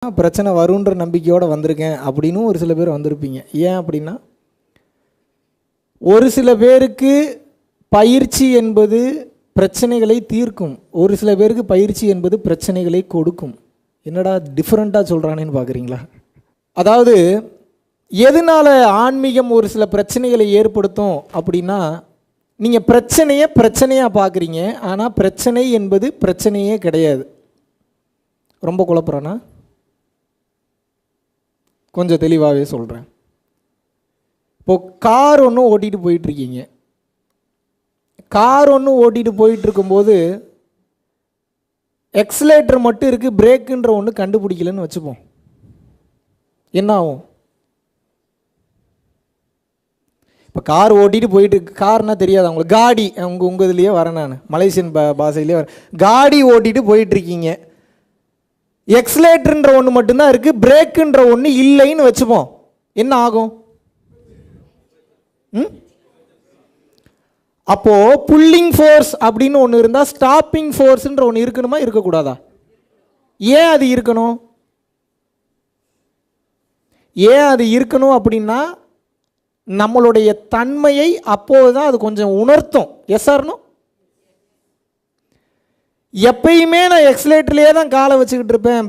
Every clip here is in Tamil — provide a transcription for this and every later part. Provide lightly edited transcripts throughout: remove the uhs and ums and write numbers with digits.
பிரச்சனை வருன்ற நம்பிக்கையோடு வந்திருக்கேன் அப்படின்னு ஒரு சில பேர் வந்திருப்பீங்க. ஏன் அப்படின்னா, ஒரு சில பேருக்கு பயிற்சி என்பது பிரச்சனைகளை தீர்க்கும், ஒரு சில பேருக்கு பயிற்சி என்பது பிரச்சனைகளை கொடுக்கும். என்னடா டிஃப்ரெண்ட்டாக சொல்கிறானேன்னு பார்க்குறீங்களா? அதாவது எதனால் ஆன்மீகம் ஒரு சில பிரச்சனைகளை ஏற்படுத்தும் அப்படின்னா, நீங்கள் பிரச்சனையாக பார்க்குறீங்க, ஆனால் பிரச்சனை என்பது பிரச்சனையே கிடையாது. ரொம்ப குழப்பறானா? கொஞ்சம் தெளிவாகவே சொல்கிறேன். இப்போது கார் ஒன்று ஓட்டிகிட்டு போயிட்டுருக்கீங்க. கார் ஒன்று ஓட்டிகிட்டு போயிட்டுருக்கும்போது எக்ஸலேட்டர் மட்டும் இருக்குது, பிரேக்குன்ற ஒன்று கண்டுபிடிக்கலன்னு வச்சுப்போம். என்ன ஆகும்? இப்போ கார் ஓட்டிகிட்டு போயிட்டு கார்னா தெரியாது அவங்களுக்கு, காடி உங்கள் இதுலேயே வரேன், நான் மலேசியன் பாஷையிலே வரேன். காடி ஓட்டிகிட்டு போயிட்டுருக்கீங்க, எக்ஸலேட்டர்ன்ற ஒன்று மட்டும்தான் இருக்குது, பிரேக்குன்ற ஒன்று இல்லைன்னு வச்சுப்போம். என்ன ஆகும்? அப்போது புல்லிங் ஃபோர்ஸ் அப்படின்னு ஒன்று இருந்தால் ஸ்டாப்பிங் ஃபோர்ஸ்ன்ற ஒன்று இருக்கணுமா இருக்கக்கூடாதா? ஏன் அது இருக்கணும்? ஏன் அது இருக்கணும் அப்படின்னா, நம்மளுடைய தன்மையை அப்போது தான் அது கொஞ்சம் உணர்த்தும். எஸ் ஆர்னோ? எப்பயுமே நான் எக்ஸலேட்டர்லேயே தான் காலை வச்சுக்கிட்டு இருப்பேன்,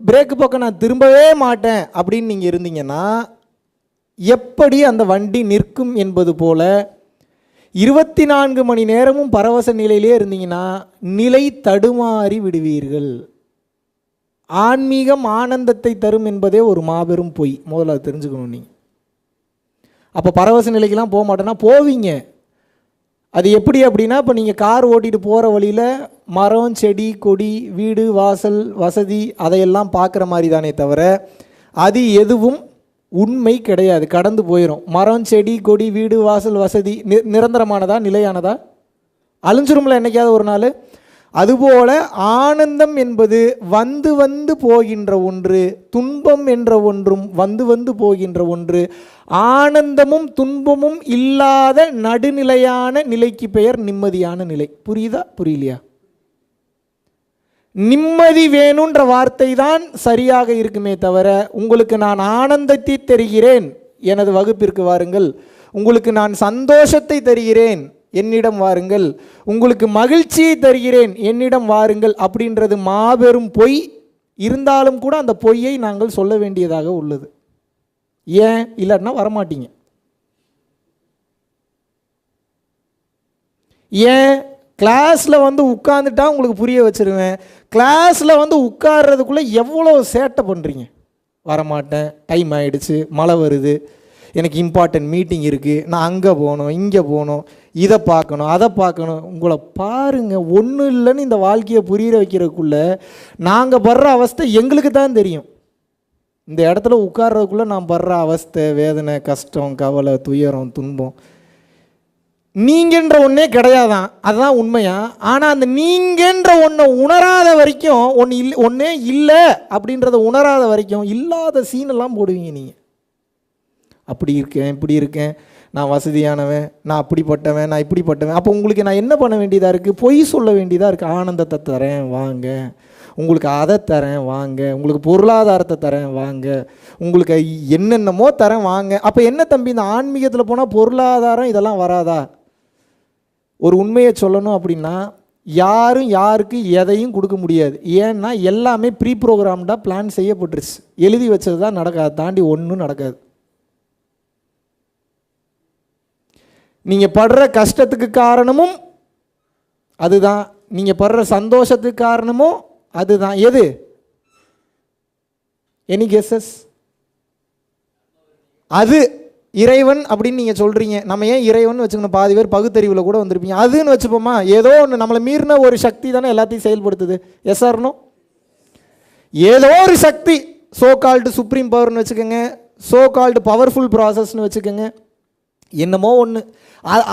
பிரேக்கு பக்கம் நான் திரும்பவே மாட்டேன் அப்படின்னு நீங்கள் இருந்தீங்கன்னா, எப்படி அந்த வண்டி நிற்கும் என்பது போல 24 மணி நேரமும் பரவச நிலையிலே இருந்தீங்கன்னா நிலை தடுமாறி விடுவீர்கள். ஆன்மீகம் ஆனந்தத்தை தரும் என்பதே ஒரு மாபெரும் பொய். முதல்ல அது தெரிஞ்சுக்கணும். நீங்கள் அப்போ பரவச நிலைக்கெல்லாம் போக மாட்டேன்னா போவீங்க. அது எப்படி அப்படின்னா, இப்போ நீங்கள் கார் ஓட்டிகிட்டு போகிற வழியில் மரம், செடி, கொடி, வீடு, வாசல், வசதி அதையெல்லாம் பார்க்குற மாதிரி தானே தவிர அது எதுவும் உண்மை கிடையாது, கடந்து போயிடும். மரம், செடி, கொடி, வீடு, வாசல், வசதி நிரந்தரமானதா, நிலையானதா? அழிஞ்சிரும்ல என்னைக்காவது ஒரு நாள். அதுபோல் ஆனந்தம் என்பது வந்து வந்து போகின்ற ஒன்று, துன்பம் என்ற ஒன்றும் வந்து வந்து போகின்ற ஒன்று. ஆனந்தமும் துன்பமும் இல்லாத நடுநிலையான நிலைக்கு பெயர் நிம்மதியான நிலை. புரியுதா புரியலையா? நிம்மதி வேணுன்ற வார்த்தை தான் சரியாக இருக்குமே தவிர, உங்களுக்கு நான் ஆனந்தத்தை தருகிறேன் எனது வகுப்பிற்கு வாருங்கள், உங்களுக்கு நான் சந்தோஷத்தை தருகிறேன் என்னிடம் வாருங்கள், உங்களுக்கு மகிழ்ச்சியை தருகிறேன் என்னிடம் வாருங்கள் அப்படின்றது மாபெரும் பொய். இருந்தாலும் கூட அந்த பொய்யை நாங்கள் சொல்ல வேண்டியதாக உள்ளது. ஏன்? இல்லைன்னா வரமாட்டீங்க. ஏன்? கிளாஸில் வந்து உட்காந்துட்டா உங்களுக்கு புரிய வச்சுருவேன், கிளாஸில் வந்து உட்கார்றதுக்குள்ளே எவ்வளோ சேட்டை பண்ணுறீங்க. வரமாட்டேன், டைம் ஆகிடுச்சு, மழை வருது, எனக்கு இம்பார்ட்டன்ட் மீட்டிங் இருக்குது, நான் அங்கே போகணும், இங்கே போகணும், இதை பார்க்கணும், அதை பார்க்கணும். உங்களை பாருங்கள், ஒன்றும் இல்லைன்னு இந்த வாழ்க்கையை புரிய வைக்கிறதுக்குள்ளே நாங்கள் படுற அவஸ்தை எங்களுக்கு தான் தெரியும். இந்த இடத்துல உட்கார்றதுக்குள்ளே நான் படுற அவஸ்தை, வேதனை, கஷ்டம், கவலை, துயரம், துன்பம் நீங்கன்ற ஒன்றே கிடையாதான். அதுதான் உண்மையா? ஆனால் அந்த நீங்கன்ற ஒன்றை உணராத வரைக்கும், ஒன்றே இல்லை அப்படின்றத உணராத வரைக்கும் இல்லாத சீனெல்லாம் போடுவீங்க நீங்கள். அப்படி இருக்கேன், இப்படி இருக்கேன், நான் வசதியானவன், நான் அப்படிப்பட்டவன், நான் இப்படிப்பட்டவன். அப்போ உங்களுக்கு நான் என்ன பண்ண வேண்டியதாக இருக்குது? பொய் சொல்ல வேண்டியதாக இருக்குது. ஆனந்தத்தை தரேன் வாங்க, உங்களுக்கு அதை தரேன் வாங்க, உங்களுக்கு பொருளாதாரத்தை தரேன் வாங்க, உங்களுக்கு என்னென்னமோ தரேன் வாங்க. அப்போ என்ன தம்பி, இந்த ஆன்மீகத்தில் போனால் பொருளாதாரம் இதெல்லாம் வராதா? ஒரு உண்மையை சொல்லணும் அப்படின்னா, யாரும் யாருக்கு எதையும் கொடுக்க முடியாது. ஏன்னா எல்லாமே ப்ரீ ப்ரோக்ராம்டாக பிளான் செய்யப்பட்டுருச்சு, எழுதி வச்சது தான் நடக்காது, தாண்டி ஒன்றும் நடக்காது. நீங்கள் படுற கஷ்டத்துக்கு காரணமும் அதுதான், நீங்கள் படுற சந்தோஷத்துக்கு காரணமும் அதுதான். எது? Any guesses? அது இறைவன் அப்படின்னு நீங்கள் சொல்கிறீங்க. நம்ம ஏன் இறைவன் வச்சுக்கணும்? பாதி பேர் பகுத்தறிவில் கூட வந்திருப்பீங்க. அதுன்னு வச்சுப்போமா, ஏதோ ஒன்று நம்மளை மீறின ஒரு சக்தி தானே எல்லாத்தையும் செயல்படுத்துது. எஸ் ஆர்னோ? ஏதோ ஒரு சக்தி, சோ கால்டு சுப்ரீம் பவர்னு வச்சுக்கோங்க, சோ கால்டு பவர்ஃபுல் ப்ராசஸ்ன்னு வச்சுக்கோங்க, என்னமோ ஒன்று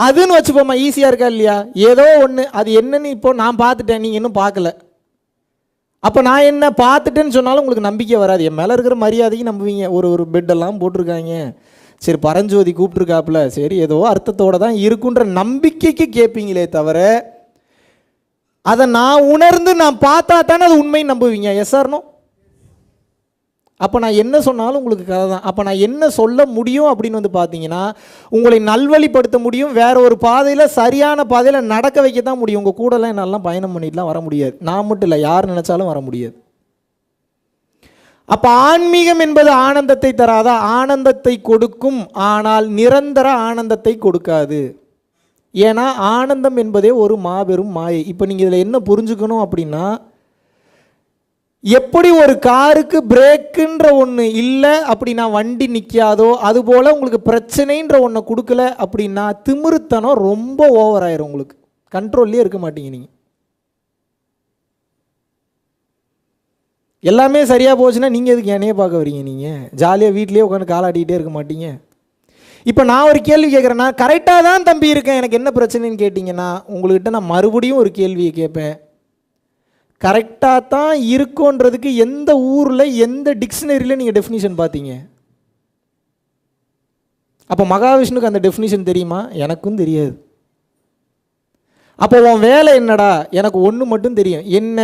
அதுன்னு வச்சுப்போமா. ஈஸியாக இருக்கா இல்லையா? ஏதோ ஒன்று, அது என்னன்னு இப்போ நான் பார்த்துட்டேன், நீங்கள் இன்னும் பார்க்கல. அப்போ நான் என்ன பார்த்துட்டேன்னு சொன்னாலும் உங்களுக்கு நம்பிக்கை வராது. என் மேலே இருக்கிற மரியாதைக்கு நம்புவீங்க. ஒரு பெட்டெல்லாம் போட்டிருக்காங்க, சரி பரஞ்சோதி கூப்பிட்ருக்காப்புல, சரி ஏதோ அர்த்தத்தோடு தான் இருக்குன்ற நம்பிக்கைக்கு கேட்பீங்களே தவிர, அதை நான் உணர்ந்து நான் பார்த்தா தானே அது உண்மைன்னு நம்புவீங்க. எஸ் ஆர்னோ? அப்போ நான் என்ன சொன்னாலும் உங்களுக்கு கதை தான். அப்போ நான் என்ன சொல்ல முடியும் அப்படின்னு வந்து பார்த்தீங்கன்னா, உங்களை நல்வழிப்படுத்த முடியும், வேற ஒரு பாதையில் சரியான பாதையில் நடக்க வைக்க தான் முடியும். உங்கள் கூடலாம் என்னாலாம் பயணம் பண்ணிட்டுலாம் வர முடியாது. நான் மட்டும் இல்லை, யார் நினச்சாலும் வர முடியாது. அப்போ ஆன்மீகம் என்பது ஆனந்தத்தை தராதா? ஆனந்தத்தை கொடுக்கும், ஆனால் நிரந்தர ஆனந்தத்தை கொடுக்காது. ஏன்னா ஆனந்தம் என்பதே ஒரு மாபெரும் மாயை. இப்போ நீங்கள் இதில் என்ன புரிஞ்சுக்கணும் அப்படின்னா, எப்படி ஒரு காருக்கு பிரேக்குன்ற ஒன்று இல்லை அப்படின்னா வண்டி நிற்காதோ, அதுபோல் உங்களுக்கு பிரச்சனைன்ற ஒன்றை கொடுக்கல அப்படின்னா திமிருத்தனம் ரொம்ப ஓவர் ஆயிரும். உங்களுக்கு கண்ட்ரோல்லே இருக்க மாட்டீங்க. நீங்கள் எல்லாமே சரியாக போச்சுன்னா நீங்கள் எதுக்கு என்னையே பார்க்க வரீங்க? நீங்கள் ஜாலியாக வீட்லேயே உட்காந்து காலாட்டிகிட்டே இருக்க மாட்டீங்க. இப்போ நான் ஒரு கேள்வி கேட்குறேன்னா, கரெக்டாக தான் தம்பி இருக்கேன், எனக்கு என்ன பிரச்சனைன்னு கேட்டிங்கன்னா, உங்கள்கிட்ட நான் மறுபடியும் ஒரு கேள்வியை கேட்பேன். கரெக்டாக தான் இருக்குன்றதுக்கு எந்த ஊரில் எந்த டிக்ஷனரியில் நீங்கள் டெஃபினிஷன் பார்த்தீங்க? அப்போ மகாவிஷ்ணுக்கு அந்த டெஃபினிஷன் தெரியுமா? எனக்கும் தெரியாது. அப்போ உன் வேலை என்னடா? எனக்கு ஒன்று மட்டும் தெரியும். என்ன?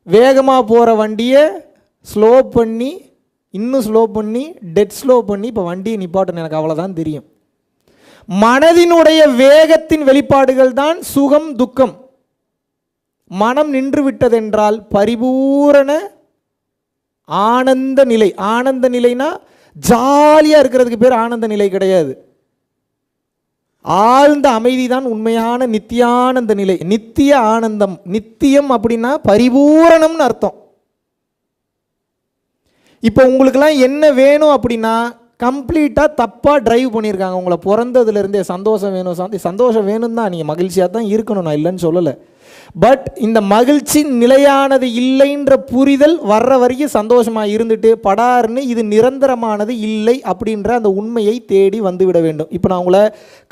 வேகமாக போகிற வண்டியை ஸ்லோ பண்ணி, இன்னும் ஸ்லோ பண்ணி, டெட் ஸ்லோ பண்ணி இப்போ வண்டியை நிப்பாட்டணும். எனக்கு அவ்வளோதான் தெரியும். மனதினுடைய வேகத்தின் வெளிப்பாடுகள் தான் சுகம் துக்கம். மனம் நின்று விட்டதென்றால் பரிபூரண ஆனந்த நிலை. ஆனந்த நிலைனா ஜாலியாக இருக்கிறதுக்கு பேர் ஆனந்த நிலை கிடையாது. ஆழ்ந்த அமைதி தான் உண்மையான நித்தியானந்த நிலை. நித்திய ஆனந்தம். நித்தியம் அப்படின்னா பரிபூரணம்னு அர்த்தம். இப்போ உங்களுக்கெல்லாம் என்ன வேணும் அப்படின்னா, கம்ப்ளீட்டாக தப்பாக ட்ரைவ் பண்ணியிருக்காங்க உங்களை பிறந்ததுலேருந்தே. சந்தோஷம் வேணும், சந்தோஷம் வேணும் தான், நீங்கள் மகிழ்ச்சியாக தான் இருக்கணும், நான் இல்லைன்னு சொல்லலை. பட் இந்த மகிழ்ச்சி நிலையானது இல்லைன்ற புரிதல் வர்ற வரைக்கும் சந்தோஷமாக இருந்துட்டு படார்னு இது நிரந்தரமானது இல்லை அப்படின்ற அந்த உண்மையை தேடி வந்து விட வேண்டும். இப்போ நான் உங்களை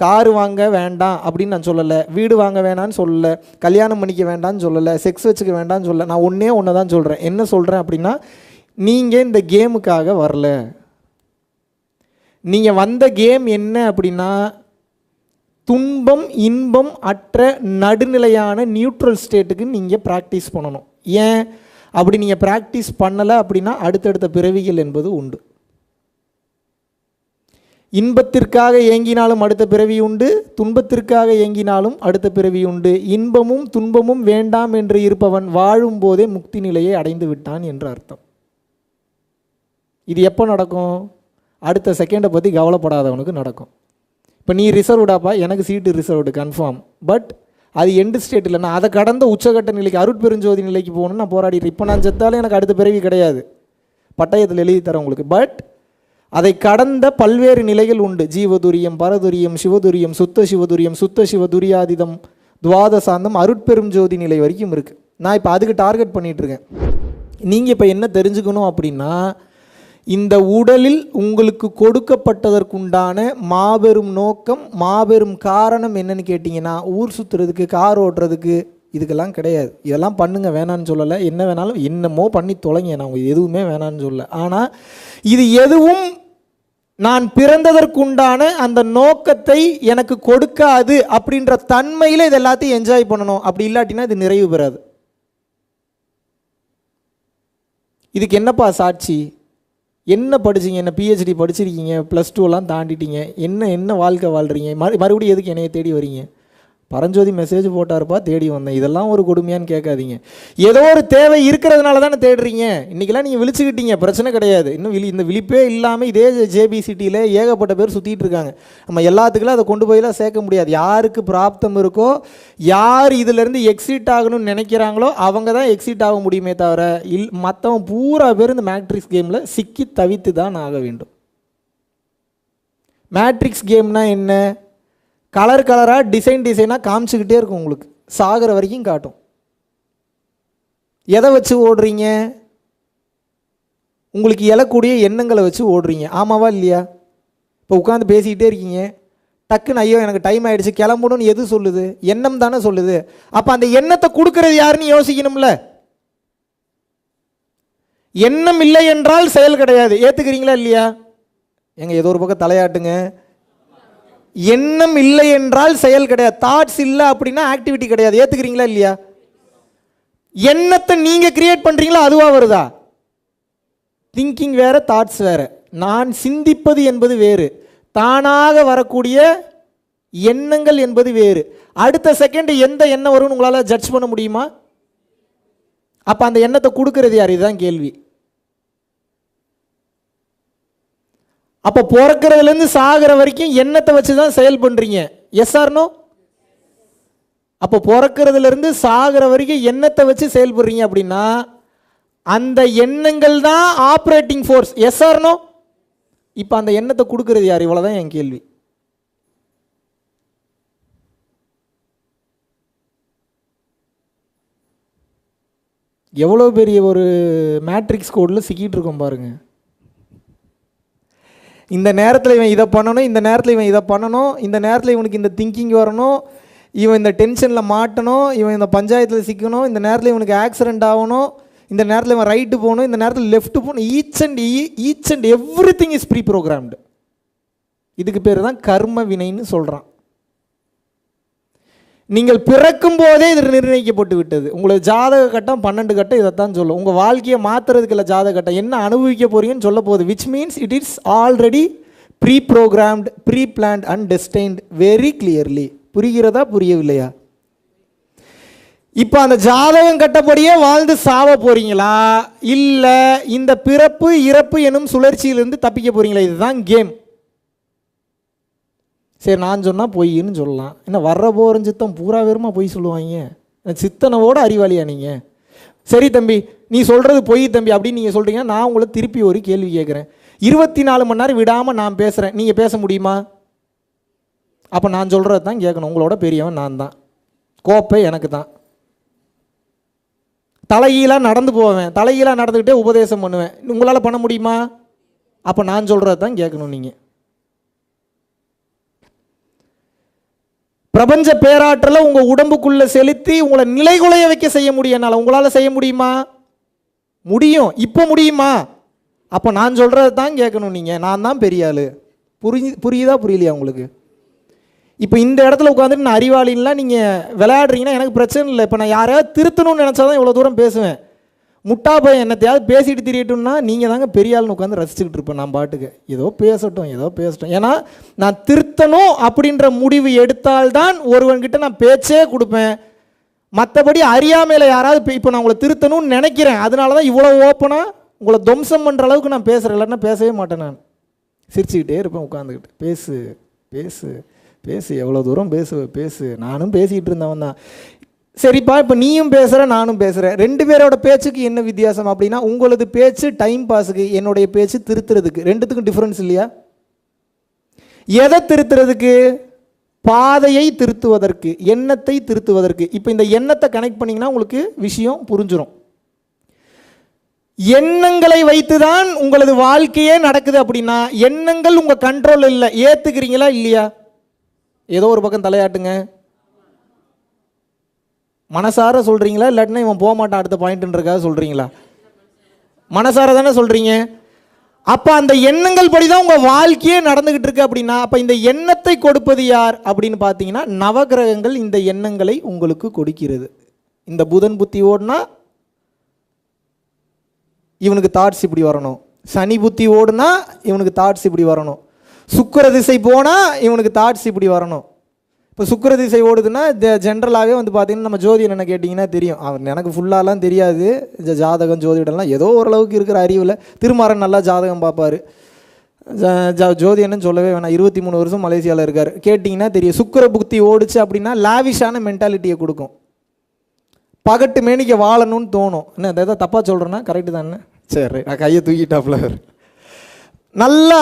காரு வாங்க வேண்டாம் அப்படின்னு நான் சொல்லலை, வீடு வாங்க வேண்டான்னு சொல்லலை, கல்யாணம் பண்ணிக்க வேண்டான்னு சொல்லலை, செக்ஸ் வச்சுக்க வேண்டான்னு சொல்லலை. நான் ஒன்று தான் சொல்கிறேன். என்ன சொல்கிறேன் அப்படின்னா, நீங்கள் இந்த கேமுக்காக வரல. நீங்கள் வந்த கேம் என்ன அப்படின்னா, துன்பம் இன்பம் அற்ற நடுநிலையான நியூட்ரல் ஸ்டேட்டுக்கு நீங்கள் ப்ராக்டிஸ் பண்ணணும். ஏன் அப்படி நீங்கள் ப்ராக்டிஸ் பண்ணலை அப்படின்னா அடுத்தடுத்த பிறவிகள் என்பது உண்டு. இன்பத்திற்காக ஏங்கினாலும் அடுத்த பிறவி உண்டு, துன்பத்திற்காக ஏங்கினாலும் அடுத்த பிறவி உண்டு. இன்பமும் துன்பமும் வேண்டாம் என்று இருப்பவன் வாழும் போதே முக்தி நிலையை அடைந்து விட்டான் என்று அர்த்தம். இது எப்போ நடக்கும்? அடுத்த செகண்டை பற்றி கவலைப்படாதவனுக்கு நடக்கும். இப்போ நீ ரிசர்வ்டாப்பா, எனக்கு சீட்டு ரிசர்வ்டு கன்ஃபார்ம். பட் அது எண்டு ஸ்டேட் இல்லை. நான் அதை கடந்த உச்சகட்ட நிலைக்கு அருட்பெருஞ்சோதி நிலைக்கு போகணுன்னு நான் போராடிட்டு. இப்போ நான் செத்தாலும் எனக்கு அடுத்த பிறவி கிடையாது, பட்டயத்தில் எழுதி தரேன் உங்களுக்கு. பட் அதை கடந்த பல்வேறு நிலைகள் உண்டு. ஜீவதுரியம், பரதுரியம், சிவதுரியம், சுத்த சிவதுரியம், சுத்த சிவதுரியாதிதம், துவாதசாந்தம், அருட்பெரும் ஜோதி நிலை வரைக்கும் இருக்குது. நான் இப்போ அதுக்கு டார்கெட் பண்ணிகிட்ருக்கேன். நீங்கள் இப்போ என்ன தெரிஞ்சுக்கணும் அப்படின்னா, இந்த உடலில் உங்களுக்கு கொடுக்கப்பட்டதற்குண்டான மாபெரும் நோக்கம், மாபெரும் காரணம் என்னன்னு கேட்டிங்கன்னா, ஊர் சுற்றுறதுக்கு, கார் ஓட்டுறதுக்கு, இதுக்கெல்லாம் கிடையாது. இதெல்லாம் பண்ணுங்க, வேணான்னு சொல்லலை. என்ன வேணாலும் என்னமோ பண்ணி தொலைங்க, நான் எதுவுமே வேணான்னு சொல்லலை. ஆனால் இது எதுவும் நான் பிறந்ததற்குண்டான அந்த நோக்கத்தை எனக்கு கொடுக்காது அப்படின்ற தன்மையில் இது எல்லாத்தையும் என்ஜாய் பண்ணணும். அப்படி இல்லாட்டினா இது நிறைவு பெறாது. இதுக்கு என்னப்பா சாட்சி? என்ன படிச்சிங்க? என்ன பிஹெச்டி படிச்சிருக்கீங்க, +2 தாண்டிட்டீங்க, என்ன வாழ்க்கை வாழ்கிறீங்க? மறுபடியும் எதுக்கு என்னைய தேடி வரீங்க? பரஞ்சோதி மெசேஜ் போட்டாருப்பா, தேடி வந்தேன். இதெல்லாம் ஒரு கொடுமையான்னு கேட்காதீங்க. ஏதோ ஒரு தேவை இருக்கிறதுனால தானே தேடுறீங்க. இன்றைக்கெல்லாம் நீங்கள் விழிச்சுக்கிட்டீங்க, பிரச்சனை கிடையாது. இன்னும் இந்த விழிப்பே இல்லாமல் இதே ஜேபி சிட்டியில் ஏகப்பட்ட பேர் சுற்றிட்டு இருக்காங்க. நம்ம எல்லாத்துக்கெல்லாம் அதை கொண்டு போயெல்லாம் சேர்க்க முடியாது. யாருக்கு பிராப்தம் இருக்கோ, யார் இதிலேருந்து எக்ஸிட் ஆகணும்னு நினைக்கிறாங்களோ அவங்க தான் எக்ஸிட் ஆக முடியுமே தவிர மற்றவன் பூரா பேர் இந்த மேட்ரிக்ஸ் கேமில் சிக்கி தவித்து தான் ஆக வேண்டும். மேட்ரிக்ஸ் கேம்னா என்ன? கலர் கலராக டிசைனாக காமிச்சிக்கிட்டே இருக்கும். உங்களுக்கு சாகிற வரைக்கும் காட்டும். எதை வச்சு ஓடுறீங்க? உங்களுக்கு எழக்கூடிய எண்ணங்களை வச்சு ஓடுறீங்க. ஆமாவா இல்லையா? இப்போ உட்காந்து பேசிக்கிட்டே இருக்கீங்க, டக்குன்னு ஐயோ எனக்கு டைம் ஆகிடுச்சு கிளம்பணும்னு எது சொல்லுது? எண்ணம் தானே சொல்லுது. அப்போ அந்த எண்ணத்தை கொடுக்கறது யாருன்னு யோசிக்கணும்ல. எண்ணம் இல்லை என்றால் செயல் கிடையாது. ஏற்றுக்கிறீங்களா இல்லையா? எங்க ஏதோ ஒரு பக்கம் தலையாட்டுங்க. எண்ணம் இல்லை என்றால் செயல் கிடையாது. தாட்ஸ் இல்லை அப்படின்னா ஆக்டிவிட்டி கிடையாது. ஏற்றுக்கிறீங்களா இல்லையா? எண்ணத்தை நீங்கள் கிரியேட் பண்ணுறீங்களா, அதுவாக வருதா? திங்கிங் வேறு, தாட்ஸ் வேறு. நான் சிந்திப்பது என்பது வேறு, தானாக வரக்கூடிய எண்ணங்கள் என்பது வேறு. அடுத்த செகண்ட் எந்த எண்ணம் வரும்னு உங்களால் ஜட்ஜ் பண்ண முடியுமா? அப்போ அந்த எண்ணத்தை கொடுக்கறது யார்? இதுதான் கேள்வி. அப்போ பிறக்கிறதுலேருந்து சாகிற வரைக்கும் எண்ணத்தை வச்சு தான் செயல் பண்ணுறீங்க. Yes or no? அப்போ பிறக்கிறதுலேருந்து சாகிற வரைக்கும் எண்ணத்தை வச்சு செயல்படுறீங்க அப்படின்னா அந்த எண்ணங்கள் தான் operating force. Yes or no? இப்போ அந்த எண்ணத்தை கொடுக்கறது யார்? இவ்வளோதான் என் கேள்வி. எவ்வளோ பெரிய ஒரு மேட்ரிக்ஸ் கோடில் சிக்கிட்டு இருக்கோம் பாருங்க. இந்த நேரத்தில் இவன் இதை பண்ணணும், இந்த நேரத்தில் இவன் இதை பண்ணணும், இந்த நேரத்தில் இவனுக்கு இந்த திங்கிங் வரணும், இவன் இந்த டென்ஷனில் மாட்டணும், இவன் இந்த பஞ்சாயத்தில் சிக்கணும், இந்த நேரத்தில் இவனுக்கு ஆக்சிடெண்ட் ஆகணும், இந்த நேரத்தில் இவன் ரைட்டு போகணும், இந்த நேரத்தில் லெஃப்ட் போகணும். Each and every thing is preprogrammed. இதுக்கு பேர் தான் கர்ம வினைன்னு சொல்கிறான். நீங்கள் பிறக்கும் போதே இது நிர்ணயிக்கப்பட்டு விட்டது. உங்களுக்கு ஜாதக கட்டம் 12 கட்டம் இதைத்தான் சொல்லும். உங்கள் வாழ்க்கையை மாற்றுறதுக்கு இல்லை ஜாதக கட்டம், என்ன அனுபவிக்க போறீங்கன்னு சொல்ல போகுது. Which means it is already preprogrammed, preplanned and destined very clearly. புரிகிறதா புரியவில்லையா? இப்போ அந்த ஜாதகம் கட்டப்படியே வாழ்ந்து சாவ போறீங்களா, இல்லை இந்த பிறப்பு இறப்பு எனும் சுழற்சியிலிருந்து தப்பிக்க போறீங்களா? இதுதான் கேம். சரி, நான் சொன்னால் பொய்ன்னு சொல்லலாம். என்ன வர்ற போகிற சித்தம் பூரா வெறுமா பொய் சொல்லுவாங்க. சித்தனவோட அறிவாளியா நீங்கள்? சரி தம்பி, நீ சொல்கிறது பொய் தம்பி அப்படின்னு நீங்கள் சொல்கிறீங்க. நான் உங்களை திருப்பி ஒரு கேள்வி கேட்குறேன். 24 மணி நேரம் விடாமல் நான் பேசுகிறேன், நீங்கள் பேச முடியுமா? அப்போ நான் சொல்கிறது தான் கேட்கணும். உங்களோட பெரியவன் நான் தான், கோப்பை எனக்கு தான். தலைகீழாக நடந்து போவேன், தலைகீழாக நடந்துக்கிட்டே உபதேசம் பண்ணுவேன். உங்களால் பண்ண முடியுமா? அப்போ நான் சொல்கிறது தான் கேட்கணும். நீங்கள் பிரபஞ்ச பேராற்றலை உங்கள் உடம்புக்குள்ளே செலுத்தி உங்களை நிலைகுலைய வைக்க செய்ய முடியும். உங்களால் செய்ய முடியுமா? முடியும். இப்போ முடியுமா? அப்போ நான் சொல்கிறது தான் கேட்கணும். நீங்கள் நான் தான் பெரிய ஆள். புரியுதா புரியலையா உங்களுக்கு? இப்போ இந்த இடத்துல உட்காந்துட்டு நான் அறிவாளின்லாம் நீங்கள் விளையாடுறீங்கன்னா எனக்கு பிரச்சனை இல்லை. இப்போ நான் யாரையாவது திருத்தணும்னு நினச்சா தான் இவ்வளோ தூரம் பேசுவேன். முட்டா பையன் என்னத்தையாவது பேசிட்டு திரியட்டும்னா நீங்கள் தாங்க பெரிய ஆள்னு உட்காந்து ரசிச்சுக்கிட்டு இருப்பேன். நான் பாட்டுக்கு ஏதோ பேசட்டும். ஏன்னா நான் திருத்தணும் அப்படின்ற முடிவு எடுத்தால்தான் ஒருவன்கிட்ட நான் பேச்சே கொடுப்பேன். மற்றபடி அறியாமையில் யாராவது இப்போ நான் உங்களை திருத்தணும்னு நினைக்கிறேன், அதனால தான் இவ்வளோ ஓப்பனாக உங்களை துவம்சம் பண்ணுற அளவுக்கு நான் பேசுகிறேன். இல்லைன்னா பேசவே மாட்டேன். நான் சிரிச்சுக்கிட்டே இருப்பேன் உட்காந்துக்கிட்டு. பேசு பேசு பேசு, எவ்வளோ தூரம் பேசு. நானும் பேசிக்கிட்டு இருந்தவன் தான். சரிப்பா, இப்போ நீயும் பேசுகிற நானும் பேசுகிறேன். 2 பேரோட பேச்சுக்கு என்ன வித்தியாசம் அப்படின்னா, உங்களது பேச்சு டைம் பாஸுக்கு, என்னுடைய பேச்சு திருத்துறதுக்கு. 2த்துக்கும் டிஃப்ரென்ஸ் இல்லையா? எதை திருத்துறதுக்கு? பாதையை திருத்துவதற்கு, எண்ணத்தை திருத்துவதற்கு. இப்போ இந்த எண்ணத்தை கனெக்ட் பண்ணிங்கன்னா உங்களுக்கு விஷயம் புரிஞ்சிடும். எண்ணங்களை வைத்து தான் உங்களது வாழ்க்கையே நடக்குது அப்படின்னா எண்ணங்கள் உங்கள் கண்ட்ரோல் இல்லை. ஏற்றுக்கிறீங்களா இல்லையா? ஏதோ ஒரு பக்கம் தலையாட்டுங்க. மனசார சொல்கிறீங்களா, இல்லாட்டினா இவன் போக மாட்டான் அடுத்த பாயிண்ட்ன்றக்காக சொல்கிறீங்களா? மனசார தானே சொல்கிறீங்க. அப்போ அந்த எண்ணங்கள் படி தான் உங்கள் வாழ்க்கையே நடந்துக்கிட்டு இருக்கு அப்படின்னா அப்போ இந்த எண்ணத்தை கொடுப்பது யார் அப்படின்னு பார்த்தீங்கன்னா நவகிரகங்கள் இந்த எண்ணங்களை உங்களுக்கு கொடுக்கிறது. இந்த புதன் புத்தி ஓடுனா இவனுக்கு தாட்ஸ் இப்படி வரணும், சனி புத்தி ஓடுனா இவனுக்கு தாட்ஸ் இப்படி வரணும், சுக்கிர திசை போனால் இவனுக்கு தாட்ஸ் இப்படி வரணும். இப்போ சுக்கிர திசை ஓடுதுன்னா ஜென்ரலாகவே வந்து பார்த்தீங்கன்னா நம்ம ஜோதிடம் என்ன கேட்டிங்கன்னா தெரியும். அவர் எனக்கு ஃபுல்லாலாம் தெரியாது, ஜாதகம் ஜோதிடம்லாம் ஏதோ ஓரளவுக்கு இருக்கிற அறிவில். திருமாறன் நல்லா ஜாதகம் பார்ப்பார், ஜோதிடம்னு சொல்லவே வேணாம். 23 வருஷம் மலேசியாவில் இருக்கார். கேட்டிங்கன்னா தெரியும். சுக்கிர புக்தி ஓடிச்சு அப்படின்னா லாவிஷான மென்டாலிட்டியை கொடுக்கும். பகட்டு மேனிக்க வாழணும்னு தோணும். என்ன எதாவது தப்பாக சொல்கிறேன்னா கரெக்டு தானே? சரி, நான் கையை தூக்கிட்டாப்புல. நல்லா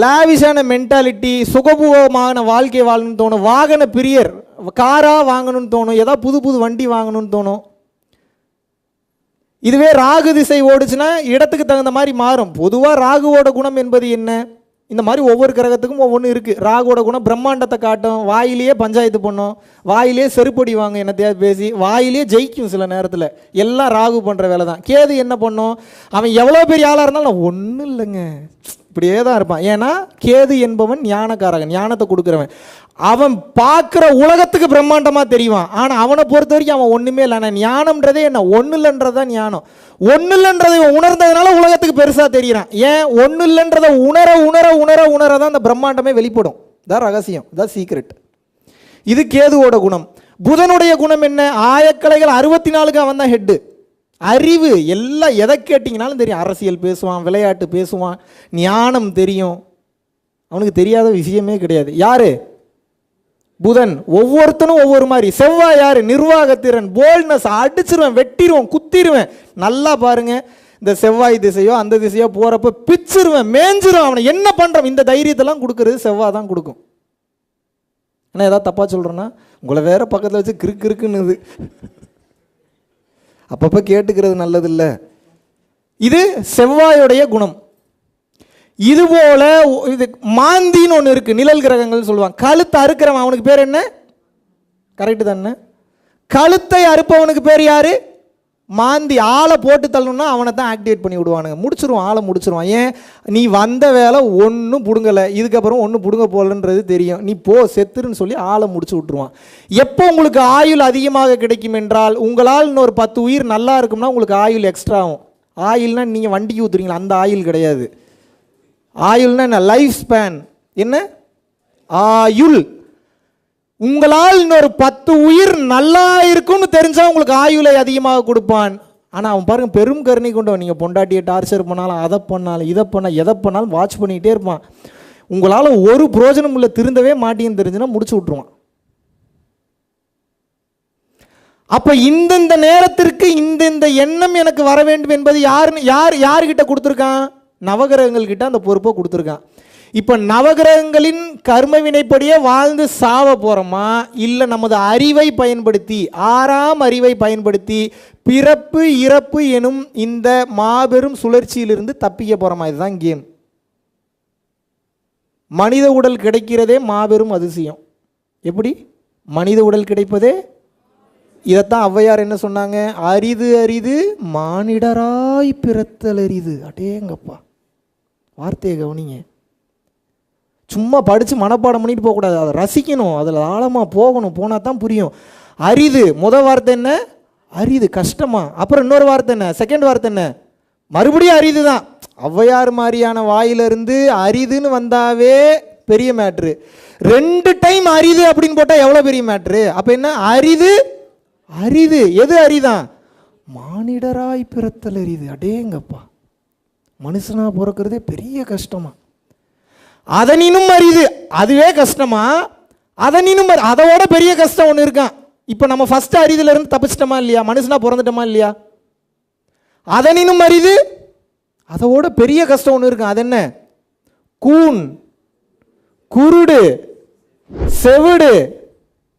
லாவிஷான மென்டாலிட்டி, சுகபூகமான வாழ்க்கை வாழணும்னு தோணும். வாகன பிரியர், காராக வாங்கணும்னு தோணும், ஏதாவது புது புது வண்டி வாங்கணும்னு தோணும். இதுவே ராகு திசை ஓடுச்சுன்னா இடத்துக்கு தகுந்த மாதிரி மாறும். பொதுவாக ராகுவோட குணம் என்பது என்ன? இந்த மாதிரி ஒவ்வொரு கிரகத்துக்கும் ஒவ்வொன்று இருக்குது. ராகுவோட குணம் பிரம்மாண்டத்தை காட்டும், வாயிலேயே பஞ்சாயத்து பண்ணும், வாயிலே செருப்படி வாங்க என்னத்தையாவது பேசி, வாயிலே ஜெயிக்கும் சில நேரத்தில். எல்லாம் ராகு பண்ணுற வேலை தான். கேது என்ன பண்ணும்? அவன் எவ்வளோ பெரிய ஆளாக இருந்தாலும் ஒன்றும் இல்லைங்க, இப்படியே தான் இருப்பான். ஏன்னா கேது என்பவன் ஞானக்காரகன், ஞானத்தை கொடுக்குறவன். அவன் பார்க்குற உலகத்துக்கு பிரம்மாண்டமாக தெரிவான். ஆனால் அவனை பொறுத்த வரைக்கும் அவன் ஒன்றுமே இல்லை. ஆனால் ஞானம்ன்றதே என்ன, ஒன்றும் இல்லைன்றதான் ஞானம். ஒன்றும் இல்லைன்றதை உணர்ந்ததுனால உலகத்துக்கு பெருசாக தெரிகிறான். ஏன், ஒன்றும் இல்லைன்றதை உணர உணர உணர உணர தான் அந்த பிரம்மாண்டமே வெளிப்படும். இதான் ரகசியம், இதான் சீக்ரெட். இது கேதுவோட குணம். புதனுடைய குணம் என்ன, ஆயக்கலைகள் 64க்கு அவன் தான் ஹெட்டு. அறிவு எல்லாம் எதை கேட்டிங்கனாலும் தெரியும். அரசியல் பேசுவான், விளையாட்டு பேசுவான், ஞானம் தெரியும். அவனுக்கு தெரியாத விஷயமே கிடையாது. யாரு, புதன். ஒவ்வொருத்தனும் ஒவ்வொரு மாதிரி. செவ்வாய் யாரு, நிர்வாகத்திறன், போல்ட்னஸ், அடிச்சிருவேன், வெட்டிடுவேன், குத்திடுவேன். நல்லா பாருங்க, இந்த செவ்வாய் திசையோ அந்த திசையோ போறப்ப பிச்சிருவேன், மேஞ்சிருவேன். அவனை என்ன பண்றான், இந்த தைரியத்தெல்லாம் கொடுக்கறது செவ்வாய் தான் கொடுக்கும். ஆனால் ஏதாவது தப்பா சொல்றேன்னா, உங்களை வேற பக்கத்தில் வச்சு கிறுக்கு இருக்குன்னு அப்பப்போ கேட்டுக்கிறது நல்லது இல்லை. இது செவ்வாயுடைய குணம். இதுபோல இது மாந்தின்னு ஒன்று இருக்கு, நிழல் கிரகங்கள் சொல்லுவாங்க. கழுத்தை அறுக்கிறவன் அவனுக்கு பேர் என்ன, கரெக்டு தானே? கழுத்தை அறுப்பவனுக்கு பேர் யாரு, மாந்தி. ஆளை போட்டு தள்ளணும்னா அவனை தான் ஆக்டிவேட் பண்ணி விடுவானுங்க, முடிச்சிருவான், ஆளை முடிச்சிருவான். ஏன், நீ வந்த வேலை ஒன்றும் பிடுங்கலை, இதுக்கப்புறம் ஒன்றும் பிடுங்க போகலன்றது தெரியும், நீ போ செத்துருன்னு சொல்லி ஆளை முடிச்சு விட்ருவான். எப்போ உங்களுக்கு ஆயுள் அதிகமாக கிடைக்கும் என்றால், உங்களால் இன்னொரு 10 உயிர் நல்லா இருக்கும்னா உங்களுக்கு ஆயுள் எக்ஸ்ட்ரா ஆகும். ஆயுள்னா நீங்கள் வண்டிக்கு ஊற்றுறீங்களா, அந்த ஆயுள் கிடையாது. ஆயுள்னா என்ன, லைஃப் ஸ்பேன். என்ன ஆயுள், உங்களால் இன்னொரு 10 உயிர் நல்லா இருக்கும்னு தெரிஞ்சா உங்களுக்கு ஆயுளை அதிகமாக கொடுப்பான். ஆனால் அவன் பாருங்க, பெரும் கருணை கொண்டவன். நீங்கள் பொண்டாட்டியை டார்ச்சர் பண்ணாலும், அதை பண்ணாலும், இதை பண்ணால், எதை பண்ணாலும் வாட்ச் பண்ணிக்கிட்டே இருப்பான். உங்களால் ஒரு பிரோஜனம் இல்லை, திருந்தவே மாட்டேன்னு தெரிஞ்சுன்னா முடிச்சு விட்ருவான். அப்போ இந்தந்த நேரத்திற்கு இந்தந்த எண்ணம் எனக்கு வர வேண்டும் என்பது யார்கிட்ட கொடுத்துருக்கான், நவகிரகங்கள் கிட்ட அந்த பொறுப்பை கொடுத்துருக்கான். இப்போ நவகிரகங்களின் கர்ம வினைப்படியே வாழ்ந்து சாவ போகிறோமா, இல்லை நமது அறிவை பயன்படுத்தி, 6ஆம் அறிவை பயன்படுத்தி பிறப்பு இறப்பு எனும் இந்த மாபெரும் சுழற்சியிலிருந்து தப்பிக்க போகிறோமா? இதுதான் கேம். மனித உடல் கிடைக்கிறதே மாபெரும் அதிசயம். எப்படி மனித உடல் கிடைப்பதே, இதைத்தான் ஔவையார் என்ன சொன்னாங்க, அரிது அரிது மானிடராய் பிறத்தல் அரிது. அடேங்கப்பா, வார்த்தையை கவனிங்க. சும்மா படித்து மனப்பாடம் பண்ணிட்டு போகக்கூடாது, அதை ரசிக்கணும், அதில் ஆழமாக போகணும், போனால் தான் புரியும். அரிது, முதல் வார்த்தை என்ன, அரிது, கஷ்டமா. அப்புறம் இன்னொரு வார்த்தை என்ன, செகண்ட் வார்த்தை என்ன, மறுபடியும் அரிது தான். ஔவையார் மாதிரியான வாயிலிருந்து அரிதுன்னு வந்தாவே பெரிய மேட்ரு. 2 டைம் அரிது அப்படின்னு போட்டால் எவ்வளோ பெரிய மேட்ரு. அப்போ என்ன, அரிது அரிது, எது அரிதான், மானிடராய் பிறத்தல் அரிது. அடேங்கப்பா, மனுஷனாக பிறக்கிறதே பெரிய கஷ்டமா. அதனினும் அரிது, அதுவே கஷ்டமா. அதனினும் அதோட பெரிய கஷ்டம் ஒன்று இருக்கான். இப்போ நம்ம ஃபர்ஸ்ட் அரிதுல இருந்து தப்பிச்சிட்டோமா இல்லையா, மனுஷனா பிறந்துட்டோமா இல்லையா. அதனினும் அரிது, அதோட பெரிய கஷ்டம் ஒன்று இருக்கான். அது என்ன, கூன், குருடு, செவிடு,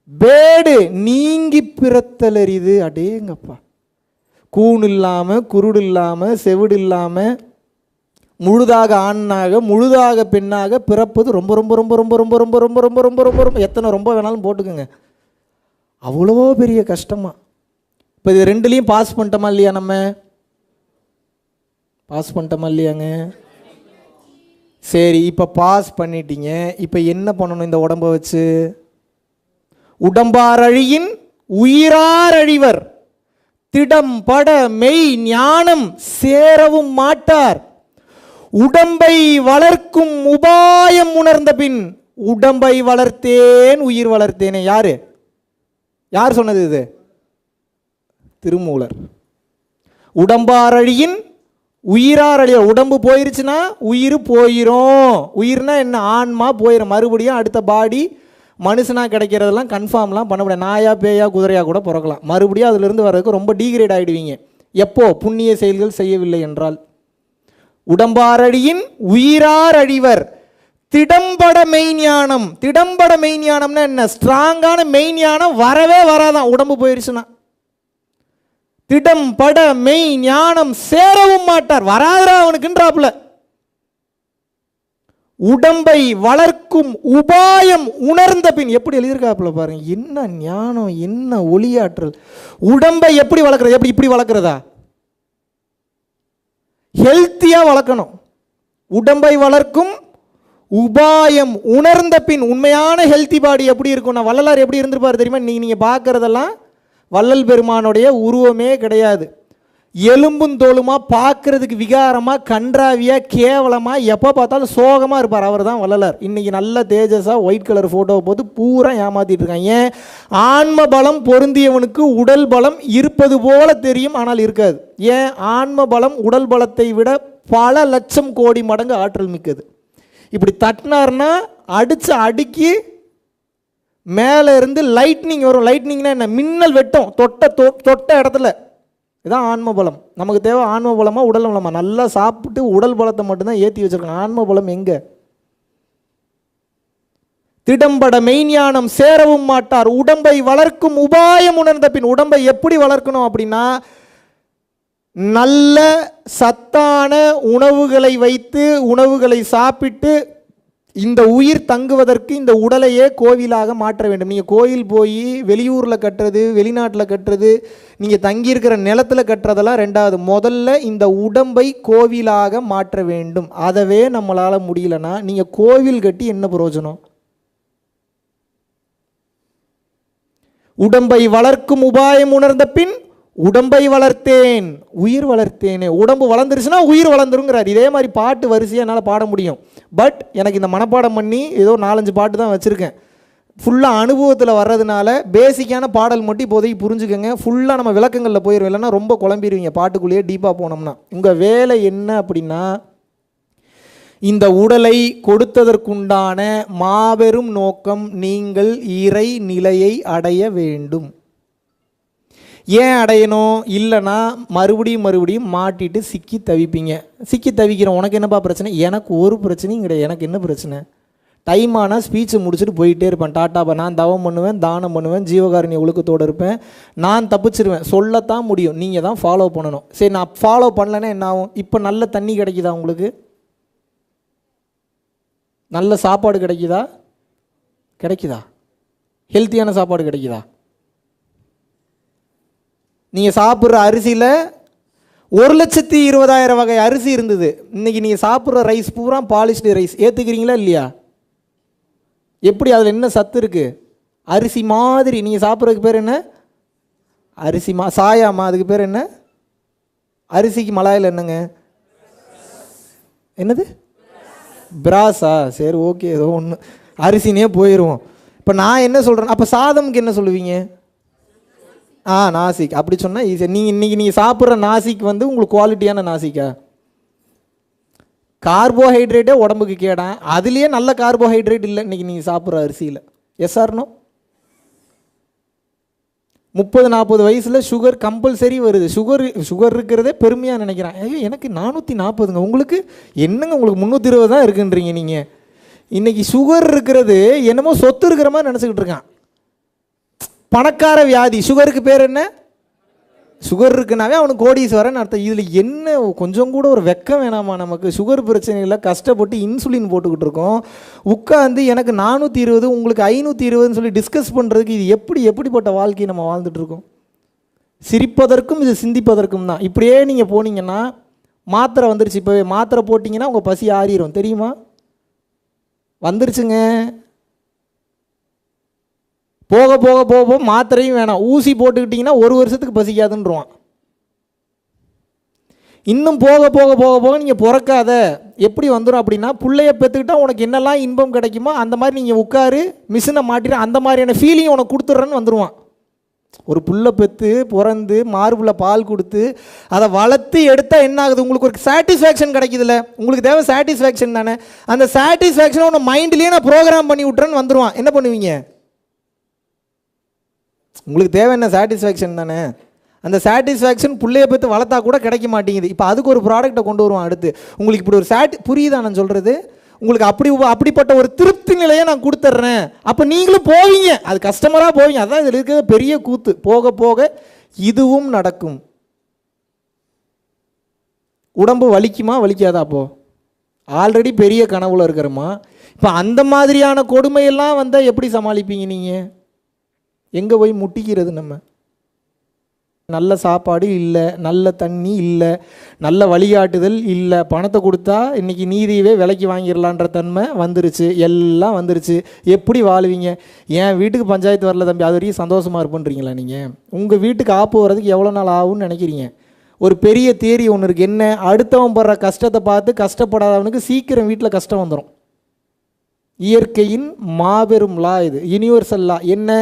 பேடு நீங்கி பிறத்தல் அரிது. அடேங்கப்பா, கூன் இல்லாமல், குருடு இல்லாமல், செவிடு இல்லாமல், முழுதாக ஆணாக முழுதாக பெண்ணாக பிறப்பது ரொம்ப ரொம்ப ரொம்ப ரொம்ப ரொம்ப ரொம்ப ரொம்ப ரொம்ப ரொம்ப ரொம்ப ரொம்ப எத்தனை ரொம்ப வேணாலும் போட்டுக்கோங்க, அவ்வளோ பெரிய கஷ்டமா. இப்போ இது 2லையும் பாஸ் பண்ணிட்டோமா இல்லையா, நம்ம பாஸ் பண்ணிட்டோமா இல்லையாங்க. சரி, இப்போ பாஸ் பண்ணிட்டீங்க. இப்போ என்ன பண்ணணும் இந்த உடம்பை வச்சு, உடம்பார் அழியின் உயிரார் அழிவர், திடம் பட மெய் ஞானம் சேரவும் மாட்டார், உடம்பை வளர்க்கும் உபாயம் உணர்ந்த பின் உடம்பை வளர்த்தேன் உயிர் வளர்த்தேனே. யாரு யார் சொன்னது இது, திருமூலர். உடம்பார் அழியின் உயிரார் அழிய, உடம்பு போயிருச்சுன்னா உயிர் போயிரும். உயிர்னா என்ன, ஆன்மா போயிடும், மறுபடியும் அடுத்த பாடி மனுஷனாக கிடைக்கிறதெல்லாம் கன்ஃபார்ம்லாம் பண்ண முடியாது. நாயா பேயா குதிரையாக கூட பிறக்கலாம், மறுபடியும் அதிலிருந்து வர்றதுக்கு ரொம்ப டீக்ரேட் ஆகிடுவீங்க. எப்போ, புண்ணிய செயல்கள் செய்யவில்லை என்றால். உடம்பாரடியின் உயிரார் அழிவர், திடம்பட மெய்ஞானம். திடம்பட மெய்ஞானம்னா என்ன, ஸ்ட்ராங்கான மெய்ஞானம் வரவே வராதான் உடம்பு போயிருச்சுன்னா. திடம் பட மெய் ஞானம் சேரவும் மாட்டார், வராதரா அவனுக்குன்றாப்புல. உடம்பை வளர்க்கும் உபாயம் உணர்ந்த பின், எப்படி எழுதியிருக்காப்புல பாருங்க, என்ன ஞானம், என்ன ஒளியாற்றல். உடம்பை எப்படி வளர்க்குறது, எப்படி இப்படி வளர்க்குறதா, ஹெல்த்தியாக வளர்க்கணும். உடம்பை வளர்க்கும் உபாயம் உணர்ந்த பின். உண்மையான ஹெல்த்தி பாடி எப்படி இருக்கும்னா, வள்ளலார் எப்படி இருந்திருப்பார் தெரியுமா? நீங்கள் பார்க்குறதெல்லாம் வள்ளல் பெருமானுடைய உருவமே கிடையாது. எலும்பும் தோலுமா, பார்க்குறதுக்கு விகாரமாக, கன்றாவியாக, கேவலமாக, எப்போ பார்த்தாலும் சோகமாக இருப்பார். அவர் தான் வள்ளலார். இன்றைக்கி நல்ல தேஜஸாக ஒயிட் கலர் ஃபோட்டோவை போட்டு பூரா ஏமாற்றிட்டு இருக்காங்க. ஏன்? ஆன்ம பலம் பொருந்தியவனுக்கு உடல் பலம் இருப்பது போல தெரியும், ஆனால் இருக்காது. ஏன்? ஆன்ம பலம் உடல் பலத்தை விட பல லட்சம் கோடி மடங்கு ஆற்றல் மிக்கது. இப்படி தட்டினார்னா அடித்து அடுக்கி மேலே இருந்து லைட்னிங் வரும். லைட்னிங்னா என்ன? மின்னல் வெட்டும் தொட்ட இடத்துல. இதுதான் ஆன்ம பலம். நமக்கு தேவை ஆன்ம பலமா உடல் பலமா? நல்லா சாப்பிட்டு உடல் பலத்தை மட்டும்தான் ஏற்றி வச்சிருக்கோம். ஆன்ம பலம் எங்க? திடம்பட மெய்ஞானம் சேரவும் மாட்டார், உடம்பை வளர்க்கும் உபாயம் உணர்ந்த பின். உடம்பை எப்படி வளர்க்கணும் அப்படின்னா, நல்ல சத்தான உணவுகளை வைத்து உணவுகளை சாப்பிட்டு இந்த உயிர் தங்குவதற்கு இந்த உடலையே கோவிலாக மாற்ற வேண்டும். நீங்கள் கோயில் போய் வெளியூரில் கட்டுறது, வெளிநாட்டில் கட்டுறது, நீங்கள் தங்கியிருக்கிற நிலத்தில் கட்டுறதெல்லாம் ரெண்டாவது. முதல்ல இந்த உடம்பை கோவிலாக மாற்ற வேண்டும். அதவே நம்மளால் முடியலன்னா நீங்கள் கோவில் கட்டி என்ன பிரயோஜனம்? உடம்பை வளர்க்கும் உபாயம் உணர்ந்த பின் உடம்பை வளர்த்தேன், உயிர் வளர்த்தேனே. உடம்பு வளர்ந்துருச்சுன்னா உயிர் வளர்ந்துருங்கிறார். இதே மாதிரி பாட்டு வரிசையாக என்னால் பாட முடியும். பட் எனக்கு இந்த மனப்பாடம் பண்ணி ஏதோ 4-5 பாட்டு தான் வச்சுருக்கேன். ஃபுல்லாக அனுபவத்தில் வர்றதுனால பேசிக்கான பாடல் மட்டும் இப்போதைக்கு புரிஞ்சுக்கோங்க. ஃபுல்லாக நம்ம விளக்கங்களில் போயிடும், இல்லைன்னா ரொம்ப குழம்பிடுவீங்க பாட்டுக்குள்ளேயே டீப்பாக போனோம்னா. உங்கள் வேலை என்ன அப்படின்னா, இந்த உடலை கொடுத்ததற்குண்டான மாபெரும் நோக்கம் நீங்கள் இறை நிலையை அடைய வேண்டும். ஏன் அடையணும்? இல்லைன்னா மறுபடியும் மாட்டிட்டு சிக்கி தவிப்பீங்க. சிக்கி தவிக்கிறோம். உனக்கு என்னப்பா பிரச்சனை? எனக்கு ஒரு பிரச்சனையும் கிடையாது. எனக்கு என்ன பிரச்சனை? டைம் ஆனால் ஸ்பீச்சை முடிச்சுட்டு போயிட்டே இருப்பேன். டாட்டாப்பா, நான் தவம் பண்ணுவேன், தானம் பண்ணுவேன், ஜீவகாருண்ய ஒழுக்கத்தோடு இருப்பேன், நான் தப்பிச்சிருவேன். சொல்லத்தான் முடியும், நீங்கள் தான் ஃபாலோ பண்ணணும். சரி, நான் ஃபாலோ பண்ணலைன்னா என்ன ஆகும்? இப்போ நல்ல தண்ணி கிடைக்குதா உங்களுக்கு? நல்ல சாப்பாடு கிடைக்குதா? ஹெல்த்தியான சாப்பாடு கிடைக்குதா? நீங்கள் சாப்பிட்ற அரிசியில் 1,20,000 வகை அரிசி இருந்தது. இன்றைக்கி நீங்கள் சாப்பிட்ற ரைஸ் பூரா பாலிஷ்டு ரைஸ். ஏற்றுக்கிறீங்களா இல்லையா? எப்படி? அதில் என்ன சத்து இருக்குது? அரிசி மாதிரி. நீங்கள் சாப்பிட்றதுக்கு பேர் என்ன? அரிசி சாயாமா? அதுக்கு பேர் என்ன? அரிசிக்கு மலாயில் என்னங்க? என்னது? பிராஸா? சரி, ஓகே, ஏதோ ஒன்று. அரிசினே போயிடுவோம். இப்போ நான் என்ன சொல்கிறேன்? அப்போ சாதம்க்கு என்ன சொல்லுவீங்க? நாசிக். அப்படி சொன்னால் ஈஸியாக. நீங்கள் சாப்பிட்ற நாசிக் உங்களுக்கு குவாலிட்டியான நாசிக்கா? கார்போஹைட்ரேட்டே உடம்புக்கு கேடா. அதுலேயே நல்ல கார்போஹைட்ரேட் இல்லை இன்றைக்கி நீங்கள் சாப்பிட்ற அரிசியில். S or no? 30-40 வயசில் சுகர் கம்பல்சரி வருது. சுகர் இருக்கிறதே பெருமையாக நினைக்கிறேன். ஐயோ, எனக்கு 440ங்க, உங்களுக்கு என்னங்க, உங்களுக்கு 320 தான் இருக்குன்றீங்க. நீங்கள் இன்றைக்கி சுகர் இருக்கிறது என்னமோ சொத்து இருக்கிற மாதிரி நினச்சிக்கிட்டு இருக்கான். பணக்கார வியாதி. சுகருக்கு பேர் என்ன? சுகர் இருக்குனாவே அவனுக்கு கோடீஸ்வரன் அர்த்தம். இதில் என்ன கொஞ்சம் கூட ஒரு வெக்கம் வேணாமா நமக்கு? சுகர் பிரச்சனையில் கஷ்டப்பட்டு இன்சுலின் போட்டுக்கிட்டு இருக்கோம். உட்காந்து எனக்கு 420 உங்களுக்கு 520ன்னு சொல்லி டிஸ்கஸ் பண்ணுறதுக்கு இது எப்படிப்பட்ட வாழ்க்கையை நம்ம வாழ்ந்துட்டுருக்கோம்? சிரிப்பதற்கும் இது சிந்திப்பதற்கும் தான். இப்படியே நீங்கள் போனீங்கன்னா, மாத்திரை வந்துருச்சு. இப்போவே மாத்திரை போட்டிங்கன்னா உங்கள் பசி ஆறிடும், தெரியுமா? வந்துருச்சுங்க. போக போக போக மாத்திரையும் வேணாம், ஊசி போட்டுக்கிட்டிங்கன்னா 1 வருஷத்துக்கு பசிக்காதுன்றான். இன்னும் போக போக போக போக நீங்கள் பிறக்காத எப்படி வந்துடும் அப்படின்னா, பிள்ளைய பெற்றுக்கிட்டால் உனக்கு என்னெல்லாம் இன்பம் கிடைக்குமோ அந்த மாதிரி நீங்கள் உட்காரு, மிஷினை மாட்டிட்டு அந்த மாதிரியான ஃபீலிங் உனக்கு கொடுத்துட்றேன்னு வந்துடுவான். ஒரு புல்லை பெற்று பிறந்து மார்புல பால் கொடுத்து அதை வளர்த்து எடுத்தால் என்ன ஆகுது? உங்களுக்கு ஒரு சாட்டிஸ்ஃபேக்ஷன் கிடைக்குதுல்ல. உங்களுக்கு தேவை சாட்டிஸ்ஃபேக்ஷன் தானே. அந்த சாட்டிஸ்ஃபேக்ஷனை உன்னை மைண்ட்லேயே நான் ப்ரோக்ராம் பண்ணி விட்றேன்னு வந்துடுவான். என்ன பண்ணுவீங்க? உங்களுக்கு தேவை என்ன? சாட்டிஸ்ஃபேக்ஷன் தானே. அந்த சாட்டிஸ்ஃபேக்ஷன் பிள்ளைய பற்றி வளர்த்தா கூட கிடைக்க மாட்டேங்குது. இப்போ அதுக்கு ஒரு ப்ராடக்ட்டை கொண்டு வருவான் அடுத்து. உங்களுக்கு இப்படி ஒரு புரியுதா நான் சொல்கிறது? உங்களுக்கு அப்படிப்பட்ட ஒரு திருப்தி நிலையை நான் கொடுத்துட்றேன். அப்போ நீங்களும் போவீங்க, அது கஸ்டமராக போவீங்க. அதான் இதில் இருக்கிற பெரிய கூத்து. போக போக இதுவும் நடக்கும். உடம்பு வலிக்குமா வலிக்காதா? அப்போது ஆல்ரெடி பெரிய கனவுல இருக்கிறோமா? இப்போ அந்த மாதிரியான கொடுமையெல்லாம் வந்தால் எப்படி சமாளிப்பீங்க? நீங்கள் எங்கே போய் முட்டிக்கிறது? நம்ம நல்ல சாப்பாடு இல்லை, நல்ல தண்ணி இல்லை, நல்ல வழிகாட்டுதல் இல்லை. பணத்தை கொடுத்தா இன்றைக்கி நீதியவே விலைக்கு வாங்கிடலான்ற தன்மை வந்துருச்சு, எல்லாம் வந்துருச்சு. எப்படி வாழ்வீங்க? என் வீட்டுக்கு பஞ்சாயத்து வரல தம்பி, அது வரைக்கும் சந்தோஷமாக இருப்பேன்றீங்களா? நீங்கள் உங்கள் வீட்டுக்கு ஆப்பு வர்றதுக்கு எவ்வளோ நாள் ஆகும்னு நினைக்கிறீங்க? ஒரு பெரிய தேரி ஒன்று இருக்குது, என்ன? அடுத்தவன் படுற கஷ்டத்தை பார்த்து கஷ்டப்படாதவனுக்கு சீக்கிரம் வீட்டில் கஷ்டம் வந்துடும். இயற்கையின் மாபெரும் லா இது, யூனிவர்சல் லா. என்ன?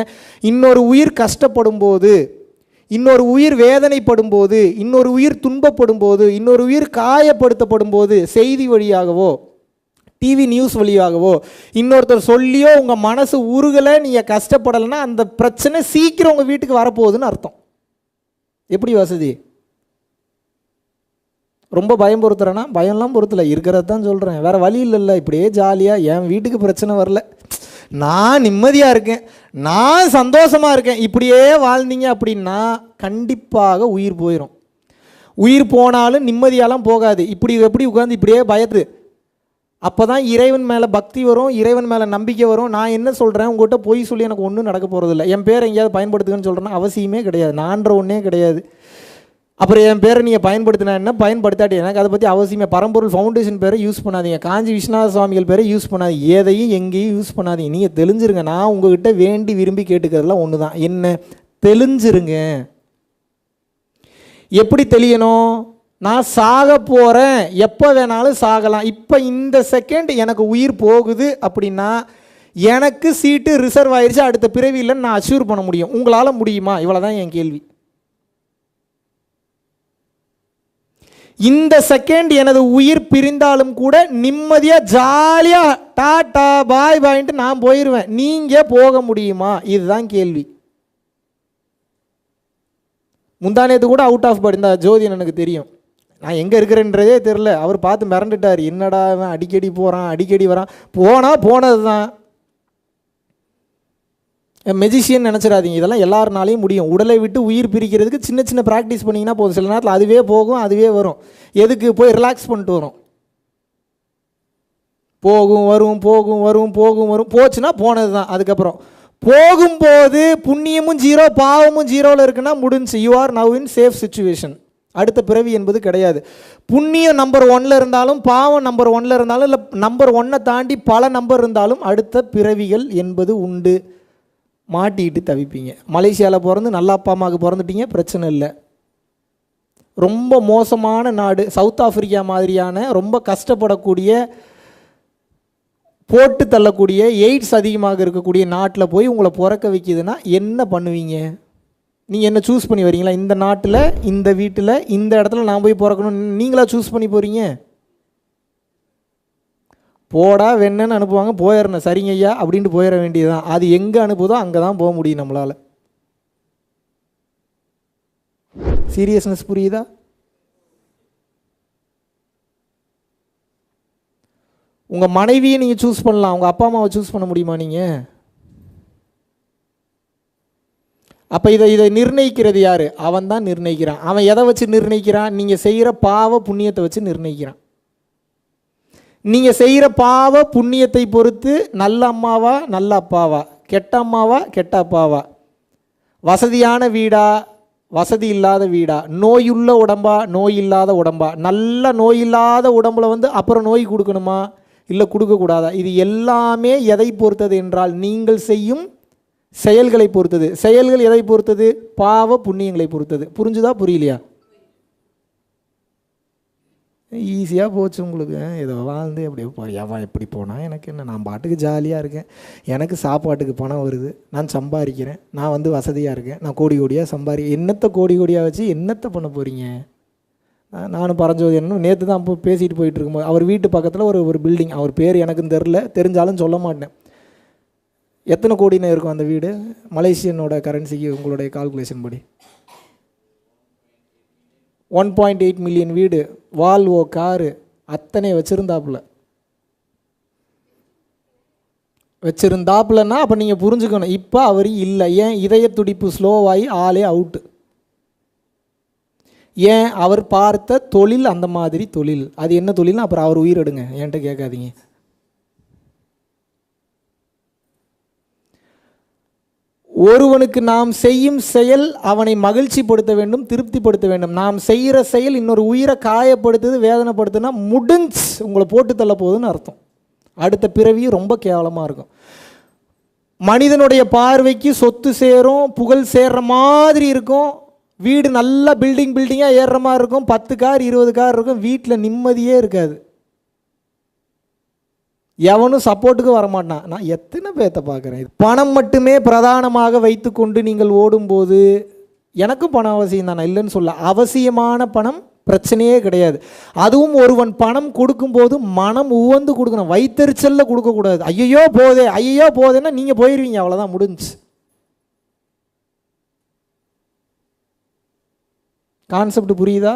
இன்னொரு உயிர் கஷ்டப்படும் போது, இன்னொரு உயிர் வேதனைப்படும் போது, இன்னொரு உயிர் துன்பப்படும் போது, இன்னொரு உயிர் காயப்படுத்தப்படும் போது, செய்தி வழியாகவோ டிவி நியூஸ் வழியாகவோ இன்னொருத்தர் சொல்லியோ உங்கள் மனசு உருகலை, நீங்கள் கஷ்டப்படலைன்னா அந்த பிரச்சனை சீக்கிரம் உங்கள் வீட்டுக்கு வரப்போகுதுன்னு அர்த்தம். எப்படி வசதி? ரொம்ப பயம் பொறுத்துறேன்னா பயம்லாம் பொறுத்தலை, இருக்கிறது தான் சொல்கிறேன், வேறு வழி இல்லைல்ல. இப்படியே ஜாலியாக என் வீட்டுக்கு பிரச்சனை வரல, நான் நிம்மதியாக இருக்கேன், நான் சந்தோஷமாக இருக்கேன், இப்படியே வாழ்ந்தீங்க அப்படின்னா கண்டிப்பாக உயிர் போயிடும். உயிர் போனாலும் நிம்மதியாலாம் போகாது. இப்படி எப்படி உட்காந்து இப்படியே பயத்து, அப்போ தான் இறைவன் மேலே பக்தி வரும், இறைவன் மேலே நம்பிக்கை வரும். நான் என்ன சொல்கிறேன், உங்கள்கிட்ட பொய் சொல்லி எனக்கு ஒன்றும் நடக்க போகிறதில்ல. என் பேரை எங்கேயாவது பயன்படுத்துங்கன்னு சொல்கிறேன்னா அவசியமே கிடையாது, நான்ற ஒன்றே கிடையாது. அப்புறம் என் பேரை நீங்கள் பயன்படுத்தினா என்ன, பயன்படுத்தாட்டி எனக்கு அதை பற்றி அவசியமே. பரம்பொருள் ஃபவுண்டேஷன் பேரை யூஸ் பண்ணாதீங்க, காஞ்சி விஸ்வநாத சுவாமிகள் பேரை யூஸ் பண்ணாதீங்க, எதையும் எங்கேயும் யூஸ் பண்ணாதீங்க. நீங்கள் தெளிஞ்சிருங்க. நான் உங்கள்கிட்ட வேண்டி விரும்பி கேட்டுக்கிறதுலாம் ஒன்று தான், என்ன? தெளிஞ்சிருங்க. எப்படி தெளியணும்? நான் சாக போகிறேன், எப்போ வேணாலும் சாகலாம், இப்போ இந்த செகண்ட் எனக்கு உயிர் போகுது அப்படின்னா எனக்கு சீட்டு ரிசர்வ் ஆயிடுச்சு, அடுத்த பிறவியில் நான் அஷ்யூர் பண்ண முடியும். உங்களால் முடியுமா? இவ்வளோ தான் என் கேள்வி. இந்த செகண்ட் எனது உயிர் பிரிந்தாலும் கூட நிம்மதியாக ஜாலியாக டாட்டா பாய் பாயின்ட்டு நான் போயிடுவேன், நீங்கள் போக முடியுமா? இதுதான் கேள்வி. முந்தானேத்து கூட அவுட் ஆஃப் பாடி இந்த ஜோதி எனக்கு தெரியும், நான் எங்கே இருக்கிறேன்றதே தெரில. அவர் பார்த்து மிரண்டுட்டார், என்னடா அவன் அடிக்கடி போகிறான் அடிக்கடி வரான். போனது தான். மெஜிஷியன் நினச்சிடாதீங்க, இதெல்லாம் எல்லாருனாலையும் முடியும். உடலை விட்டு உயிர் பிரிக்கிறதுக்கு சின்ன சின்ன ப்ராக்டிஸ் பண்ணிங்கன்னா போதும், சில நேரத்தில் அதுவே போகும், அதுவே வரும். எதுக்கு? போய் ரிலாக்ஸ் பண்ணிட்டு வரும். போகும் வரும், போகும் வரும், போகும் வரும், போச்சுன்னா போனது தான். அதுக்கப்புறம் போகும்போது புண்ணியமும் ஜீரோ பாவமும் ஜீரோவில் இருக்குன்னா முடிஞ்சு, you are now in safe situation. அடுத்த பிறவி என்பது கிடையாது. புண்ணியம் நம்பர் 1 இருந்தாலும் பாவம் நம்பர் 1 இருந்தாலும் இல்லை நம்பர் 1 தாண்டி பல நம்பர் இருந்தாலும் அடுத்த பிறவிகள் என்பது உண்டு. மாட்டிக்கிட்டு தவிப்பீங்க. மலேசியாவில் பிறந்து நல்ல அப்பா அம்மாவுக்கு பிறந்துட்டீங்க, பிரச்சனை இல்லை. ரொம்ப மோசமான நாடு சவுத் ஆஃப்ரிக்கா மாதிரியான ரொம்ப கஷ்டப்படக்கூடிய, போட்டு தள்ளக்கூடிய, எய்ட்ஸ் அதிகமாக இருக்கக்கூடிய நாட்டில் போய் உங்களை பிறக்க வைக்கிதுன்னா என்ன பண்ணுவீங்க? நீங்கள் என்ன சூஸ் பண்ணி வரீங்களா? இந்த நாட்டில், இந்த வீட்டில், இந்த இடத்துல நான் போய் பிறக்கணும் நீங்களா சூஸ் பண்ணி போகிறீங்க? போடா வெண்ணன்னு அனுப்புவாங்க, போயிடணும், சரிங்க ஐயா அப்படின்ட்டு போயிட வேண்டியது தான். அது எங்கே அனுப்புதோ அங்கே தான் போக முடியும் நம்மளால். சீரியஸ்னஸ் புரியுதா? உங்கள் மனைவியை நீங்கள் சூஸ் பண்ணலாம், உங்கள் அப்பா அம்மாவை சூஸ் பண்ண முடியுமா நீங்கள்? அப்போ இதை நிர்ணயிக்கிறது யார்? அவன் தான் நிர்ணயிக்கிறான். அவன் எதை வச்சு நிர்ணயிக்கிறான்? நீங்கள் செய்கிற பாவ புண்ணியத்தை வச்சு நிர்ணயிக்கிறான். நீங்கள் செய்கிற பாவ புண்ணியத்தை பொறுத்து நல்ல அம்மாவா நல்ல அப்பாவா, கெட்ட அம்மாவா கெட்ட அப்பாவா, வசதியான வீடா வசதி இல்லாத வீடா, நோயுள்ள உடம்பா நோய் இல்லாத உடம்பா, நல்ல நோய் இல்லாத உடம்புல அப்புறம் நோய் கொடுக்கணுமா இல்லை கொடுக்கக்கூடாதா? இது எல்லாமே எதை பொறுத்தது என்றால் நீங்கள் செய்யும் செயல்களை பொறுத்தது. செயல்கள் எதை பொறுத்தது? பாவ புண்ணியங்களை பொறுத்தது. புரிஞ்சுதா புரியலையா? ஈஸியாக போச்சு உங்களுக்கு. ஏதோ வாழ்ந்து அப்படியே எவன் எப்படி போனால் எனக்கு என்ன, நான் பாட்டுக்கு ஜாலியாக இருக்கேன், எனக்கு சாப்பாட்டுக்கு பணம் வருது, நான் சம்பாதிக்கிறேன், நான் வசதியாக இருக்கேன், நான் கோடி கோடியாக என்னத்தை கோடி கோடியாக வச்சு என்னத்தை பண்ண போகிறீங்க? நானும் பரஞ்சோதி என்ன நேற்று தான் அப்போ பேசிட்டு போயிட்டு இருக்கும்போது அவர் வீட்டு பக்கத்தில் ஒரு பில்டிங், அவர் பேர் எனக்கும் தெரிஞ்சாலும் சொல்ல மாட்டேன். எத்தனை கோடின்னு இருக்கும் அந்த வீடு? மலேசியனோட கரன்சிக்கு உங்களுடைய கால்குலேஷன் படி 1.8 மில்லியன் வீடு, வால்வோ காரு அத்தனை வச்சுருந்தாப்புலன்னா அப்போ நீங்கள் புரிஞ்சுக்கணும், இப்போ அவர் இல்லை. ஏன்? இதய துடிப்பு ஸ்லோவாகி ஆளே அவுட்டு. ஏன்? அவர் பார்த்த தொழில் அந்த மாதிரி தொழில். அது என்ன தொழில்னா அப்புறம் அவர் உயிர் எடுங்க, என்கிட்ட கேட்காதீங்க. ஒருவனுக்கு நாம் செய்யும் செயல் அவனை மகிழ்ச்சிப்படுத்த வேண்டும், திருப்திப்படுத்த வேண்டும். நாம் செய்கிற செயல் இன்னொரு உயிரை காயப்படுத்துது, வேதனைப்படுத்துனா முடிஞ்சு உங்களை போட்டு தள்ள போகுதுன்னு அர்த்தம். அடுத்த பிறவியும் ரொம்ப கேவலமாக இருக்கும். மனிதனுடைய பார்வைக்கு சொத்து சேரும், புகழ் சேர்ற மாதிரி இருக்கும், வீடு நல்லா பில்டிங்காக ஏறுற மாதிரி இருக்கும், 10 கார் 20 கார் இருக்கும், வீட்டில் நிம்மதியே இருக்காது, எவனும் சப்போர்ட்டுக்கு வரமாட்டான். நான் எத்தனை பேர்த்த பார்க்குறேன். இது பணம் மட்டுமே பிரதானமாக வைத்து கொண்டு நீங்கள் ஓடும்போது, எனக்கும் பணம் அவசியம் தான், நான் இல்லைன்னு சொல்ல, அவசியமான பணம் பிரச்சனையே கிடையாது. அதுவும் ஒருவன் பணம் கொடுக்கும்போது மனம் உவந்து கொடுக்கணும், வைத்தறிச்சலில் கொடுக்கக்கூடாது. ஐயோ போதேன்னா நீங்கள் போயிடுவீங்க, அவ்வளோதான், முடிஞ்சு. கான்செப்ட் புரியுதா?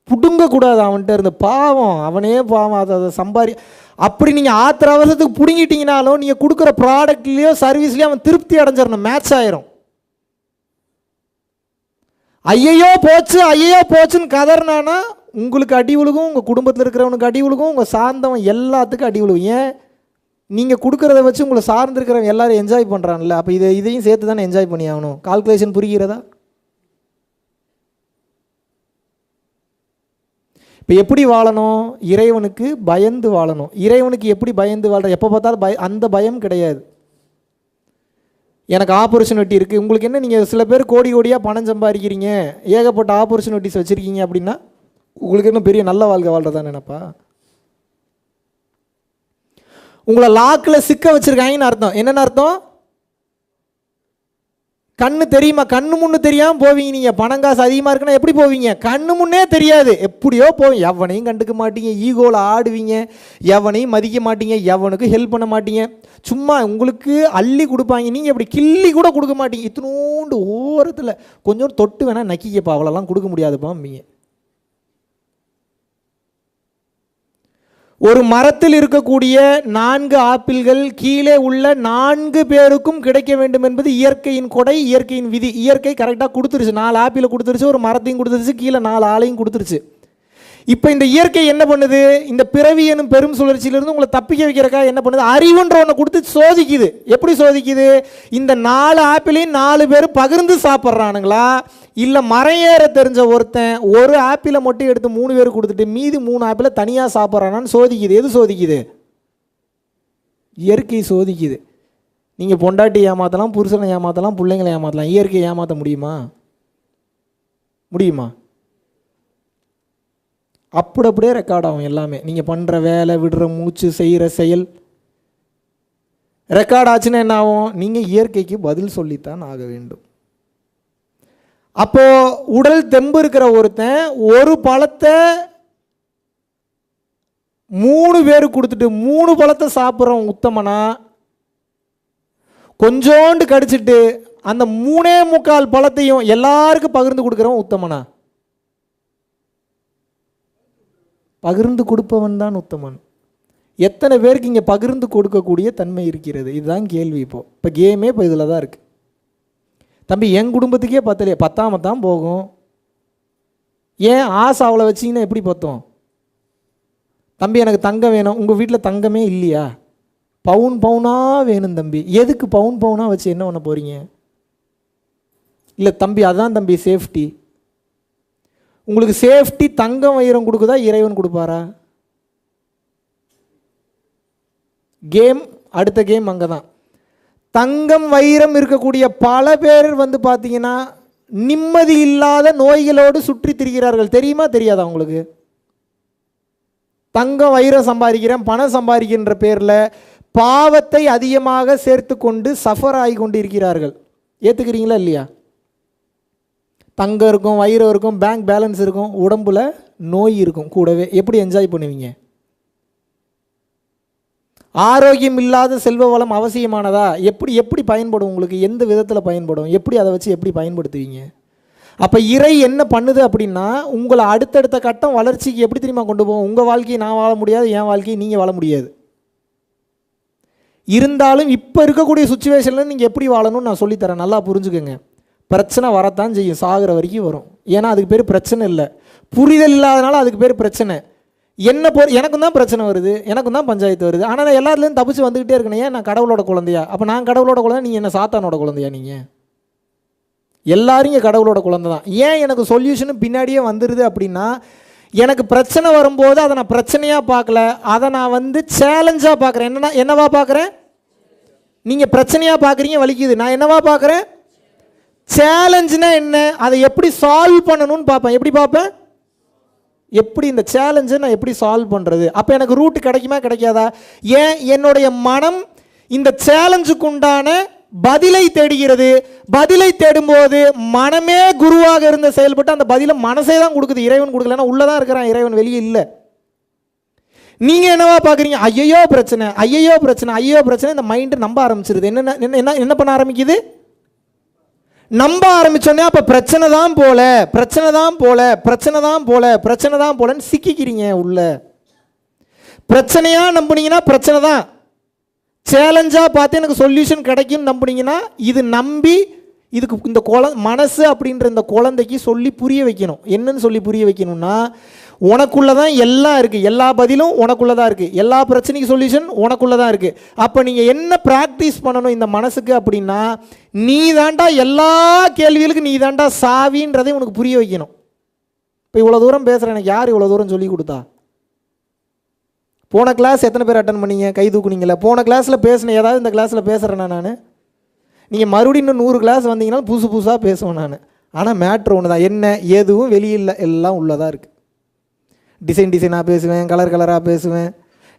புடுங்கக்கூடாது அவன்கிட்ட இருந்து. பாவம், அவனே பாவம், அதை சம்பாரி. அப்படி நீங்கள் ஆத்திர அவசரத்துக்கு பிடுங்கிட்டீங்கனாலும் நீங்கள் கொடுக்குற ப்ராடக்ட்லேயோ சர்வீஸ்லேயோ அவன் திருப்தி அடைஞ்சிடணும், மேட்ச் ஆயிரும். ஐயையோ போச்சுன்னு கதறினானா உங்களுக்கு அடி விழுகும், உங்கள் குடும்பத்தில் இருக்கிறவனுக்கு அடி விழுகும், உங்கள் சார்ந்தவன் எல்லாத்துக்கும் அடி விழுகும். ஏன்? நீங்கள் கொடுக்குறத வச்சு உங்களை சார்ந்திருக்கிறவன் எல்லாரும் என்ஜாய் பண்ணுறான்ல, அப்போ இதையும் சேர்த்து தானே என்ஜாய் பண்ணி ஆகணும். கால்குலேஷன் புரிகிறதா? இப்போ எப்படி வாழணும்? இறைவனுக்கு பயந்து வாழணும். இறைவனுக்கு எப்படி பயந்து வாழ்ற? எப்போ பார்த்தாலும் அந்த பயம் கிடையாது. எனக்கு ஆப்பர்ச்சுனிட்டி இருக்குது, உங்களுக்கு என்ன, நீங்கள் சில பேர் கோடியாக பணம் சம்பாதிக்கிறீங்க, ஏகப்பட்ட ஆப்பர்ச்சுனிட்டிஸ் வச்சுருக்கீங்க அப்படின்னா உங்களுக்கு என்ன பெரிய நல்ல வாழ்க்கை வாழ்றதா நினைப்பா? உங்களை லாக்கில் சிக்க வச்சுருக்காங்கன்னு அர்த்தம். என்னென்ன அர்த்தம்? கண்ணு தெரியுமா? கண்ணு முன்னு தெரியாமல் போவீங்க. நீங்கள் பணம் காசு அதிகமாக இருக்குன்னா எப்படி போவீங்க? கண்ணு முன்னே தெரியாது, எப்படியோ போவீங்க. எவனையும் கண்டுக்க மாட்டீங்க, ஈகோவில் ஆடுவீங்க, எவனையும் மதிக்க மாட்டீங்க, எவனுக்கும் ஹெல்ப் பண்ண மாட்டீங்க. சும்மா உங்களுக்கு அள்ளி கொடுப்பாங்க, நீங்கள் இப்படி கிள்ளி கூட கொடுக்க மாட்டீங்க. இத்தினோண்டு ஓரத்தில் கொஞ்சம் தொட்டு வேணால் நக்கிக்கப்பா, அவ்வளோலாம் கொடுக்க முடியாதுப்பாம்பீங்க. ஒரு மரத்தில் இருக்கக்கூடிய 4 ஆப்பிள்கள் கீழே உள்ள 4 பேருக்கும் கிடைக்க வேண்டும் என்பது இயற்கையின் கொடை, இயற்கையின் விதி. இயற்கை கரெக்டாக கொடுத்துருச்சு, 4 ஆப்பிளை கொடுத்துருச்சு, ஒரு மரத்தையும் கொடுத்துருச்சு, கீழே 4 ஆளையும் கொடுத்துருச்சு. இப்போ இந்த இயற்கை என்ன பண்ணுது? இந்த பிறவி எனும் பெரும் சுழற்சியிலிருந்து உங்களை தப்பிக்க வைக்கிறக்கா என்ன பண்ணுது? அறிவுன்ற ஒன்று கொடுத்து சோதிக்குது. எப்படி சோதிக்குது? இந்த 4 ஆப்பிளையும் 4 பேர் பகிர்ந்து சாப்பிட்றானுங்களா, இல்லை மரம் ஏற தெரிஞ்ச ஒருத்தன் ஒரு ஆப்பிளை மட்டும் எடுத்து 3 பேர் கொடுத்துட்டு மீதி 3 ஆப்பிளை தனியாக சாப்பிட்றானான்னு சோதிக்குது. எது சோதிக்குது? இயற்கை சோதிக்குது. நீங்கள் பொண்டாட்டி ஏமாற்றலாம், புருஷனை ஏமாற்றலாம், பிள்ளைங்களை ஏமாற்றலாம், இயற்கையை ஏமாற்ற முடியுமா? முடியுமா? அப்படியே ரெக்கார்ட் ஆகும் எல்லாமே. நீங்கள் பண்ணுற வேலை, விடுற மூச்சு, செய்கிற செயல் ரெக்கார்ட் ஆச்சுன்னா என்ன ஆகும்? நீங்கள் இயற்கைக்கு பதில் சொல்லித்தான் ஆக வேண்டும். அப்போ உடல் தெம்பு இருக்கிற ஒருத்தன் ஒரு பழத்தை 3 பேருக்கு கொடுத்துட்டு 3 பழத்தை சாப்பிட்றவன் உத்தமனா, கொஞ்சோண்டு கடிச்சிட்டு அந்த 3.25 பழத்தையும் எல்லாருக்கும் பகிர்ந்து கொடுக்குறவன் உத்தமனா? பகிர்ந்து கொடுப்பவன் தான் உத்தமன். எத்தனை பேருக்கு இங்கே பகிர்ந்து கொடுக்கக்கூடிய தன்மை இருக்கிறது? இதுதான் கேள்வி. இப்போ கேமே இப்போ இதில் தான் இருக்குது. தம்பி, என் குடும்பத்துக்கே பத்தலையே, பத்தாமல் தான் போகும். ஏன் ஆசை அவ்வளோ வச்சிங்கன்னா எப்படி பத்தோம்? தம்பி, எனக்கு தங்கம் வேணும். உங்கள் வீட்டில் தங்கமே இல்லையா? பவுனாக வேணும் தம்பி. எதுக்கு பவுனாக வச்சு என்ன பண்ண போகிறீங்க? இல்லை தம்பி, அதான் தம்பி சேஃப்டி. உங்களுக்கு சேஃப்டி தங்கம் வைரம் கொடுக்குதா, இறைவன் கொடுப்பாரா? கேம், அடுத்த கேம் அங்கே தான். தங்கம் வைரம் இருக்கக்கூடிய பல பேர் பார்த்தீங்கன்னா நிம்மதி இல்லாத நோய்களோடு சுற்றி திரிகிறார்கள். தெரியுமா தெரியாதா உங்களுக்கு? தங்கம் வைரம் சம்பாதிக்கிறேன், பணம் சம்பாதிக்கின்ற பேரில் பாவத்தை அதிகமாக சேர்த்து கொண்டு சஃபர் ஆகி கொண்டு இருக்கிறார்கள். ஏற்றுக்கிறீங்களா இல்லையா? தங்கம் இருக்கும், வைரம் இருக்கும், பேங்க் பேலன்ஸ் இருக்கும், உடம்புல நோய் இருக்கும் கூடவே. எப்படி என்ஜாய் பண்ணுவீங்க? ஆரோக்கியம் இல்லாத செல்வ வளம் அவசியமானதா? எப்படி பயன்படும் உங்களுக்கு? எந்த விதத்தில் பயன்படும்? எப்படி அதை வச்சு எப்படி பயன்படுத்துவீங்க? அப்போ இறை என்ன பண்ணுது அப்படின்னா, உங்களை அடுத்தடுத்த கட்டம் வளர்ச்சிக்கு எப்படி தெரியுமா கொண்டு போகும்? உங்கள் வாழ்க்கையை நான் வாழ முடியாது, என் வாழ்க்கையை நீங்கள் வாழ முடியாது. இருந்தாலும் இப்போ இருக்கக்கூடிய சுச்சுவேஷனில் நீங்கள் எப்படி வாழணும்னு நான் சொல்லித்தரேன், நல்லா புரிஞ்சுக்கோங்க. பிரச்சனை வரத்தான் செய்யும், சாகிற வரைக்கும் வரும். ஏன்னா அதுக்கு பேர் பிரச்சனை இல்லை, புரிதல் இல்லாதனால அதுக்கு பேர் பிரச்சனை. எனக்கும் தான் பிரச்சனை வருது, எனக்கும் தான் பஞ்சாயத்து வருது. ஆனால் நான் எல்லாத்துலேயும் தப்பிச்சு வந்துக்கிட்டே இருக்கேன். ஏன் நான் கடவுளோட குழந்தையா? அப்போ நான் கடவுளோட குழந்தை, நீங்கள் என்ன சாத்தானோட குழந்தையா? நீங்கள் எல்லாரும் இங்கே கடவுளோட குழந்தை தான். ஏன் எனக்கு சொல்யூஷனும் பின்னாடியே வந்துடுது அப்படின்னா, எனக்கு பிரச்சனை வரும்போது அதை நான் பிரச்சனையாக பார்க்கல, அதை நான் சேலஞ்சாக பார்க்குறேன். என்னவா பார்க்குறேன்? நீங்கள் பிரச்சனையாக பார்க்குறீங்க, வலிக்குது. நான் என்னவா பார்க்குறேன்? சேலஞ்சுனா என்ன? அதை எப்படி சால்வ் பண்ணணும்னு பார்ப்பேன். எப்படி பார்ப்பேன்? எப்படி இந்த சேலஞ்சை நான் எப்படி சால்வ் பண்ணுறது? அப்போ எனக்கு ரூட் கிடைக்குமா கிடைக்காதா? ஏன் என்னுடைய மனம் இந்த சேலஞ்சுக்கு உண்டான பதிலை தேடுகிறது. பதிலை தேடும்போது மனமே குருவாக இருந்த செயல்பட்டு அந்த பதிலை மனசே தான் கொடுக்குது, இறைவன் கொடுக்கலன்னா உள்ளதான் இருக்கிறான், இறைவன் வெளியே இல்லை. நீங்கள் என்னவா பார்க்குறீங்க? ஐயோ பிரச்சனை, ஐயோ பிரச்சனை, ஐயோ பிரச்சனை. இந்த மைண்டு நம்ப ஆரம்பிச்சிருது. என்ன பண்ண ஆரம்பிக்குது? நம்ப ஆரம்பிச்சோன்னே அப்போ பிரச்சனை தான் போல, பிரச்சனை தான் போல, பிரச்சனை தான் போல, பிரச்சனை தான் போலன்னு சிக்கிக்கிறீங்க உள்ள. பிரச்சனையாக நம்புனீங்கன்னா பிரச்சனை தான், சேலஞ்சாக பார்த்து எனக்கு சொல்யூஷன் கிடைக்கும்னு நம்புனீங்கன்னா இது நம்பி இதுக்கு இந்த மனசு அப்படின்ற இந்த குழந்தைக்கு சொல்லி புரிய வைக்கணும். என்னன்னு சொல்லி புரிய வைக்கணும்னா, உனக்குள்ளே தான் எல்லாம் இருக்குது, எல்லா பதிலும் உனக்குள்ளே தான் இருக்குது, எல்லா பிரச்சனைக்கு சொல்யூஷன் உனக்குள்ளே தான் இருக்குது. அப்போ நீங்கள் என்ன ப்ராக்டிஸ் பண்ணணும் இந்த மனசுக்கு அப்படின்னா, நீ தாண்டா எல்லா கேள்விகளுக்கும் நீ தாண்டா சாவின்றதை உனக்கு புரிய வைக்கணும். இப்போ இவ்வளோ தூரம் பேசுகிறேன், எனக்கு யார் இவ்வளோ தூரம் சொல்லி கொடுத்தா? போன கிளாஸ் எத்தனை பேர் அட்டன் பண்ணீங்க? கை தூக்குனீங்களே. போன கிளாஸில் பேசினேன், ஏதாவது இந்த கிளாஸில் பேசுகிறேன்னா நான்? நீங்கள் மறுபடியும் இன்னும் 100 கிளாஸ் வந்தீங்கன்னா புதுசாக பேசுவேன் நான். ஆனால் மேட்ரு ஒன்று தான், என்ன எதுவும் வெளியில் எல்லாம் உள்ளதாக இருக்குது. டிசைனாக பேசுவேன், கலராக பேசுவேன்.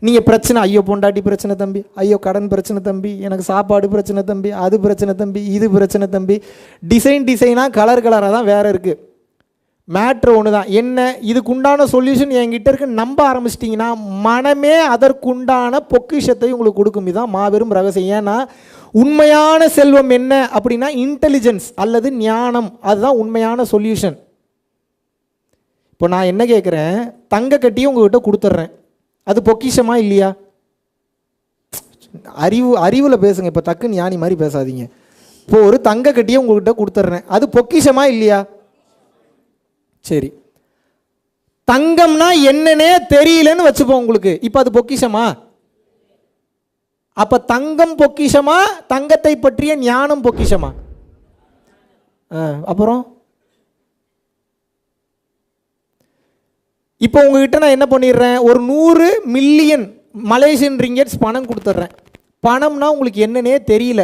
நீங்கள் பிரச்சனை, ஐயோ பொண்டாட்டி பிரச்சனை தம்பி, ஐயோ கடன் பிரச்சனை தம்பி, எனக்கு சாப்பாடு பிரச்சனை தம்பி, அது பிரச்சனை தம்பி, இது பிரச்சனை தம்பி. டிசைனாக கலராக தான் வேறு இருக்குது. மேட்ரு ஒன்று தான், என்ன இதுக்குண்டான சொல்யூஷன் என்கிட்ட இருக்கு நம்ப ஆரம்பிச்சிட்டிங்கன்னா மனமே அதற்குண்டான பொக்கிஷத்தை உங்களுக்கு கொடுக்கும். இதுதான் மாபெரும் ரகசியம். ஏன்னா உண்மையான செல்வம் என்ன அப்படின்னா இன்டெலிஜென்ஸ் அல்லது ஞானம், அதுதான் உண்மையான சொல்யூஷன். இப்போ நான் என்ன கேட்குறேன், தங்க கட்டியும் உங்கள்கிட்ட கொடுத்துட்றேன், அது பொக்கிஷமா இல்லையா? அறிவில் பேசுங்க, இப்போ டக்குன்னு ஞானி மாதிரி பேசாதீங்க. இப்போ ஒரு தங்க கட்டியை உங்கள்கிட்ட கொடுத்துட்றேன், அது பொக்கிஷமா இல்லையா? சரி, தங்கம்னா என்னன்னே தெரியலன்னு வச்சுப்போம் உங்களுக்கு, இப்போ அது பொக்கிஷமா? அப்போ தங்கம் பொக்கிஷமா, தங்கத்தை பற்றிய ஞானம் பொக்கிஷமா? அப்புறம் இப்போ உங்ககிட்ட நான் என்ன பண்ணிடுறேன், ஒரு 100 மில்லியன் மலேசியன் ரிங்கெட்ஸ் பணம் கொடுத்துட்றேன். பணம்னா உங்களுக்கு என்னன்னே தெரியல,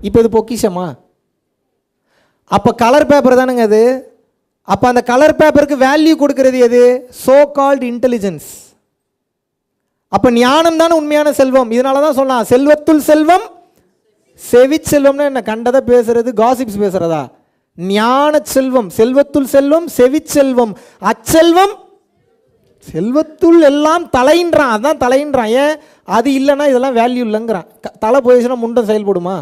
இப்போ இது பொக்கிஷமா? அப்போ கலர் பேப்பர் தானுங்க அது. அப்போ அந்த கலர் பேப்பருக்கு வேல்யூ கொடுக்கறது எது? So called intelligence. அப்போ ஞானம் தானே உண்மையான செல்வம். இதனால தான் சொல்லலாம் செல்வத்துள் செல்வம் செவிச்செல்வம்னா என்ன? கண்டதை பேசுறது, காசிப்ஸ் பேசுறதா? ஞான செல்வம், செல்வத்துள் செல்வம் செவிச்செல்வம், அச்செல்வம் செல்வத்துள் எல்லாம் தலைன்றான். அதான் தலைன்றான். ஏன்? அது இல்லைன்னா இதெல்லாம் வேல்யூ இல்லைங்கிறான். தலை போயிடுச்சுன்னா முண்டம் செயல்படுமா?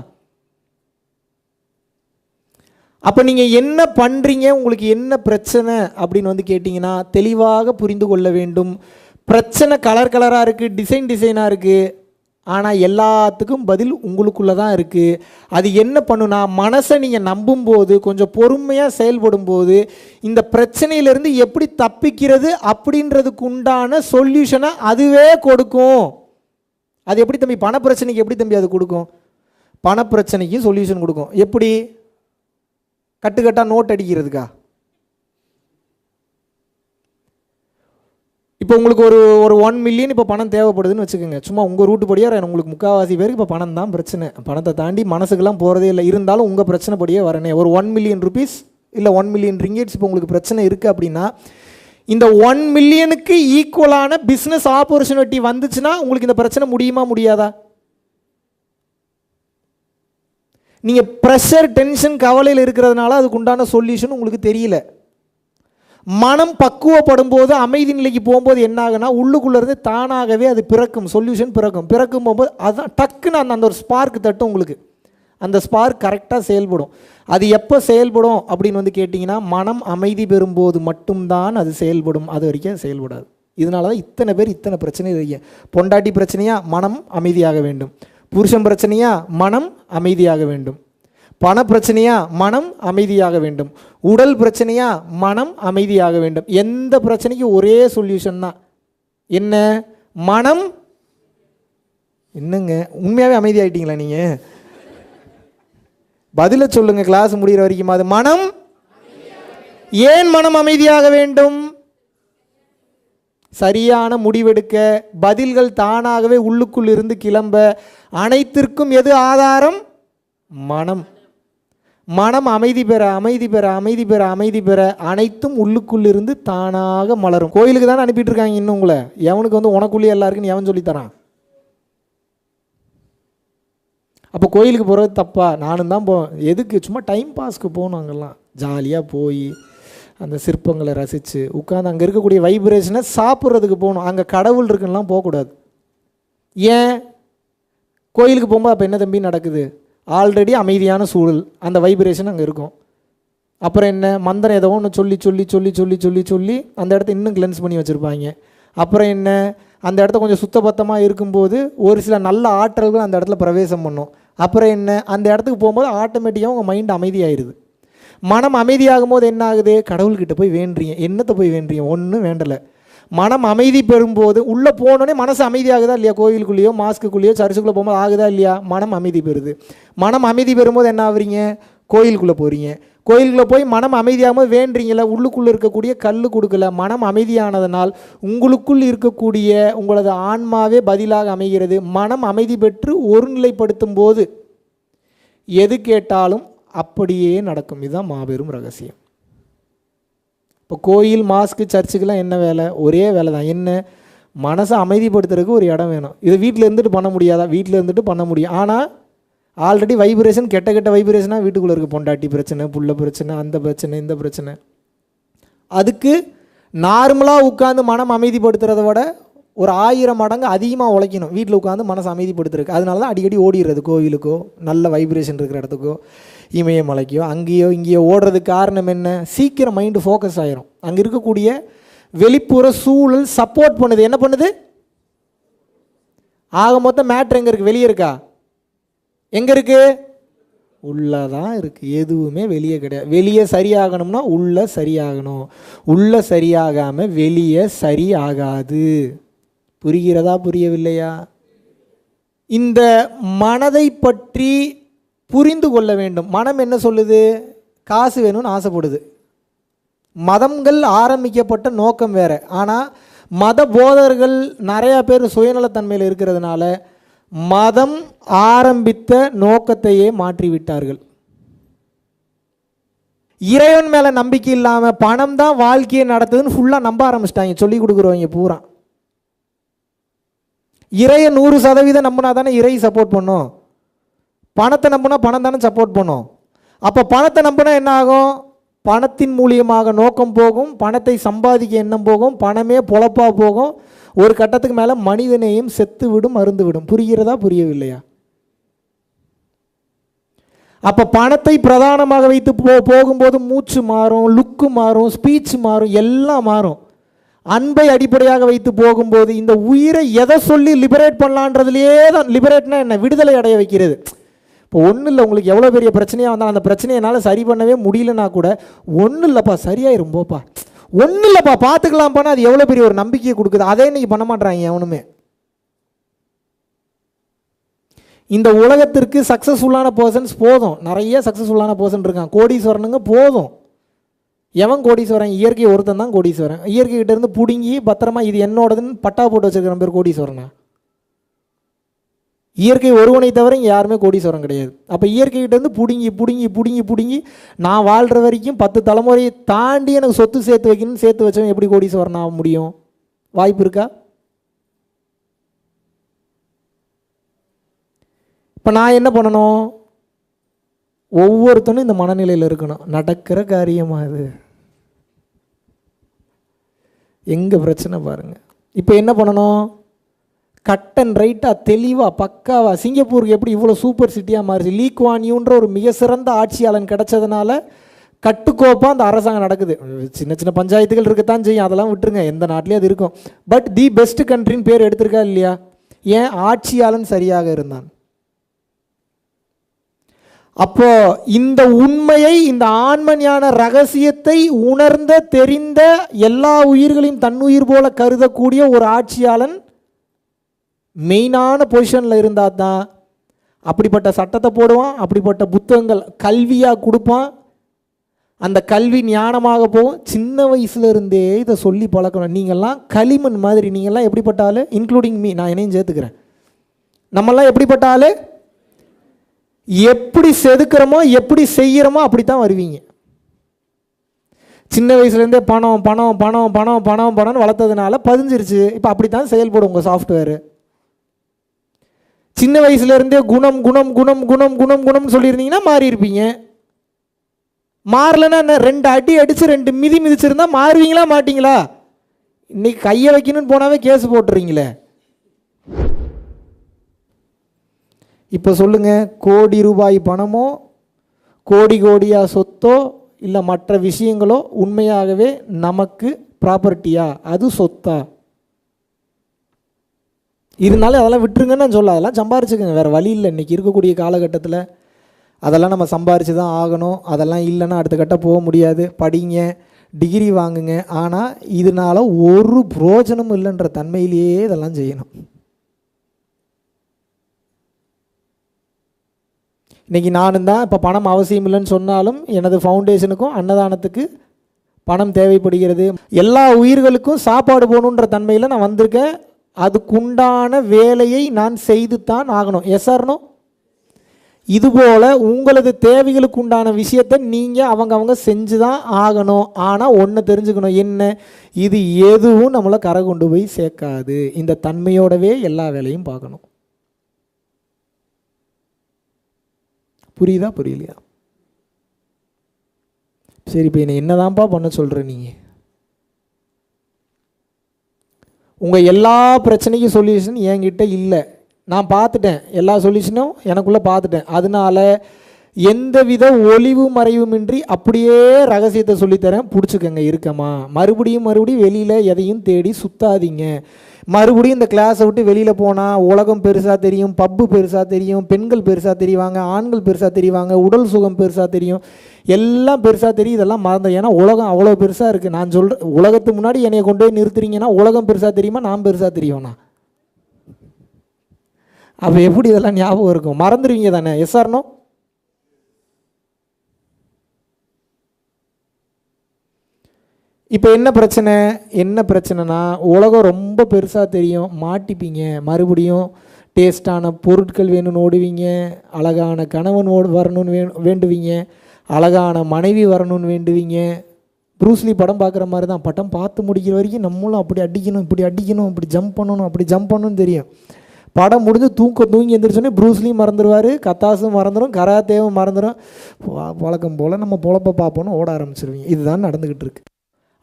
அப்போ நீங்கள் என்ன பண்ணுறீங்க, உங்களுக்கு என்ன பிரச்சனை அப்படின்னு கேட்டிங்கன்னா தெளிவாக புரிந்து கொள்ள வேண்டும். பிரச்சனை கலராக இருக்குது, டிசைனாக இருக்குது, ஆனால் எல்லாத்துக்கும் பதில் உங்களுக்குள்ளே தான் இருக்குது. அது என்ன பண்ணுனா, மனசை நீங்கள் நம்பும்போது, கொஞ்சம் பொறுமையாக செயல்படும் போது இந்த பிரச்சனையிலேருந்து எப்படி தப்பிக்கிறது அப்படின்றதுக்கு உண்டான சொல்யூஷனை அதுவே கொடுக்கும். அது எப்படி தம்பி? பணப்பிரச்சனைக்கு எப்படி தம்பி அது கொடுக்கும்? பணப்பிரச்சனைக்கு சொல்யூஷன் கொடுக்கும். எப்படி? கட்டுக்கட்டாக நோட் அடிக்கிறதுக்கா? இப்போ உங்களுக்கு ஒரு 1 மில்லியன் இப்போ பணம் தேவைப்படுதுன்னு வச்சுக்கோங்க. சும்மா உங்கள் ரூட்டு படியாக உங்களுக்கு முக்கால்வாசி பேருக்கு இப்போ பணம் தான் பிரச்சனை. பணத்தை தாண்டி மனசுக்கெல்லாம் போகிறதே இல்லை. இருந்தாலும் உங்கள் பிரச்சனை படியே வரனே. ஒரு 1 மில்லியன் ருபீஸ் இல்லை 1 மில்லியன் ரிங்கெட்ஸ் இப்போ உங்களுக்கு பிரச்சனை இருக்குது அப்படின்னா, இந்த 1 மில்லியனுக்கு ஈக்குவலான பிஸ்னஸ் ஆப்பர்ச்சுனிட்டி வந்துச்சுன்னா உங்களுக்கு இந்த பிரச்சனை முடியுமா முடியாதா? நீங்கள் ப்ரெஷர், டென்ஷன், கவலையில் இருக்கிறதுனால அதுக்கு உண்டான சொல்யூஷன் உங்களுக்கு தெரியல. மனம் பக்குவப்படும் போது, அமைதி நிலைக்கு போகும்போது என்ன ஆகுனா, உள்ளுக்குள்ளேருந்து தானாகவே அது பிறக்கும், சொல்யூஷன் பிறக்கும் போகும்போது அதுதான் டக்குன்னு அந்த ஒரு ஸ்பார்க் தட்டும் உங்களுக்கு. அந்த ஸ்பார்க் கரெக்டாக செயல்படும். அது எப்போ செயல்படும் அப்படின்னு கேட்டிங்கன்னா, மனம் அமைதி பெறும்போது மட்டும்தான் அது செயல்படும். அது வரைக்கும் செயல்படாது. இதனால தான் இத்தனை பேர் இத்தனை பிரச்சனை இருக்கு. பொண்டாட்டி பிரச்சனையா, மனம் அமைதியாக வேண்டும். புருஷன் பிரச்சனையா, மனம் அமைதியாக வேண்டும். பண பிரச்சனையா, மனம் அமைதியாக வேண்டும். உடல் பிரச்சனையா, மனம் அமைதியாக வேண்டும். எந்த பிரச்சனைக்கும் ஒரே சொல்யூஷன் தான். என்ன? மனம். என்னங்க உண்மையாகவே அமைதியாகிட்டீங்களா நீங்கள்? பதில சொல்லுங்க கிளாஸ் முடிகிற வரைக்கும். அது மனம். ஏன் மனம் அமைதியாக வேண்டும்? சரியான முடிவெடுக்க, பதில்கள் தானாகவே உள்ளுக்குள் இருந்து கிளம்ப. அனைத்திற்கும் எது ஆதாரம்? மனம். மனம் அமைதி பெற அமைதி பெற அமைதி பெற அமைதி பெற அனைத்தும் உள்ளுக்குள் இருந்து தானாக மலரும். கோயிலுக்கு தானே அனுப்பிட்டு இருக்காங்க இன்னும் உங்களை. எவனுக்கு வந்து உனக்குள்ளே எல்லாம் இருக்குன்னு எவன் சொல்லித்தரான்? அப்போ கோயிலுக்கு போகிறது தப்பா? நானும் தான் எதுக்கு? சும்மா டைம் பாஸ்க்கு போகணும். அங்கெல்லாம் ஜாலியாக போய் அந்த சிற்பங்களை ரசித்து உட்காந்து அங்கே இருக்கக்கூடிய வைப்ரேஷனை சாப்பிட்றதுக்கு போகணும். அங்கே கடவுள் இருக்குன்னெலாம் போகக்கூடாது. ஏன்? கோயிலுக்கு போகும்போது அப்போ என்ன தம்பி நடக்குது? ஆல்ரெடி அமைதியான சூழல், அந்த வைப்ரேஷன் அங்கே இருக்கும். அப்புறம் என்ன? மந்திரம் ஏதோ ஒன்று சொல்லி சொல்லி சொல்லி சொல்லி சொல்லி சொல்லி அந்த இடத்த இன்னும் கிளென்ஸ் பண்ணி வச்சுருப்பாங்க. அப்புறம் என்ன? அந்த இடத்த கொஞ்சம் சுத்தபத்தமாக இருக்கும்போது ஒரு சில நல்ல ஆற்றல்கள் அந்த இடத்துல பிரவேசம் பண்ணும். அப்புறம் என்ன? அந்த இடத்துக்கு போகும்போது ஆட்டோமேட்டிக்காக உங்கள் மைண்ட் அமைதியாகிடுது. மனம் அமைதியாகும் போது என்ன ஆகுது? கடவுள்கிட்ட போய் வேண்டுறீங்க. என்னத்தை போய் வேண்டுறீங்க? ஒன்றும் வேண்டலை. மனம் அமைதி பெறும்போது உள்ளே போனோடனே மனசு அமைதியாகுதா இல்லையா? கோயிலுக்குள்ளேயோ மாஸ்க்குள்ளேயோ சர்ச்சுக்குள்ளே போகும்போது ஆகுதா இல்லையா? மனம் அமைதி பெறுது. மனம் அமைதி பெறும்போது என்ன ஆகுறீங்க? கோயிலுக்குள்ளே போகிறீங்க. கோயிலுக்குள்ளே போய் மனம் அமைதியாகும் போது வேண்டுறீங்கள, உள்ளுக்குள்ளே இருக்கக்கூடிய கல் கொடுக்கல. மனம் அமைதியானதனால் உங்களுக்குள் இருக்கக்கூடிய உங்களது ஆன்மாவே பதிலாக அமைகிறது. மனம் அமைதி பெற்று ஒருநிலைப்படுத்தும் போது எது கேட்டாலும் அப்படியே நடக்கும். இதுதான் மாபெரும் ரகசியம். இப்போ கோயில் மாஸ்க்கு சர்ச்சுக்கெல்லாம் என்ன வேலை? ஒரே வேலை தான். என்ன? மனசை அமைதிப்படுத்துறதுக்கு ஒரு இடம் வேணும். இது வீட்டில் இருந்துட்டு பண்ண முடியாதா? வீட்டில் இருந்துட்டு பண்ண முடியும். ஆனால் ஆல்ரெடி வைப்ரேஷன், கெட்ட கெட்ட வைப்ரேஷனாக வீட்டுக்குள்ளே இருக்குது. பொண்டாட்டி பிரச்சனை, புள்ள பிரச்சனை, அந்த பிரச்சனை, இந்த பிரச்சனை. அதுக்கு நார்மலாக உட்காந்து மனம் அமைதிப்படுத்துறத விட ஒரு 1000 மடங்கு அதிகமாக உழைக்கணும் வீட்டில் உட்காந்து மனசை அமைதிப்படுத்துறதுக்கு. அதனால தான் அடிக்கடி ஓடிடுறது கோவிலுக்கோ, நல்ல வைப்ரேஷன் இருக்கிற இடத்துக்கோ, இமயமலைக்கோ, அங்கேயோ இங்கேயோ ஓடுறதுக்கு காரணம் என்ன? சீக்கிரம் மைண்டு ஃபோக்கஸ் ஆகிரும். அங்கே இருக்கக்கூடிய வெளிப்புற சூழல் சப்போர்ட் பண்ணுது. என்ன பண்ணுது? ஆக மொத்தம் மேட்ரு எங்கே இருக்குது? வெளியே இருக்கா? எங்கே இருக்குது? உள்ளே தான் இருக்குது. எதுவுமே வெளியே கிடையாது. வெளியே சரியாகணும்னா உள்ளே சரியாகணும். உள்ளே சரியாகாமல் வெளியே சரியாகாது. புரிகிறதா? புரியவில்லையா? இந்த மனதை பற்றி புரிந்து கொள்ள வேண்டும். மனம் என்ன சொல்லுது? காசு வேணும்னு ஆசைப்படுது. மதங்கள் ஆரம்பிக்கப்பட்ட நோக்கம் வேறு. ஆனால் மத போதர்கள் நிறையா பேர் சுயநலத்தன்மையில் இருக்கிறதுனால மதம் ஆரம்பித்த நோக்கத்தையே மாற்றிவிட்டார்கள். இறைவன் மேலே நம்பிக்கை இல்லாமல் பணம் தான் வாழ்க்கையை நடத்துதுன்னு ஃபுல்லாக நம்ப ஆரம்பிச்சிட்டாங்க. சொல்லி கொடுக்குறவங்க பூரா இறையை 100% நம்பினா தானே இறை சப்போர்ட் பண்ணும். பணத்தை நம்பினா பணம் தானே சப்போர்ட் பண்ணும். அப்போ பணத்தை நம்பினா என்ன ஆகும்? பணத்தின் மூலியமாக நோக்கம் போகும், பணத்தை சம்பாதிக்க எண்ணம் போகும், பணமே பொழப்பாக போகும். ஒரு கட்டத்துக்கு மேலே மனிதனையும் செத்து விடும், மருந்து விடும். புரிகிறதா? புரியவில்லையா? அப்போ பணத்தை பிரதானமாக வைத்து போகும்போது மூச்சு மாறும், லுக்கு மாறும், ஸ்பீச் மாறும், எல்லாம் மாறும். அன்பை அடிப்படையாக வைத்து போகும்போது இந்த உயிரை எதை சொல்லி லிபரேட் பண்ணலான்றதுலேயே தான். லிபரேட்னா என்ன? விடுதலை அடைய வைக்கிறது. இப்போ ஒன்றும் இல்லை, உங்களுக்கு எவ்வளோ பெரிய பிரச்சனையாக வந்தால் அந்த பிரச்சனையை என்னால் சரி பண்ணவே முடியலன்னா கூட ஒன்றும் இல்லைப்பா, சரியாயிரும் போப்பா, ஒன்றும் இல்லைப்பா, பார்த்துக்கலாம்ப்பானா அது எவ்வளோ பெரிய ஒரு நம்பிக்கையை கொடுக்குது. அதே இன்றைக்கி பண்ண மாட்டாங்க எவனுமே. இந்த உலகத்திற்கு சக்ஸஸ்ஃபுல்லான பர்சன்ஸ் போதும். நிறைய சக்ஸஸ்ஃபுல்லான பர்சன் இருக்கான். கோடீஸ்வரனுங்க போதும். எவன் கோடீஸ்வரன்? இயற்கை ஒருத்தன் தான் கோடீஸ்வரன். இயற்கைக்கிட்ட இருந்து பிடுங்கி பத்திரமா இது என்னோடதுன்னு பட்டா போட்டு வச்சுருக்கிற பேர் கோடீஸ்வரனா? இயற்கை ஒருவனை தவிர இங்கே யாருமே கோடீஸ்வரன் கிடையாது. அப்போ இயற்கைக்கிட்டேருந்து பிடுங்கி பிடுங்கி பிடுங்கி பிடுங்கி நான் வாழ்கிற வரைக்கும் 10 தலைமுறையை தாண்டி எனக்கு சொத்து சேர்த்து வைக்கணும்னு சேர்த்து வச்சவன் எப்படி கோடீஸ்வரன் ஆக முடியும்? வாய்ப்பு இருக்கா? இப்போ நான் என்ன பண்ணணும்? ஒவ்வொருத்தனும் இந்த மனநிலையில் இருக்கணும். நடக்கிற காரியமாக இது எங்கே பிரச்சனை பாருங்கள். இப்போ என்ன பண்ணணும்? கட் அண்ட் ரைட்டாக தெளிவாக பக்காவாக. சிங்கப்பூருக்கு எப்படி இவ்வளோ சூப்பர் சிட்டியாக மாறிச்சு? லீ குவான் யூன்ற ஒரு மிக சிறந்த ஆட்சியாளன் கிடைச்சதுனால கட்டுக்கோப்பாக அந்த அரசாங்கம் நடக்குது. சின்ன சின்ன பஞ்சாயத்துகள் இருக்கத்தான் செய்யும், அதெல்லாம் விட்டுருங்க, எந்த நாட்டிலையும் அது இருக்கும். பட் தி பெஸ்ட் கண்ட்ரின்னு பேர் எடுத்திருக்கா இல்லையா? ஏன்? ஆட்சியாளன் சரியாக இருந்தான். அப்போ இந்த உண்மையை, இந்த ஆன்மஞான ரகசியத்தை உணர்ந்த தெரிந்த எல்லா உயிர்களையும் தன்னுயிர் போல கருதக்கூடிய ஒரு ஆட்சியாளன் மெயினான பொசிஷனில் இருந்தால் தான் அப்படிப்பட்ட சட்டத்தை போடுவான், அப்படிப்பட்ட புத்தகங்கள் கல்வியாக கொடுப்பான். அந்த கல்வி ஞானமாக போகும். சின்ன வயசுலேருந்தே இதை சொல்லி பழக்கணும். நீங்கள்லாம் களிமண் மாதிரி, நீங்கள்லாம் எப்படிப்பட்ட ஆள், இன்க்ளூடிங் மீ, நான் என்னையும் சேர்த்துக்கிறேன். நம்மெல்லாம் எப்படிப்பட்ட ஆள், எப்படி செதுக்கிறோமோ எப்படி செய்கிறோமோ அப்படி தான் வருவீங்க. சின்ன வயசுலேருந்தே பணம் பணம் பணம் பணம் பணம் பணம்னு வளர்த்ததுனால பதிஞ்சிருச்சு. இப்போ அப்படி தான் செயல்படும் உங்கள் சாஃப்ட்வேரு. சின்ன வயசுலேருந்தே குணம் குணம் குணம் குணம் குணம் குணம்னு சொல்லியிருந்தீங்கன்னா மாறி இருப்பீங்க. மாறலைன்னா என்ன, 2 அடி அடித்து 2 மிதி மிதிச்சிருந்தா மாறுவீங்களா மாட்டிங்களா? இன்னைக்கு கையை வைக்கணும்னு போனாவே கேஸ் போட்டுறீங்களே. இப்போ சொல்லுங்கள், கோடி ரூபாய் பணமோ கோடி கோடியாக சொத்தோ இல்லை மற்ற விஷயங்களோ உண்மையாகவே நமக்கு ப்ராப்பர்ட்டியா, அது சொத்தா? இருந்தாலும் அதெல்லாம் விட்டுருங்கன்னு நான் சொல்ல, அதெல்லாம் சம்பாரிச்சுக்கோங்க, வேறு வழி இல்லை. இன்றைக்கி இருக்கக்கூடிய காலகட்டத்தில் அதெல்லாம் நம்ம சம்பாரித்து தான் ஆகணும். அதெல்லாம் இல்லைன்னா அடுத்த கட்டம் போக முடியாது. படிங்க, டிகிரி வாங்குங்க, ஆனால் இதனால் ஒரு புரோஜனமும் இல்லைன்ற தன்மையிலேயே இதெல்லாம் செய்யணும். இன்றைக்கி நானும் தான் இப்போ பணம் அவசியம் இல்லைன்னு சொன்னாலும் எனது ஃபவுண்டேஷனுக்கும் அன்னதானத்துக்கு பணம் தேவைப்படுகிறது. எல்லா உயிர்களுக்கும் சாப்பாடு போகணுன்ற தன்மையில் நான் வந்திருக்கேன். அதுக்குண்டான வேலையை நான் செய்து தான் ஆகணும். Yes or no? இதுபோல் உங்களது தேவைகளுக்கு உண்டான விஷயத்தை நீங்கள் அவங்க செஞ்சு தான் ஆகணும். ஆனால் ஒன்று தெரிஞ்சுக்கணும், என்ன, இது எதுவும் நம்மளை கரை கொண்டு போய் சேர்க்காது. இந்த தன்மையோடவே எல்லா வேலையும் பார்க்கணும். புரியுதா புரியலையா? சரி, இப்போ என்னை என்னதான்ப்பா பண்ண சொல்கிற நீங்கள்? உங்கள் எல்லா பிரச்சனைக்கும் சொல்யூஷன் என்கிட்ட இல்லை. நான் பார்த்துட்டேன், எல்லா சொல்யூஷனும் எனக்குள்ளே பார்த்துட்டேன். அதனால எந்தவித ஒளிவு மறைவுமின்றி அப்படியே ரகசியத்தை சொல்லித்தரேன், பிடிச்சிக்கங்க இருக்கமா. மறுபடியும் வெளியில் எதையும் தேடி சுத்தாதீங்க. மறுபடியும் இந்த கிளாஸை விட்டு வெளியில் போனால் உலகம் பெருசாக தெரியும், பப்பு பெருசாக தெரியும், பெண்கள் பெருசாக தெரிவாங்க, ஆண்கள் பெருசாக தெரிவாங்க, உடல் சுகம் பெருசாக தெரியும், எல்லாம் பெருசாக தெரியும். இதெல்லாம் மறந்த, ஏன்னா உலகம் அவ்வளோ பெருசாக இருக்குது. நான் சொல்கிறேன், உலகத்துக்கு முன்னாடி என்னை கொண்டு போய் நிறுத்துறீங்கன்னா உலகம் பெருசாக தெரியுமா, நான் பெருசாக தெரியும்ண்ணா? அப்போ எப்படி இதெல்லாம் ஞாபகம் இருக்கும்? மறந்துடுவீங்க தானே? Yes or no? இப்போ என்ன பிரச்சனைனா உலகம் ரொம்ப பெருசாக தெரியும், மாட்டிப்பீங்க. மறுபடியும் டேஸ்டான பொருட்கள் வேணும்னு ஓடுவீங்க, அழகான கணவன் வரணும்னு வேண்டுவீங்க, அழகான மனைவி வரணும்னு வேண்டுவீங்க. ப்ரூஸ்லி படம் பார்க்குற மாதிரி தான். படம் பார்த்து முடிக்கிற வரைக்கும் நம்மளும் அப்படி அடிக்கணும், இப்படி அடிக்கணும், இப்படி ஜம்ப் பண்ணணும், அப்படி ஜம்ப் பண்ணணும்னு தெரியும். படம் முடிஞ்சு தூங்கி எந்திரிச்சோன்னே ப்ரூஸ்லியும் மறந்துடுவார், கத்தாசும் மறந்துடும், கராத்தேவும் மறந்துடும். வழக்கம் போல் நம்ம பொழப்பை பார்ப்போன்னு ஓட ஆரம்பிச்சிருவீங்க. இதுதான் நடந்துக்கிட்டு இருக்கு.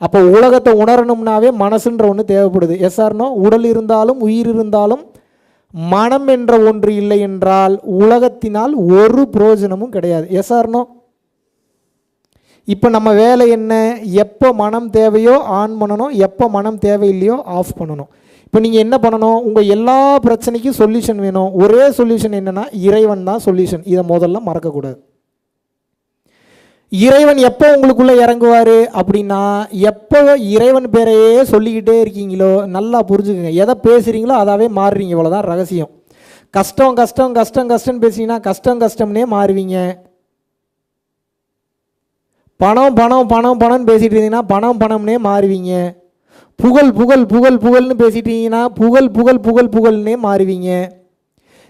அப்போ உலகத்தை உணரணும்னாவே மனசுன்ற ஒன்று தேவைப்படுது. Yes or no? உடல் இருந்தாலும் உயிர் இருந்தாலும் மனம் என்ற ஒன்று இல்லை என்றால் உலகத்தினால் ஒரு பிரயோஜனமும் கிடையாது. Yes or no? இப்போ நம்ம வேலை என்ன? எப்போ மனம் தேவையோ ஆன் பண்ணணும், எப்போ மனம் தேவையில்லையோ ஆஃப் பண்ணணும். இப்போ நீங்கள் என்ன பண்ணணும்? உங்கள் எல்லா பிரச்சனைக்கும் சொல்யூஷன் வேணும். ஒரே சொல்யூஷன் என்னென்னா இறைவன் தான் சொல்யூஷன். இதை முதல்ல மறக்கக்கூடாது. இறைவன் எப்போ உங்களுக்குள்ளே இறங்குவார் அப்படின்னா, எப்போ இறைவன் பேரையே சொல்லிக்கிட்டே இருக்கீங்களோ, நல்லா புரிஞ்சுக்கோங்க, எதை பேசுகிறீங்களோ அதாவே மாறுறீங்க. இவ்வளோதான் ரகசியம். கஷ்டம் கஷ்டம் கஷ்டம் கஷ்டம்னு பேசிங்கன்னா கஷ்டம்னே மாறுவீங்க. பணம் பணம் பணம் பணம்னு பேசிகிட்டு இருந்தீங்கன்னா பணம்னே மாறுவீங்க. புகழ் புகழ் புகழ் புகழ்னு பேசிட்டீங்கன்னா புகழ்னே மாறுவீங்க.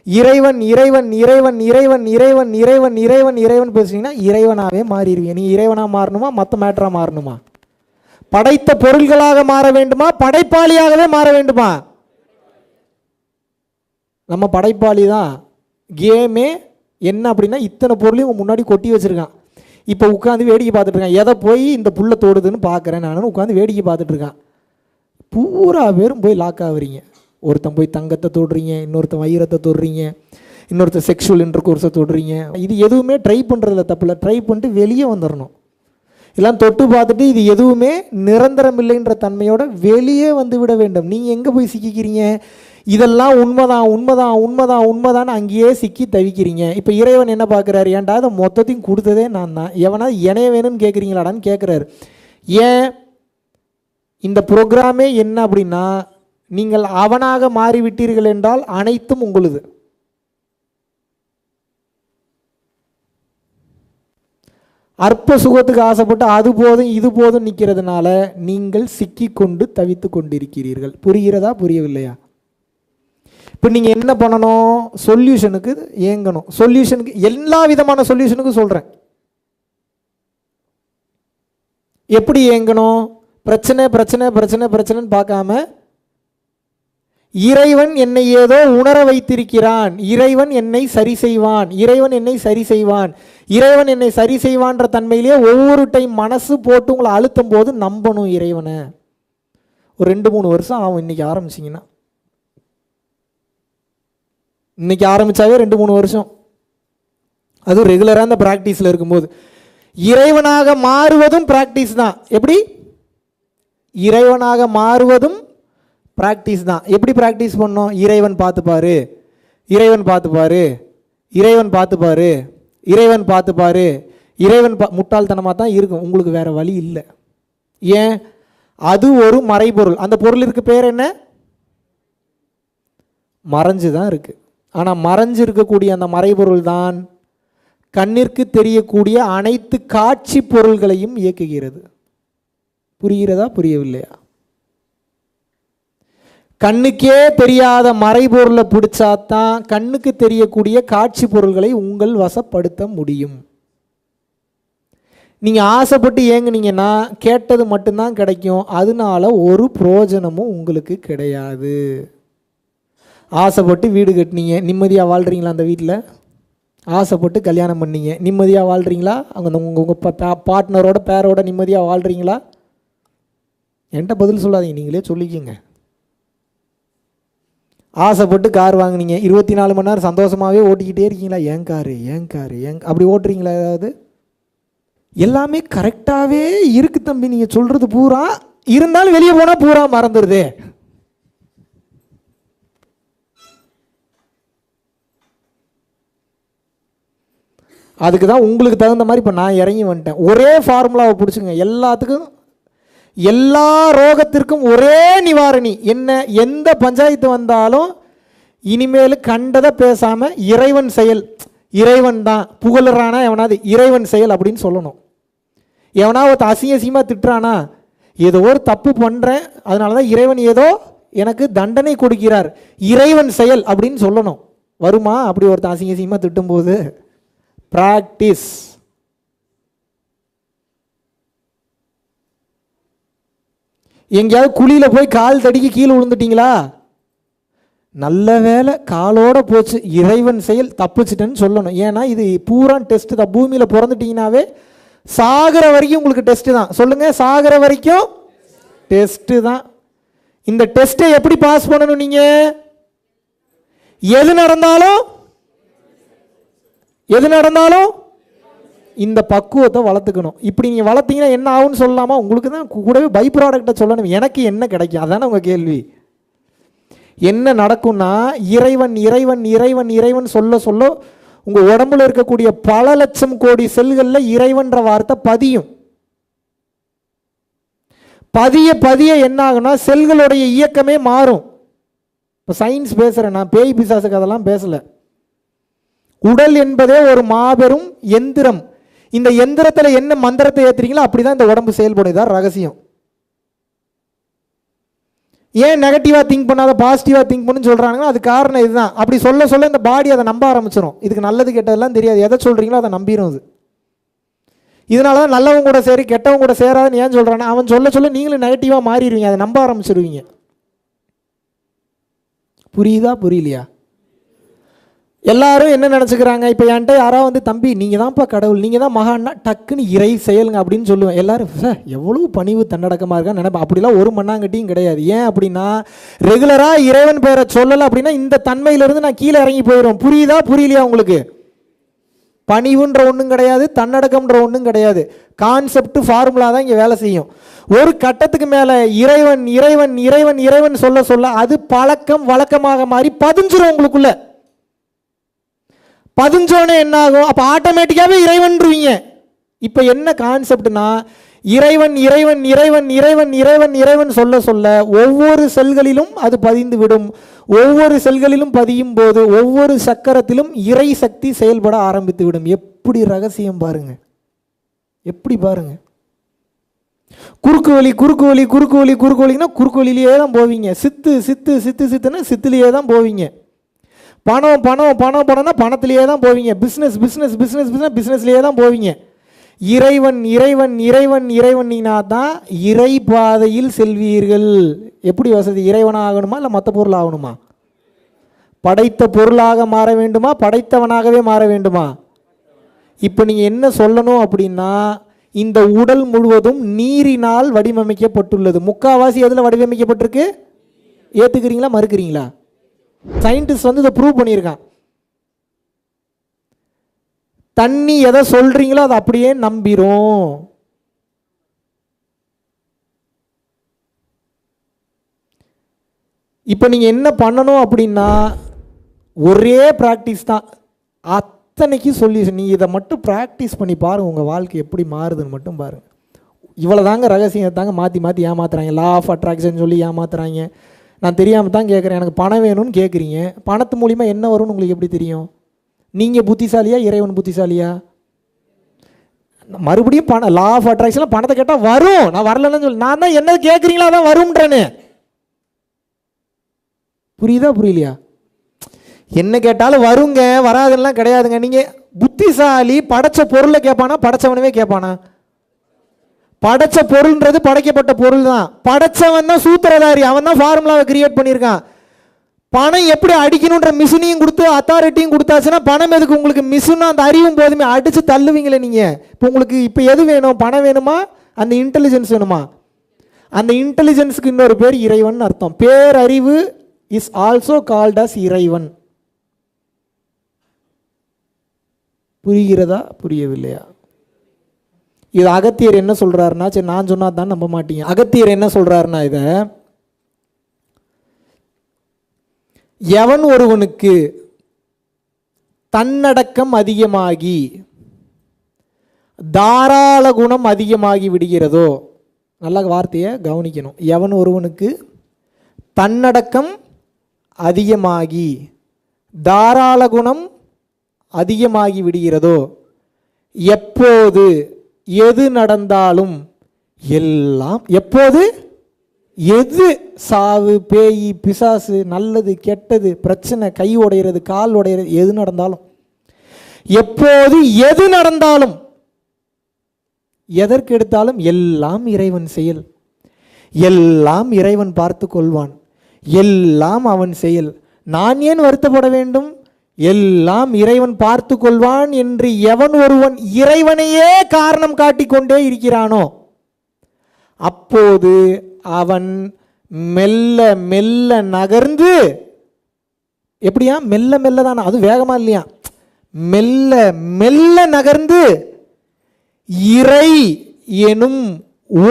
இறைவன் இறைவன் இறைவன் இறைவன் இறைவன் இறைவன் இறைவன் இறைவன் பேசுனீங்கன்னா இறைவனாகவே மாறிடுவீங்க. நீ இறைவனாக மாறணுமா, மற்ற மேட்டராக மாறணுமா? படைத்த பொருள்களாக மாற வேண்டுமா, படைப்பாளியாகவே மாற வேண்டுமா? நம்ம படைப்பாளி தான். கேமே என்ன அப்படின்னா, இத்தனை பொருளையும் முன்னாடி கொட்டி வச்சுருக்கான். இப்போ உட்காந்து வேடிக்கை பார்த்துட்டு இருக்கான். எதை போய் இந்த புல்ல தோடுதுன்னு பார்க்குறேன் நான், உட்காந்து வேடிக்கை பார்த்துட்டு இருக்கான். பூரா பேரும் போய் லாக் ஆகுறீங்க. ஒருத்தன் போய் தங்கத்தை தொடுறீங்க, இன்னொருத்தன் வைரத்தை தொடுறீங்க, இன்னொருத்தர் செக்ஷுவல் இன்டர்கோர்ஸை தொடுறீங்க. இது எதுவுமே ட்ரை பண்ணுறதுல தப்பில்லை. ட்ரை பண்ணிட்டு வெளியே வந்துடணும். எல்லாம் தொட்டு பார்த்துட்டு இது எதுவுமே நிரந்தரம் இல்லைன்ற தன்மையோட வெளியே வந்து விட வேண்டும். நீங்கள் எங்கே போய் சிக்கிக்கிறீங்க? இதெல்லாம் உண்மைதான் உண்மைதான் உண்மைதான் உண்மைதான் அங்கேயே சிக்கி தவிக்கிறீங்க. இப்போ இறைவன் என்ன பார்க்குறாரு, ஏன்டா அதை மொத்தத்தையும் கொடுத்ததே நான் தான், எவனா என்னைய வேணும்னு கேட்குறீங்களாடான்னு கேட்குறாரு. ஏன் இந்த ப்ரோக்ராமே என்ன அப்படின்னா, நீங்கள் அவனாக மாறிவிட்டீர்கள் என்றால் அனைத்தும் உங்களுது. அற்ப சுகத்துக்கு ஆசைப்பட்டு அது போதும் இது போதும் நிற்கிறதுனால நீங்கள் சிக்கி கொண்டு தவித்து கொண்டிருக்கிறீர்கள். புரிகிறதா புரியவில்லையா? இப்போ நீங்கள் என்ன பண்ணணும், சொல்யூஷனுக்கு ஏங்கணும். சொல்யூஷனுக்கு எல்லா விதமான சொல்யூஷனுக்கும் சொல்கிறேன். எப்படி ஏங்கணும், பிரச்சனை பிரச்சனை பிரச்சனை பிரச்சனைன்னு பார்க்காம, இறைவன் என்னை ஏதோ உணர வைத்திருக்கிறான், இறைவன் என்னை சரி செய்வான், இறைவன் என்னை சரி செய்வான், இறைவன் என்னை சரி செய்வான்ற தன்மையிலேயே ஒவ்வொரு டைம் மனசு போட்டு உங்களை அழுத்தும் போது நம்பணும் இறைவனை. ஒரு 2-3 வருஷம் ஆகும். இன்னைக்கு ஆரம்பிச்சிங்கன்னா, இன்னைக்கு ஆரம்பித்தாவே 2-3 வருஷம், அதுவும் ரெகுலராக அந்த ப்ராக்டிஸில் இருக்கும்போது. இறைவனாக மாறுவதும் ப்ராக்டிஸ் தான். எப்படி இறைவனாக மாறுவதும் ப்ராக்டிஸ் தான். எப்படி ப்ராக்டிஸ் பண்ணோம், இறைவன் பார்த்துப்பாரு, இறைவன் பார்த்துப்பாரு, இறைவன் பார்த்துப்பாரு, இறைவன் பார்த்துப்பாரு, இறைவன் முட்டாள்தனமாக தான் இருக்கும், உங்களுக்கு வேறு வழி இல்லை. ஏன், அது ஒரு மறைபொருள். அந்த பொருளிற்கு பேர் என்ன, மறைஞ்சு தான் இருக்குது. ஆனால் மறைஞ்சு இருக்கக்கூடிய அந்த மறைபொருள் தான் கண்ணிற்கு தெரியக்கூடிய அனைத்து காட்சி பொருள்களையும் இயக்குகிறது. புரிகிறதா புரியவில்லையா? கண்ணுக்கே தெரியாத மறைபொருளை பிடிச்சாதான் கண்ணுக்கு தெரியக்கூடிய காட்சி பொருள்களை உங்கள் வசப்படுத்த முடியும். நீங்கள் ஆசைப்பட்டு ஏங்குனீங்கன்னா கேட்டது மட்டும்தான் கிடைக்கும், அதனால ஒரு பிரயோஜனமும் உங்களுக்கு கிடையாது. ஆசைப்பட்டு வீடு கட்டினீங்க, நிம்மதியாக வாழ்கிறீங்களா? அந்த வீட்டில் ஆசைப்பட்டு கல்யாணம் பண்ணீங்க, நிம்மதியாக வாழ்கிறீங்களா? அங்கே உங்கள் பார்ட்னரோட பேரோட நிம்மதியாக வாழ்கிறீங்களா? என்கிட்ட பதில் சொல்லாதீங்க, நீங்களே சொல்லிக்கோங்க. ஆசைப்பட்டு கார் வாங்கினீங்க, 24 மணி நேரம் சந்தோஷமாகவே ஓட்டிக்கிட்டே இருக்கீங்களா? ஏன் காரு ஏன் காரு ஏன் அப்படி ஓட்டுறீங்களா? ஏதாவது எல்லாமே கரெக்டாகவே இருக்கு தம்பி, நீங்கள் சொல்கிறது பூரா இருந்தாலும் வெளியே போனால் பூரா மறந்துடுது. அதுக்கு தான் உங்களுக்கு தகுந்த மாதிரி இப்போ நான் இறங்கி வந்துட்டேன். ஒரே ஃபார்முலாவை பிடிச்சிங்க, எல்லாத்துக்கும் எல்லா ரோகத்திற்கும் ஒரே நிவாரணி என்ன. எந்த பஞ்சாயத்து வந்தாலும் இனிமேல் கண்டதை பேசாமல் இறைவன் செயல், இறைவன் தான் புகழறானா எவனாவது இறைவன் செயல் அப்படின்னு சொல்லணும். எவனா ஒரு அசிங்கமாக திட்டுறானா, ஏதோ ஒரு தப்பு பண்ணுறேன் அதனால தான் இறைவன் ஏதோ எனக்கு தண்டனை கொடுக்கிறார், இறைவன் செயல் அப்படின்னு சொல்லணும். வருமா அப்படி ஒருத்தன் அசிங்கமாக திட்டும்போது? ப்ராக்டிஸ். எங்கேயாவது குழியில் போய் கால் தடிக்கி கீழே விழுந்துட்டீங்களா? நல்ல வேலை காலோட போச்சு, இறைவன் செயல், தப்பிச்சிட்டேன்னு சொல்லணும். ஏன்னா இது பூரா டெஸ்ட் தான். பூமியில் பிறந்துட்டீங்கன்னாவே சாகிற வரைக்கும் உங்களுக்கு டெஸ்ட்டு தான். சொல்லுங்கள், சாகிற வரைக்கும் டெஸ்ட்டு தான். இந்த டெஸ்ட்டை எப்படி பாஸ் பண்ணணும்? நீங்கள் எது நடந்தாலும் இந்த பக்குவத்தை வளர்த்துக்கணும். இப்படி நீங்கள் வளர்த்தீங்கன்னா என்ன ஆகும்னு சொல்லலாமா? உங்களுக்கு தான் கூடவே பை ப்ராடக்டை சொல்லணும். எனக்கு என்ன கிடைக்கும், அதானே உங்கள் கேள்வி. என்ன நடக்கும்னா, இறைவன் இறைவன் இறைவன் இறைவன் சொல்ல சொல்ல உங்கள் உடம்புல இருக்கக்கூடிய பல லட்சம் கோடி செல்களில் இறைவன்ற வார்த்தை பதியும். பதிய பதிய என்ன ஆகுனா, செல்களுடைய இயக்கமே மாறும். இப்போ சயின்ஸ் பேசுகிறேன் நான், பேய் பிசாசுக்கு அதெல்லாம் பேசலை. உடல் என்பதே ஒரு மாபெரும் எந்திரம். இந்த எந்திரத்தில் என்ன மந்திரத்தை ஏற்றுறீங்களோ அப்படி தான் இந்த உடம்பு செயல்படும். இதான் ரகசியம். ஏன் நெகட்டிவாக திங்க் பண்ணாத பாசிட்டிவாக திங்க் பண்ணுன்னு சொல்கிறாங்கன்னா அது காரணம் இதுதான். அப்படி சொல்ல சொல்ல இந்த பாடி அதை நம்ப ஆரம்பிச்சிடும். இதுக்கு நல்லது கெட்டதெல்லாம் தெரியாது, எதை சொல்கிறீங்களோ அதை நம்பிடும் அது. இதனால தான் நல்லவங்க கூட சரி கெட்டவங்க கூட சேராதுன்னு ஏன் சொல்கிறான்னா, அவன் சொல்ல சொல்ல நீங்களும் நெகட்டிவாக மாறிடுவீங்க, அதை நம்ப ஆரம்பிச்சிடுவீங்க. புரியுதா புரியலையா? எல்லாரும் என்ன நினச்சிக்கிறாங்க, இப்போ என்கிட்ட யாராவது வந்து தம்பி நீங்கள் தான்ப்பா கடவுள், நீங்கள் தான் மகான்னா டக்குன்னு இறை செயலுங்க அப்படின்னு சொல்லுவேன். எல்லோரும் சார் எவ்வளோ பணிவு தன்னடக்கமாக இருக்கான்னு நினைப்பேன். அப்படிலாம் ஒரு மண்ணாங்கட்டியும் கிடையாது. ஏன் அப்படின்னா, ரெகுலராக இறைவன் பேரை சொல்லலை அப்படின்னா இந்த தன்மையிலேருந்து நான் கீழே இறங்கி போயிடும். புரியுதா புரியலையா உங்களுக்கு? பணிவுன்ற ஒன்றும் கிடையாது, தன்னடக்கம்ன்ற ஒன்றும் கிடையாது. கான்செப்ட் ஃபார்முலா தான் இங்கே வேலை செய்யும். ஒரு கட்டத்துக்கு மேலே இறைவன் இறைவன் இறைவன் இறைவன் சொல்ல சொல்ல அது பழக்கம் வழக்கமாக மாறி பதிஞ்சிரும் உங்களுக்குள்ள. பதிஞ்சோன்னே என்ன ஆகும்? அப்போ ஆட்டோமேட்டிக்காகவே இறைவன்றுவீங்க. இப்போ என்ன கான்செப்ட்னா, இறைவன் இறைவன் இறைவன் இறைவன் இறைவன் இறைவன் சொல்ல சொல்ல ஒவ்வொரு செல்களிலும் அது பதிந்து விடும். ஒவ்வொரு செல்களிலும் பதியும் போது ஒவ்வொரு சக்கரத்திலும் இறை சக்தி செயல்பட ஆரம்பித்து விடும். எப்படி ரகசியம் பாருங்க, எப்படி பாருங்க. குறுக்கு வழி குறுக்கு வழி குறுக்கு வழி குறுக்கு வழின்னா குறுக்கு வழியிலேயே தான் போவீங்க. சித்து சித்து சித்து சித்துன்னா சித்துலேயே தான் போவீங்க. பணம் பணம் பணம் பணம்னா பணத்திலேயே தான் போவீங்க. பிஸ்னஸ் பிஸ்னஸ் பிஸ்னஸ் பிஸ்னஸ் பிஸ்னஸ்லேயே தான் போவீங்க. இறைவன் இறைவன் இறைவன் இறைவன்னா தான் இறை பாதையில் செல்வீர்கள். எப்படி வசதி? இறைவனாக ஆகணுமா இல்லை மற்ற பொருள் ஆகணுமா? படைத்த பொருளாக மாற வேண்டுமா, படைத்தவனாகவே மாற வேண்டுமா? இப்போ நீங்கள் என்ன சொல்லணும் அப்படின்னா, இந்த உடல் முழுவதும் நீரினால் வடிவமைக்கப்பட்டுள்ளது. முக்காவாசி எதில் வடிவமைக்கப்பட்டிருக்கு? ஏற்றுக்கிறீங்களா மறுக்கிறீங்களா? சயின்டிஸ்ட் வந்து இதை ப்ரூவ் பண்ணியிருக்கான். தண்ணி எதை சொல்றீங்களோ அதை அப்படியே நம்பிரும். இப்போ நீங்கள் என்ன பண்ணணும் அப்படின்னா, ஒரே ப்ராக்டிஸ் தான், அத்தனைக்கு சொல்யூஷன். நீங்கள் இதை மட்டும் ப்ராக்டிஸ் பண்ணி பாருங்கள், உங்கள் வாழ்க்கை எப்படி மாறுதுன்னு மட்டும் பாருங்கள். இவ்வளோ தாங்க ரகசியம் தாங்க. மாற்றி மாற்றி ஏமாத்துறாங்க. லா ஆஃப் அட்ராக்ஷன் சொல்லி ஏமாத்துறாங்க. நான் தெரியாமல் தான் கேட்குறேன். எனக்கு பணம் வேணும்னு கேட்குறீங்க. பணத்து மூலிமா என்ன வரும்னு உங்களுக்கு எப்படி தெரியும்? நீங்கள் புத்திசாலியா இறைவன் புத்திசாலியா? மறுபடியும் பணம், லா ஆஃப் அட்ராக்ஷன், பணத்தை கேட்டால் வரும். நான் வரலன்னு சொல்லி, நான் தான் என்ன கேட்குறீங்களா அதான் வரும்ன்றேன்னு. புரியுதா புரியலையா? என்ன கேட்டாலும் வருங்க, வராதுலாம் கிடையாதுங்க. நீங்கள் புத்திசாலி படைச்ச பொருளை கேட்பானா படைச்சவனவே கேட்பானா? படைச்ச பொருள்ன்றது படைக்கப்பட்ட பொருள் தான். படைச்சவன் தான் சூத்திரதாரி, அவன் தான் ஃபார்முலாவை கிரியேட் பண்ணியிருக்கான். பணம் எப்படி அடிக்கணுன்ற மிஷினையும் கொடுத்து அத்தாரிட்டியும் கொடுத்தாச்சுன்னா பணம் எதுக்கு உங்களுக்கு? மிஷினும் அந்த அறிவும் போதுமே, அடித்து தள்ளுவீங்களே நீங்கள். இப்போ உங்களுக்கு இப்போ எது வேணும்? பணம் வேணுமா, அந்த இன்டெலிஜென்ஸ் வேணுமா? அந்த இன்டெலிஜென்ஸுக்கு இன்னொரு பேர் இறைவன் அர்த்தம். பேரறிவு இஸ் ஆல்சோ கால்ட் அஸ் இறைவன். புரிகிறதா புரியவில்லையா? இது அகத்தியர் என்ன சொல்றாருன்னா, சரி நான் சொன்னா தான் நம்ப மாட்டீங்க. அகத்தியர் என்ன சொல்றாருன்னா, இதை எவன் ஒருவனுக்கு தன்னடக்கம் அதிகமாகி தாராள குணம் அதிகமாகி விடுகிறதோ, நல்ல வார்த்தையை கவனிக்கணும். எவன் ஒருவனுக்கு தன்னடக்கம் அதிகமாகி தாராள குணம் அதிகமாகி விடுகிறதோ, எப்போது எது நடந்தாலும் எல்லாம், எப்போது எது, சாவு பேய் பிசாசு நல்லது கெட்டது பிரச்சனை, கை உடையிறது கால் உடையிறது, எது நடந்தாலும், எப்போது எது நடந்தாலும், எதற்கு எடுத்தாலும் எல்லாம் இறைவன் செயல், எல்லாம் இறைவன் பார்த்து கொள்வான், எல்லாம் அவன் செயல், நான் ஏன் வருத்தப்பட வேண்டும், எல்லாம் இறைவன் பார்த்து கொள்வான் என்று எவன் ஒருவன் இறைவனையே காரணம் காட்டிக்கொண்டே இருக்கிறானோ, அப்போது அவன் மெல்ல மெல்ல நகர்ந்து, எப்படியா மெல்ல மெல்ல தானே, அது வேகமா இல்லையா, மெல்ல மெல்ல நகர்ந்து இறை எனும்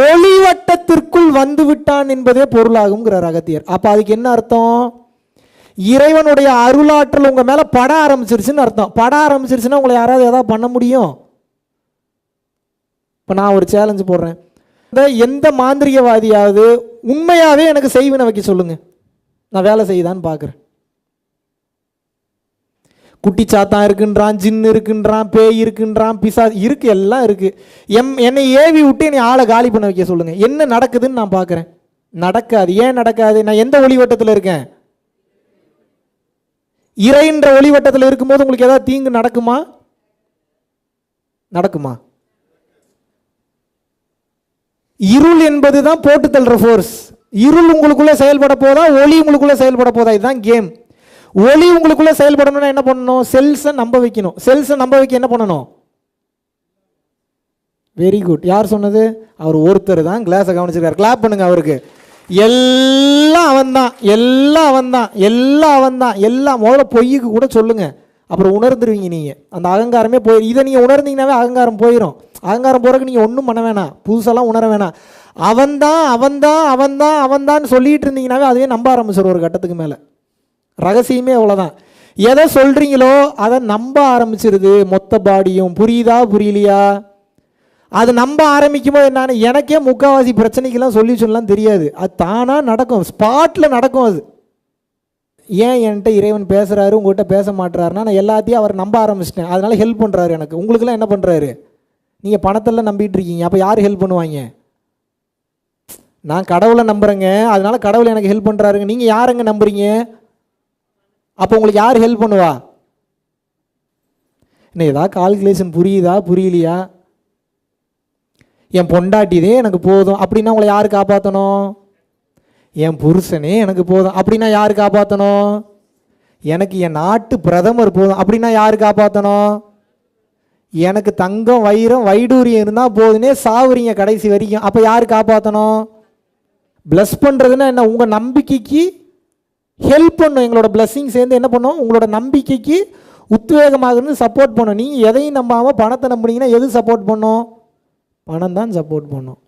ஒளிவட்டத்திற்குள் வந்து விட்டான் என்பதே பொருளாகும்ங்கிறார் அகத்தியர். அப்ப அதுக்கு என்ன அர்த்தம்? இறைவனுடைய அருளாற்றல் உங்க மேல பட ஆரம்பிச்சிருச்சுன்னு அர்த்தம். பட ஆரம்பிச்சிருச்சுன்னா உங்களை யாராவது ஏதாவது பண்ண முடியும்? இப்ப நான் ஒரு சேலஞ்சு போடுறேன், எந்த மாந்திரிகவாதியாவது உண்மையாவே எனக்கு செய்வினை வைக்க சொல்லுங்க, நான் வேலை செய்யுதான்னு பார்க்குறேன். குட்டி சாத்தான் இருக்குன்றான், ஜின்னு இருக்குன்றான், பேய் இருக்குன்றான், பிசா இருக்கு, எல்லாம் இருக்கு. என்னை ஏவி விட்டு என்னை ஆளை காலி பண்ண வைக்க சொல்லுங்க, என்ன நடக்குதுன்னு நான் பார்க்குறேன். நடக்காது. ஏன் நடக்காது? நான் எந்த ஒளிவட்டத்தில் இருக்கேன்? இறைன்ற ஒளிவட்டத்தில் இருக்கும்போது உங்களுக்கு ஏதாவது தீங்கு நடக்குமா? நடக்குமா? இருள் என்பதுதான் போட்டு தள்ளுற ஃபோர்ஸ். இருள் உங்களுக்குள்ள செயல்பட போதா, ஒளி உங்களுக்குள்ள செயல்பட போதா? இதுதான் கேம். ஒளி உங்களுக்குள்ள செயல்படணும்னா என்ன பண்ணணும்? செல்ஸை நம்ப வைக்கணும். செல்ஸை நம்ப வைக்க என்ன பண்ணணும்? Very good. யார் சொன்னது? அவர் ஒருத்தர் தான் கிளாஸை கவனிச்சிருக்காரு. கிளாப் பண்ணுங்க அவருக்கு. எல்லாம் அவன் தான், எல்லாம் அவன் தான், எல்லாம் அவன் தான், எல்லாம். முதல்ல பொய்யுக்கு கூட சொல்லுங்க, அப்புறம் உணர்ந்துருவீங்க நீங்கள். அந்த அகங்காரமே போயிடும். இதை நீங்கள் உணர்ந்தீங்கன்னாவே அகங்காரம் போயிடும். அகங்காரம் போகிறதுக்கு நீங்கள் ஒன்றும் பண்ண வேணாம், புதுசெல்லாம் உணர வேணாம். அவன்தான் அவன்தான் அவன்தான் அவன்தான் சொல்லிகிட்டு இருந்தீங்கன்னாவே அதுவே நம்ப ஆரம்பிச்சிடும் ஒரு கட்டத்துக்கு மேலே. ரகசியமே அவ்வளோதான். எதை சொல்கிறீங்களோ அதை நம்ப ஆரம்பிச்சிருது மொத்த பாடியும். புரியுதா புரியலையா? அது நம்ப ஆரம்பிக்கும் போது என்னன்னு, எனக்கே முக்கால்வாசி பிரச்சனைக்கெல்லாம் சொல்யூஷன்லாம் தெரியாது. அது தானாக நடக்கும், ஸ்பாட்டில் நடக்கும். அது ஏன் என்கிட்ட இறைவன் பேசுகிறாரு உங்கள்கிட்ட பேச மாட்டுறாருன்னா, நான் எல்லாத்தையும் அவர் நம்ப ஆரம்பிச்சிட்டேன், அதனால் ஹெல்ப் பண்ணுறாரு எனக்கு. உங்களுக்கெல்லாம் என்ன பண்ணுறாரு? நீங்கள் பணத்தெல்லாம் நம்பிட்டு இருக்கீங்க, அப்போ யார் ஹெல்ப் பண்ணுவாங்க? நான் கடவுளை நம்புகிறேங்க, அதனால கடவுளை எனக்கு ஹெல்ப் பண்ணுறாருங்க. நீங்கள் யாருங்க நம்புறீங்க? அப்போ உங்களுக்கு யார் ஹெல்ப் பண்ணுவா? என்ன ஏதாவது கால்குலேஷன் புரியுதா புரியலையா? என் பொண்டாட்டிதே எனக்கு போதும் அப்படின்னா உங்களை யார் காப்பாற்றணும்? என் புருஷனே எனக்கு போதும் அப்படின்னா யார் காப்பாற்றணும்? எனக்கு என் நாட்டு பிரதமர் போதும் அப்படின்னா யார் காப்பாற்றணும்? எனக்கு தங்கம் வைரம் வைடூரியம் இருந்தால் போதுன்னே சாவுறீங்க கடைசி வரைக்கும், அப்போ யார் காப்பாற்றணும்? ப்ளஸ் பண்ணுறதுன்னா என்ன? உங்கள் நம்பிக்கைக்கு ஹெல்ப் பண்ணும். எங்களோட பிளஸ்ஸிங் சேர்ந்து என்ன பண்ணும்? உங்களோட நம்பிக்கைக்கு உத்வேகமாக இருந்து சப்போர்ட் பண்ணும். நீங்கள் எதையும் நம்பாமல் பணத்தை நம்புனீங்கன்னா எது சப்போர்ட் பண்ணும்? பணம் தான் சப்போர்ட் பண்ணும்.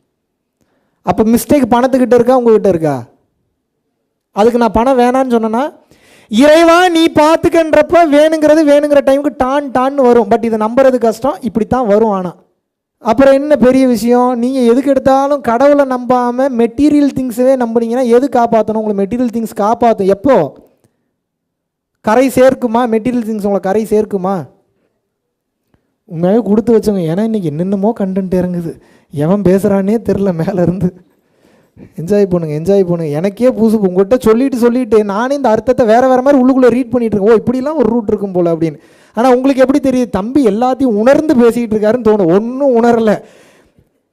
அப்போ மிஸ்டேக் பணத்துக்கிட்ட இருக்கா உங்ககிட்ட இருக்கா? அதுக்கு நான் பணம் வேணான்னு சொன்னேன்னா, இறைவா நீ பார்த்துக்கன்றப்ப வேணுங்கிறது வேணுங்கிற டைமுக்கு டான்னு வரும். பட் இதை நம்புறது கஷ்டம், இப்படித்தான் வரும். ஆனால் அப்புறம் என்ன பெரிய விஷயம்? நீங்கள் எதுக்கு எடுத்தாலும் கடவுளை நம்பாமல் மெட்டீரியல் திங்ஸவே நம்புனீங்கன்னா எது காப்பாற்றணும்? உங்களை மெட்டீரியல் திங்ஸ் காப்பாற்றும். எப்போ கரை சேர்க்குமா? மெட்டீரியல் திங்ஸ் உங்களை கரை சேர்க்குமா? உண்மையாகவே கொடுத்து வச்சோங்க. ஏன்னா இன்றைக்கி என்னென்னமோ கண்டென்ட் இறங்குது, எவன் பேசுகிறானே தெரில. மேலேருந்து என்ஜாய் பண்ணுங்க. எனக்கே புதுசு. உங்கள்கிட்ட சொல்லிட்டு நானே இந்த அர்த்தத்தை வேறு மாதிரி உள்ளுக்குள்ளே ரீட் பண்ணிகிட்டு இருக்கேன். ஓ இப்படிலாம் ஒரு ரூட் இருக்கும் போல் அப்படின்னு. ஆனால் உங்களுக்கு எப்படி தெரியுது? தம்பி எல்லாத்தையும் உணர்ந்து பேசிக்கிட்டு இருக்காருன்னு தோணும். ஒன்றும் உணரலை.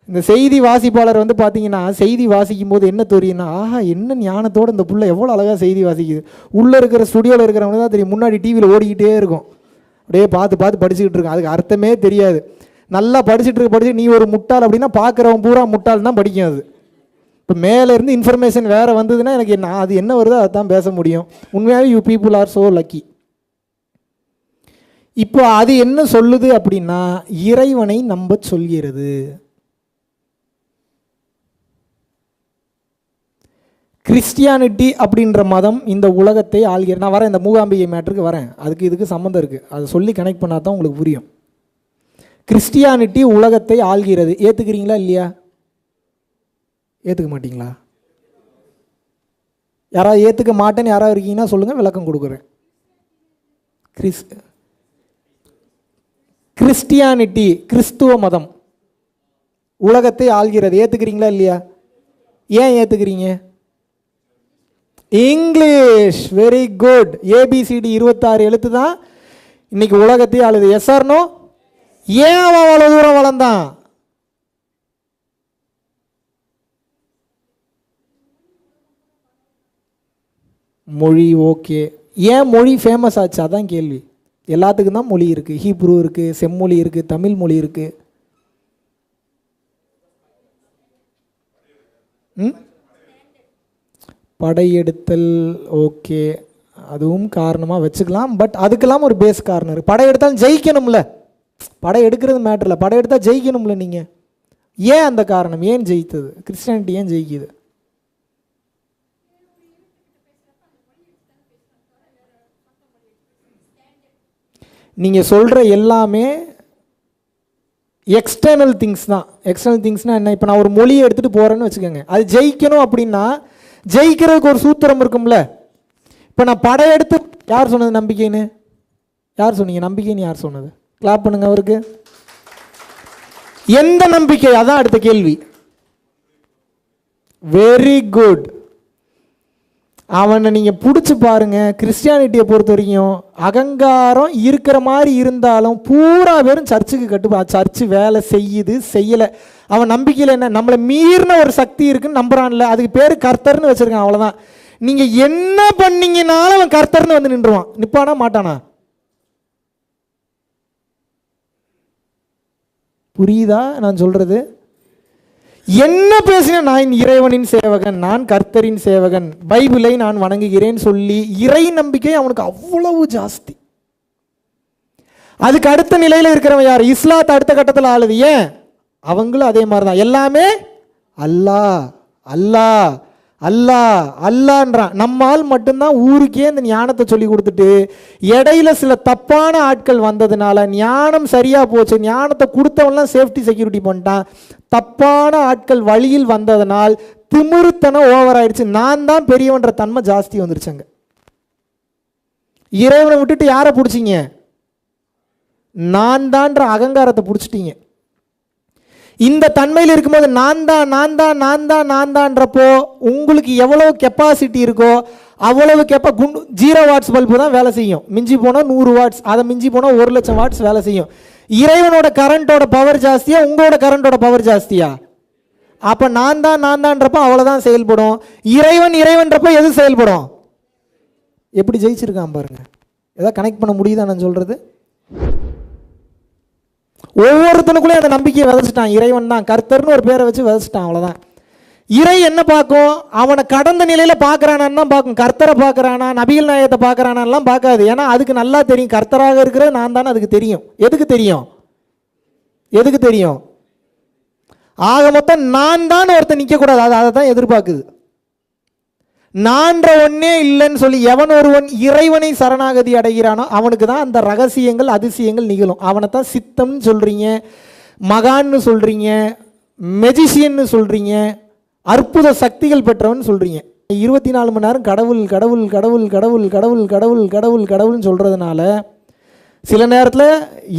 இந்த செய்தி வாசிப்பாளர் பார்த்தீங்கன்னா, செய்தி வாசிக்கும் போது என்ன தெரியும்னா, ஆஹா என்ன ஞானத்தோடு இந்த புள்ள எவ்வளோ அழகாக செய்தி வாசிக்குது. உள்ளே இருக்கிற ஸ்டுடியோவில் இருக்கிறவங்க தான் தெரியும். முன்னாடி டிவியில் ஓடிக்கிட்டே இருக்கும், அப்படியே பார்த்து படிச்சுக்கிட்டு இருக்கும். அதுக்கு அர்த்தமே தெரியாது. நல்லா படிச்சுட்டு நீ ஒரு முட்டாள் அப்படின்னா பார்க்குறவன் பூரா முட்டாள் தான் படிக்கும். அது இப்போ மேலேருந்து இன்ஃபர்மேஷன் வேறு வந்ததுன்னா எனக்கு என்ன அது என்ன வருதோ அதுதான் பேச முடியும். உண்மையாகவே you people are so lucky. இப்போ அது என்ன சொல்லுது அப்படின்னா, இறைவனை நம்ப சொல்கிறது. கிறிஸ்டியானிட்டி அப்படின்ற மதம் இந்த உலகத்தை ஆள்கிறது. நான் வரேன், இந்த மூகாம்பிகை மேட்டருக்கு வரேன். அதுக்கு இதுக்கு சம்மந்தம் இருக்குது, அதை சொல்லி கனெக்ட் பண்ணால் தான் உங்களுக்கு புரியும். கிறிஸ்டியானிட்டி உலகத்தை ஆள்கிறது. ஏற்றுக்கிறீங்களா இல்லையா? ஏற்றுக்க மாட்டிங்களா? யாராவது ஏற்றுக்க மாட்டேன்னு யாராவது இருக்கீங்கன்னா சொல்லுங்கள், விளக்கம் கொடுக்குறேன். கிறிஸ்டியானிட்டி கிறிஸ்துவ மதம் உலகத்தை ஆள்கிறது. ஏற்றுக்கிறீங்களா இல்லையா? ஏன் ஏற்றுக்கிறீங்க? English very good. ABCD 26 எழுத்து தான் இன்னைக்கு உலகத்தை ஆளுது. S or no? ஏன் அவன் அவ்வளோ தூரம் வளர்ந்தான்? மொழி ஓகே. ஏன் மொழி ஃபேமஸ் ஆச்சு? அதான் கேள்வி. எல்லாத்துக்கும் தான் மொழி இருக்குது. ஹீப்ரு இருக்குது, செம்மொழி இருக்குது, தமிழ் மொழி இருக்குது. படையெடுத்தல் ஓகே, அதுவும் காரணமாக வச்சுக்கலாம். பட் அதுக்கெல்லாம் ஒரு பேஸ் காரணம் இருக்குது. படையெடுத்தாலும் ஜெயிக்கணும்ல. படம் எடுக்கிறது மேட்டர் இல்லை, படம் எடுத்தால் ஜெயிக்கணும்ல. நீங்கள் ஏன் அந்த காரணம்? ஏன் ஜெயித்தது? கிறிஸ்டியானிட்டி ஏன் ஜெயிக்குது? நீங்கள் சொல்கிற எல்லாமே எக்ஸ்டர்னல் திங்ஸ் தான். எக்ஸ்டர்னல் திங்ஸ்னால் என்ன? இப்போ நான் ஒரு மொழியை எடுத்துகிட்டு போகிறேன்னு வச்சுக்கோங்க, அது ஜெயிக்கணும் அப்படின்னா ஜெயிக்கிறதுக்கு ஒரு சூத்திரம் இருக்கும்ல. இப்போ நான் படையெடுத்து, யார் சொன்னது நம்பிக்கைன்னு? யார் சொன்னீங்க நம்பிக்கைன்னு? யார் சொன்னது? கிளாப் பண்ணுங்க அவருக்கு. எந்த நம்பிக்கை? அதான் அடுத்த கேள்வி. Very good. அவனை நீங்கள் பிடிச்சி பாருங்கள். கிறிஸ்டியானிட்டியை பொறுத்த வரைக்கும் அகங்காரம் இருக்கிற மாதிரி இருந்தாலும் பூரா பேரும் சர்ச்சுக்கு கட்டுப்பா. சர்ச்சு வேலை செய்யுது செய்யலை, அவன் நம்பிக்கையில் என்ன? நம்மளை மீறின ஒரு சக்தி இருக்குன்னு நம்புறான்ல, அதுக்கு பேர் கர்த்தர்னு வச்சுருக்கான். அவ்வளோதான். நீங்கள் என்ன பண்ணீங்கனாலும் அவன் கர்த்தர்னு வந்து நின்றுவான். நிற்பானா மாட்டானா? புரியுதா நான் சொல்கிறது? என்ன பேசினா நான் இறைவனின் சேவகன், நான் கர்த்தரின் சேவகன், பைபிளை நான் வணங்குகிறேன் சொல்லி இறை நம்பிக்கை அவனுக்கு அவ்வளவு ஜாஸ்தி. அதுக்கு அடுத்த நிலையில் இருக்கிறவன் யார்? இஸ்லாத்தை அடுத்த கட்டத்தில் ஆளுது. ஏன்? அவங்களும் அதே மாதிரி தான். எல்லாமே அல்லாஹ் அல்லாஹ் அல்லாஹ் அல்லான்றான். நம்மால் மட்டும்தான் ஊருக்கே இந்த ஞானத்தை சொல்லி கொடுத்துட்டு இடையில சில தப்பான ஆட்கள் வந்ததுனால ஞானம் சரியாக போச்சு, ஞானத்தை கொடுத்தவன்லாம் சேஃப்டி செக்யூரிட்டி பண்ணிட்டான். தப்பான ஆட்கள் வழியில் வந்ததனால் திமிருத்தனம் ஓவர் ஆயிடுச்சு. நான் தான் பெரியவன்ற தன்மை ஜாஸ்தி வந்துருச்சுங்க. இறைவனை விட்டுட்டு யாரை பிடிச்சிங்க? நான் தான்ற அகங்காரத்தை பிடிச்சிட்டீங்க. இந்த தன்மையில் இருக்கும்போது நான் தான் நான் தான் நான் தான் நான் தான்றப்போ உங்களுக்கு எவ்வளவு கெப்பாசிட்டி இருக்கோ அவ்வளவு 0 வாட்ஸ் பல்பு தான் வேலை செய்யும். மிஞ்சி போனால் 100 வாட்ஸ், அதை மிஞ்சி போனால் 1,00,000 வாட்ஸ் வேலை செய்யும். இறைவனோட கரண்டோட பவர் ஜாஸ்தியா உங்களோட கரண்டோட பவர் ஜாஸ்தியா? அப்போ நான் தான் நான் தான்றப்போ அவ்வளோதான் செயல்படும். இறைவன் இறைவன்றப்போ எது செயல்படும்? எப்படி ஜெயிச்சிருக்கான் பாருங்க. ஏதாவது கனெக்ட் பண்ண முடியுதா நான் சொல்றது? ஒவ்வொருத்தனுக்குள்ளே அந்த நம்பிக்கையை விதைச்சிட்டான். இறைவன் தான் கர்த்தர்னு ஒரு பேரை வச்சு விதைச்சிட்டான், அவ்வளோதான். இறை என்ன பார்க்கும்? அவனை கடந்த நிலையில் பார்க்குறானான்னு தான் பார்க்கும். கர்த்தரை பார்க்குறானா, நபிகள் நாயகத்தை பார்க்குறானான்லாம் பார்க்காது. ஏன்னா அதுக்கு நல்லா தெரியும் கர்த்தராக இருக்கிற நான் தானே. அதுக்கு தெரியும். எதுக்கு தெரியும்? எதுக்கு தெரியும்? ஆக மொத்தம் நான் தான் ஒருத்தன் நிற்கக்கூடாது, அதை தான் எதிர்பார்க்குது. நான்ற ஒன்னே இல்லைன்னு சொல்லி எவன் ஒருவன் இறைவனை சரணாகதி அடைகிறானோ அவனுக்கு தான் அந்த ரகசியங்கள் அதிசயங்கள் நிகழும். அவனை தான் சித்தம்னு சொல்கிறீங்க, மகான்னு சொல்கிறீங்க, மெஜிஷியன்னு சொல்கிறீங்க, அற்புத சக்திகள் பெற்றவன் சொல்கிறீங்க. 24 மணி நேரம் கடவுள் கடவுள் கடவுள் கடவுள் கடவுள் கடவுள் கடவுள் கடவுள்னு சொல்கிறதுனால சில நேரத்தில்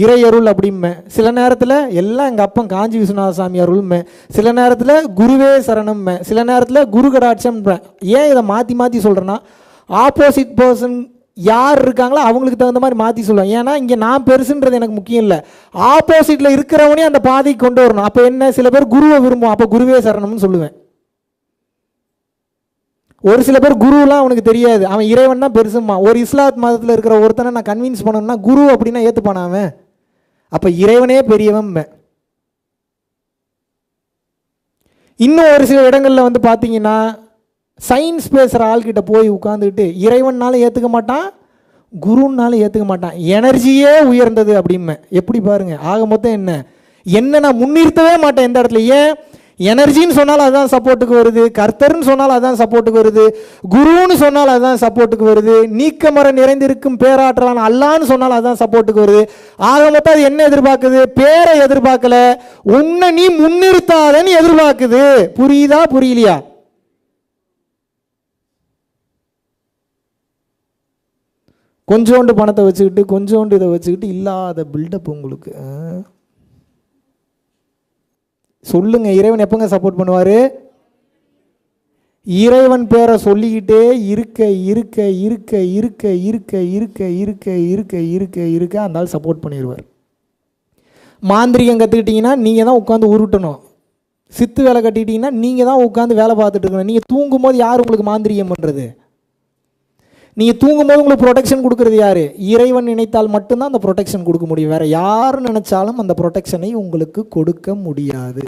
இறை அருள் அப்படிமே, சில நேரத்தில் எல்லாம் எங்கள் அப்பன் காஞ்சி விஸ்வநாத சாமி அருள்மே, சில நேரத்தில் குருவே சரணம்மே, சில நேரத்தில் குரு கடாட்சம்ன்றேன். ஏன் இதை மாற்றி மாற்றி சொல்கிறேன்னா ஆப்போசிட் பர்சன் யார் இருக்காங்களோ அவங்களுக்கு தகுந்த மாதிரி மாற்றி சொல்லுவேன். ஏன்னா இங்கே நான் பெருசுன்றது எனக்கு முக்கியம் இல்லை, ஆப்போசிட்டில் இருக்கிறவனே அந்த பாதைக்கு கொண்டு வரணும். அப்போ என்ன, சில பேர் குருவை விரும்புவோம், அப்போ குருவே சரணம்னு சொல்லுவேன். ஒரு சில பேர் குருலாம் அவனுக்கு தெரியாது, அவன் இறைவன் தான் பெருசுமா. ஒரு இஸ்லாத் மதத்தில் இருக்கிற ஒருத்தனை நான் கன்வின்ஸ் பண்ணணும்னா குரு அப்படின்னா ஏற்றுப்பான அவன்? அப்போ இறைவனே பெரியவன். இன்னும் ஒரு சில இடங்களில் வந்து பார்த்தீங்கன்னா சயின்ஸ் பேசுகிற ஆள்கிட்ட போய் உட்காந்துக்கிட்டு இறைவன்னாலும் ஏற்றுக்க மாட்டான், குருன்னாலும் ஏற்றுக்க மாட்டான். எனர்ஜியே உயர்ந்தது அப்படிமே. எப்படி பாருங்க. ஆக மொத்தம் என்ன நான் முன்னிறுத்தவே மாட்டேன் எந்த இடத்துல. ஏன்? எனர்ஜின்னு சொன்னாலும் அதுதான் சப்போர்ட்டுக்கு வருது, கர்த்தர்னு சொன்னாலும் அதுதான் சப்போர்ட்டுக்கு வருது, குருன்னு சொன்னாலும் அதுதான் சப்போர்ட்டுக்கு வருது, நீக்கமர நிறைந்திருக்கும் பேராற்றலான அல்லான்னு சொன்னாலும் அதுதான் சப்போர்ட்டுக்கு வருது. ஆக மொத்தம் அது என்ன எதிர்பார்க்குது? பேரை எதிர்பார்க்கல, உன்னை நீ முன்னிறுத்தாதன்னு எதிர்பார்க்குது. புரியுதா புரியலையா? கொஞ்சோண்டு பணத்தை வச்சுக்கிட்டு கொஞ்சோண்டு இதை வச்சுக்கிட்டு இல்லாத பில்டப் உங்களுக்கு. சொல்லுங்க, இறைவன் எப்பங்க சப்போர்ட் பண்ணுவார்? இறைவன் பேரை சொல்லிக்கிட்டே இருக்க இருக்க இருக்க இருக்க இருக்க இருக்க இருக்க இருக்க இருக்க இருக்க அந்த ஆள் சப்போர்ட் பண்ணிடுவார். மாந்திரிகம் கற்றுக்கிட்டிங்கன்னா நீங்கள் தான் உட்காந்து உருட்டணும், சித்து வேலை கட்டிக்கிட்டிங்கன்னா நீங்கள் தான் உட்காந்து வேலை பார்த்துட்டு இருக்கணும். நீங்கள் தூங்கும்போது யார் உங்களுக்கு மாந்திரிகம் பண்ணுறது? நீங்கள் தூங்கும்போது உங்களுக்கு ப்ரொடெக்ஷன் கொடுக்குறது யார்? இறைவன் நினைத்தால் மட்டும்தான் அந்த ப்ரொடெக்ஷன் கொடுக்க முடியும். வேறு யார் நினச்சாலும் அந்த ப்ரொடெக்ஷனை உங்களுக்கு கொடுக்க முடியாது.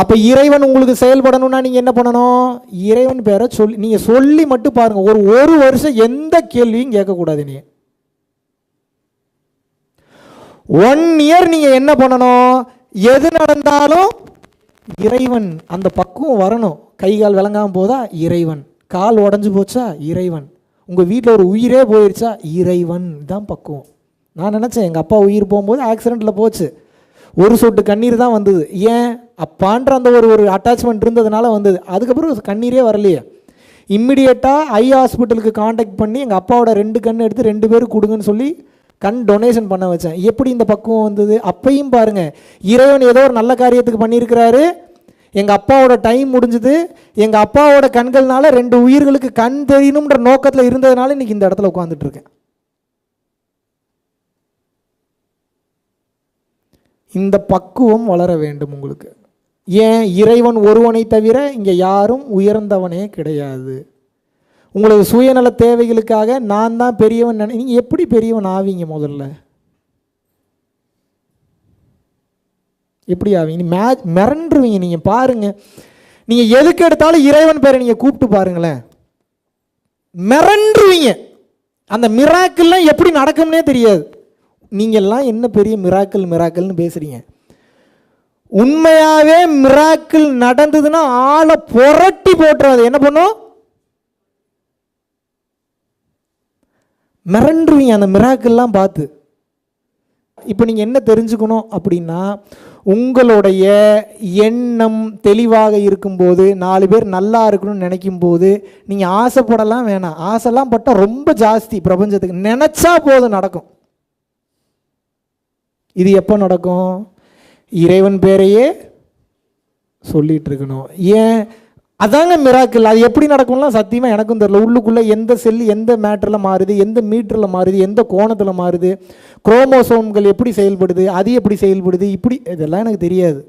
அப்போ இறைவன் உங்களுக்கு செயல்படணும்னா நீங்கள் என்ன பண்ணணும்? இறைவன் பேரை நீங்கள் சொல்லி மட்டும் பாருங்கள். ஒரு வருஷம் எந்த கேள்வியும் கேட்கக்கூடாது. நீங்கள் 1 இயர் நீங்கள் என்ன பண்ணணும்? எது நடந்தாலும் இறைவன், அந்த பக்குவம் வரணும். கை கால் விளங்காமல் போதா இறைவன், கால் உடஞ்சி போச்சா இறைவன், உங்கள் வீட்டில் ஒரு உயிரே போயிடுச்சா இறைவன் தான் பக்குவம். நான் நினச்சேன் எங்கள் அப்பா உயிர் போகும்போது ஆக்சிடெண்ட்டில் போச்சு, ஒரு சொட்டு கண்ணீர் தான் வந்தது. ஏன்? அப்பான்ற அந்த ஒரு அட்டாச்மெண்ட் இருந்ததுனால வந்தது. அதுக்கப்புறம் கண்ணீரே வரலையே. இம்மிடியேட்டாக ஐ ஹாஸ்பிட்டலுக்கு காண்டாக்ட் பண்ணி எங்கள் அப்பாவோட 2 கண் எடுத்து 2 பேருக்கு கொடுங்கன்னு சொல்லி கண் டொனேஷன் பண்ண வச்சேன். எப்படி இந்த பக்குவம் வந்தது? அப்பையும் பாருங்கள், இறைவன் ஏதோ ஒரு நல்ல காரியத்துக்கு பண்ணியிருக்கிறாரு. எங்கள் அப்பாவோட டைம் முடிஞ்சுது, எங்கள் அப்பாவோட கண்கள்னால 2 உயிர்களுக்கு கண் தெரியணுன்ற நோக்கத்தில் இருந்ததுனால இன்றைக்கி இந்த இடத்துல உட்காந்துட்டு இருக்கேன். இந்த பக்குவம் வளர வேண்டும் உங்களுக்கு. ஏன்? இறைவன் ஒருவனை தவிர இங்கே யாரும் உயர்ந்தவனே கிடையாது. உங்களுக்கு சுயநல தேவைகளுக்காக நான் தான் பெரியவன் நீங்கள் எப்படி பெரியவன் ஆவீங்க? முதல்ல எப்படி ஆவீங்க? மிரண்டுருவீங்க. நீங்கள் பாருங்கள், நீங்கள் எதுக்கு எடுத்தாலும் இறைவன் பேரை நீங்கள் கூப்பிட்டு பாருங்களேன், மிரண்டுருவீங்க. அந்த மிராக்கிள்லாம் எப்படி நடக்கும்னே தெரியாது. நீங்கள்லாம் என்ன பெரிய மிராக்கல்னு பேசுகிறீங்க. உண்மையாகவே மிராக்கிள் நடந்ததுன்னா ஆளை புரட்டி போட்டுறது. என்ன பண்ணும்? மிரண்டுருவீங்க அந்த மிராக்கிள்லாம் பார்த்து. இப்போ நீங்கள் என்ன தெரிஞ்சுக்கணும் அப்படின்னா, உங்களுடைய எண்ணம் தெளிவாக இருக்கும்போது, 4 பேர் நல்லா இருக்கணும்னு நினைக்கும் போது நீங்கள் ஆசைப்படலாம் வேணாம். ஆசைலாம் பட்டால் ரொம்ப ஜாஸ்தி பிரபஞ்சத்துக்கு. நினச்சா போதும், நடக்கும். இது எப்போ நடக்கும்? இறைவன் பேரையே சொல்லிட்டு இருக்கணும். ஏன்? அதாங்க மிராக்கிள். அது எப்படி நடக்கும்லாம் சத்தியமாக எனக்கும் தெரியல. உள்ளுக்குள்ளே எந்த செல்லு எந்த மேட்டரில் மாறுது, எந்த மீட்டரில் மாறுது, எந்த கோணத்தில் மாறுது, குரோமோசோம்கள் எப்படி செயல்படுது, அது எப்படி செயல்படுது, இப்படி இதெல்லாம் எனக்கு தெரியாது.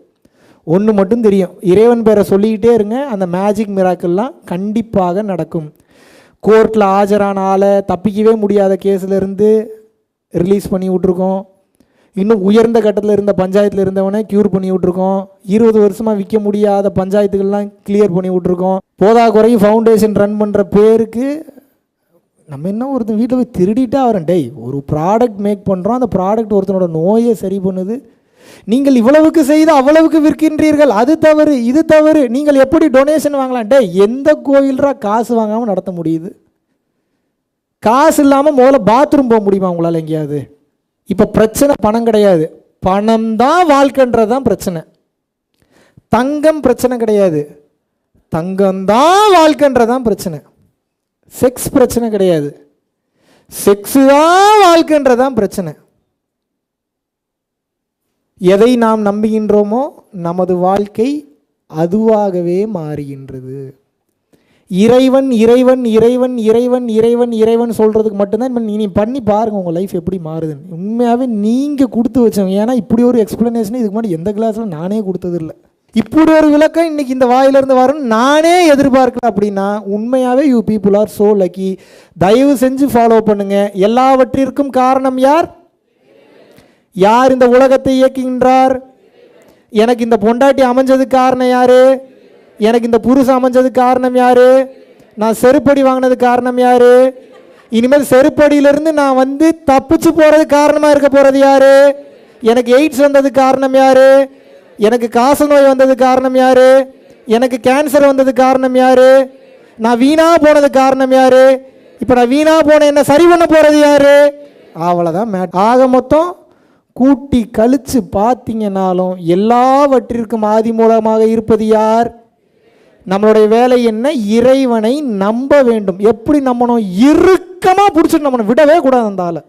ஒன்று மட்டும் தெரியும், இறைவன் பேரை சொல்லிக்கிட்டே இருங்க, அந்த மேஜிக் மிராக்கிள்லாம் கண்டிப்பாக நடக்கும். கோர்ட்டில் ஆஜரான ஆளை தப்பிக்கவே முடியாத கேஸிலேருந்து ரிலீஸ் பண்ணி விட்ருக்கோம். இன்னும் உயர்ந்த கட்டத்தில் இருந்த பஞ்சாயத்தில் இருந்தவனை க்யூர் பண்ணி விட்ருக்கோம். 20 வருஷமாக விற்க முடியாத பஞ்சாயத்துக்கள்லாம் கிளியர் பண்ணி விட்ருக்கோம். போதா குறையும் ஃபவுண்டேஷன் ரன் பண்ணுற பேருக்கு நம்ம என்ன ஒருத்தன் வீட்டில் போய் திருடிட்டா வரேன். டேய், ஒரு ப்ராடக்ட் மேக் பண்ணுறோம், அந்த ப்ராடக்ட் ஒருத்தனோட நோயை சரி பண்ணுது. நீங்கள் இவ்வளவுக்கு செய்து அவ்வளவுக்கு விற்கின்றீர்கள், அது தவறு, இது தவறு. நீங்கள் எப்படி டொனேஷன் வாங்கலாம்? டே, எந்த கோயில்ரா காசு வாங்காமல் நடத்த முடியுது? காசு இல்லாமல் முதல்ல பாத்ரூம் போக முடியுமா உங்களால் எங்கேயாவது? இப்போ பிரச்சனை பணம் கிடையாது, பணம் தான் வாழ்க்கைன்றது தான் பிரச்சனை. தங்கம் பிரச்சனை கிடையாது, தங்கம்தான் வாழ்க்கைன்றதான் பிரச்சனை. செக்ஸ் பிரச்சனை கிடையாது, செக்ஸு தான் வாழ்க்கைன்றதான் பிரச்சனை. எதை நாம் நம்புகின்றோமோ நமது வாழ்க்கை அதுவாகவே மாறுகின்றது. இறைவன் இறைவன் இறைவன் இறைவன் இறைவன் இறைவன் சொல்கிறதுக்கு மட்டும்தான் நீ பண்ணி பாருங்கள் உங்கள் லைஃப் எப்படி மாறுதுன்னு. உண்மையாகவே நீங்கள் கொடுத்து வச்சவங்க. ஏன்னா இப்படி ஒரு எக்ஸ்ப்ளனேஷன் இதுக்கு முன்னாடி எந்த கிளாஸில் நானே கொடுத்ததில்லை. இப்படி ஒரு விளக்கம் இன்றைக்கி இந்த வாயிலிருந்து வரணும் நானே எதிர்பார்க்கல. அப்படின்னா உண்மையாகவே you people are so lucky. தயவு செஞ்சு ஃபாலோ பண்ணுங்கள். எல்லாவற்றிற்கும் காரணம் யார்? யார் இந்த உலகத்தை இயக்குகின்றார்? எனக்கு இந்த பொண்டாட்டி அமைஞ்சதுக்கு காரணம் யார்? எனக்கு இந்த புருஷன் அமைஞ்சதுக்கு காரணம் யார்? நான் செருப்படி வாங்கினதுக்கு காரணம் யார்? இனிமேல் செருப்படியிலிருந்து நான் வந்து தப்பிச்சு போகிறதுக்கு காரணமாக இருக்க போகிறது யார்? எனக்கு எய்ட்ஸ் வந்ததுக்கு காரணம் யார்? எனக்கு காச நோய் வந்ததுக்கு காரணம் யார்? எனக்கு கேன்சர் வந்ததுக்கு காரணம் யார்? நான் வீணாக போனதுக்கு காரணம் யார்? இப்போ நான் வீணாக போன என்ன சரி பண்ண போகிறது யார்? அவ்வளோதான். ஆக மொத்தம் கூட்டி கழித்து பார்த்தீங்கன்னாலும் எல்லாவற்றிற்கும் ஆதி மூலமாக இருப்பது யார்? நம்மளுடைய வேலை என்ன? இறைவனை நம்ப வேண்டும். எப்படி நம்பணும்? இறுக்கமாக பிடிச்சிட்டு நம்பணும், விடவே கூடாது. அந்த ஆளை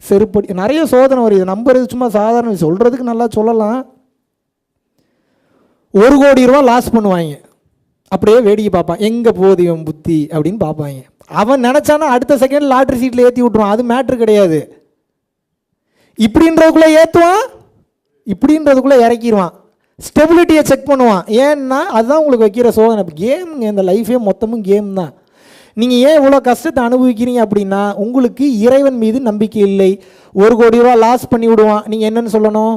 செருப்படி நிறைய சோதனை வருது. நம்புறது சும்மா சாதாரண சொல்கிறதுக்கு நல்லா சொல்லலாம். 1 கோடி ரூபா லாஸ் பண்ணுவாங்க, அப்படியே வேடிக்கை பார்ப்பான், எங்கே போகுது இவன் புத்தி அப்படின்னு பார்ப்பாங்க. அவன் நினச்சானா அடுத்த செகண்ட் லாட்ரி சீட்டில் ஏற்றி விட்ருவான். அது மேட்ரு கிடையாது. இப்படின்றதுக்குள்ளே ஏற்றுவான், இப்படின்றதுக்குள்ளே இறக்கிடுவான். ஸ்டெபிலிட்டியை செக் பண்ணுவான். ஏன்னா அதுதான் உங்களுக்கு வைக்கிற சோதனை. கேமுங்க, இந்த லைஃபே மொத்தமும் கேம் தான். நீங்கள் ஏன் இவ்வளோ கஷ்டத்தை அனுபவிக்கிறீங்க அப்படின்னா உங்களுக்கு இறைவன் மீது நம்பிக்கை இல்லை. 1 கோடி ரூபா லாஸ் பண்ணி விடுவான். நீங்கள் என்னன்னு சொல்லணும்?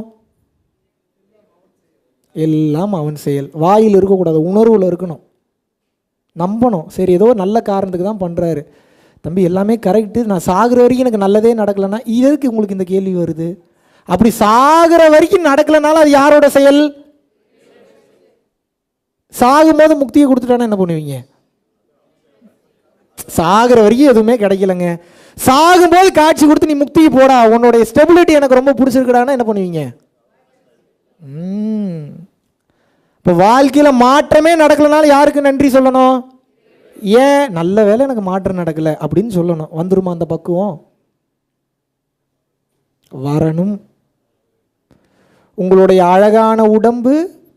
எல்லாம் அவன் செயல். வாயில் இருக்கக்கூடாது, உணர்வில் இருக்கணும், நம்பணும். சரி, ஏதோ நல்ல காரணத்துக்கு தான் பண்ணுறாரு. தம்பி எல்லாமே கரெக்டு, நான் சாகிற வரைக்கும் எனக்கு நல்லதே நடக்கலைன்னா எதுக்கு உங்களுக்கு இந்த கேள்வி வருது? அப்படி சாகிற வரைக்கும் நடக்கலைனாலும் அது யாரோட செயல்? சாகும்போது முக்தியை கொடுத்துட்டானா என்ன பண்ணுவீங்க? சாகிற வரைக்கும் எதுவுமே கிடைக்கலங்க, சாகும்போது காட்சி கொடுத்து நீ முக்திக்கு போடா, உன்னுடைய ஸ்டெபிலிட்டி எனக்கு ரொம்ப பிடிச்சிருக்கடான்னா என்ன பண்ணுவீங்க? இப்போ வாழ்க்கையில் மாற்றமே நடக்கலைனாலும் யாருக்கு நன்றி சொல்லணும்? ஏன்? நல்ல வேலை எனக்கு மாற்றம் நடக்கலை அப்படின்னு சொல்லணும். வந்துருமா அந்த பக்குவம்? வரணும். உங்களுடைய அழகான உடம்பு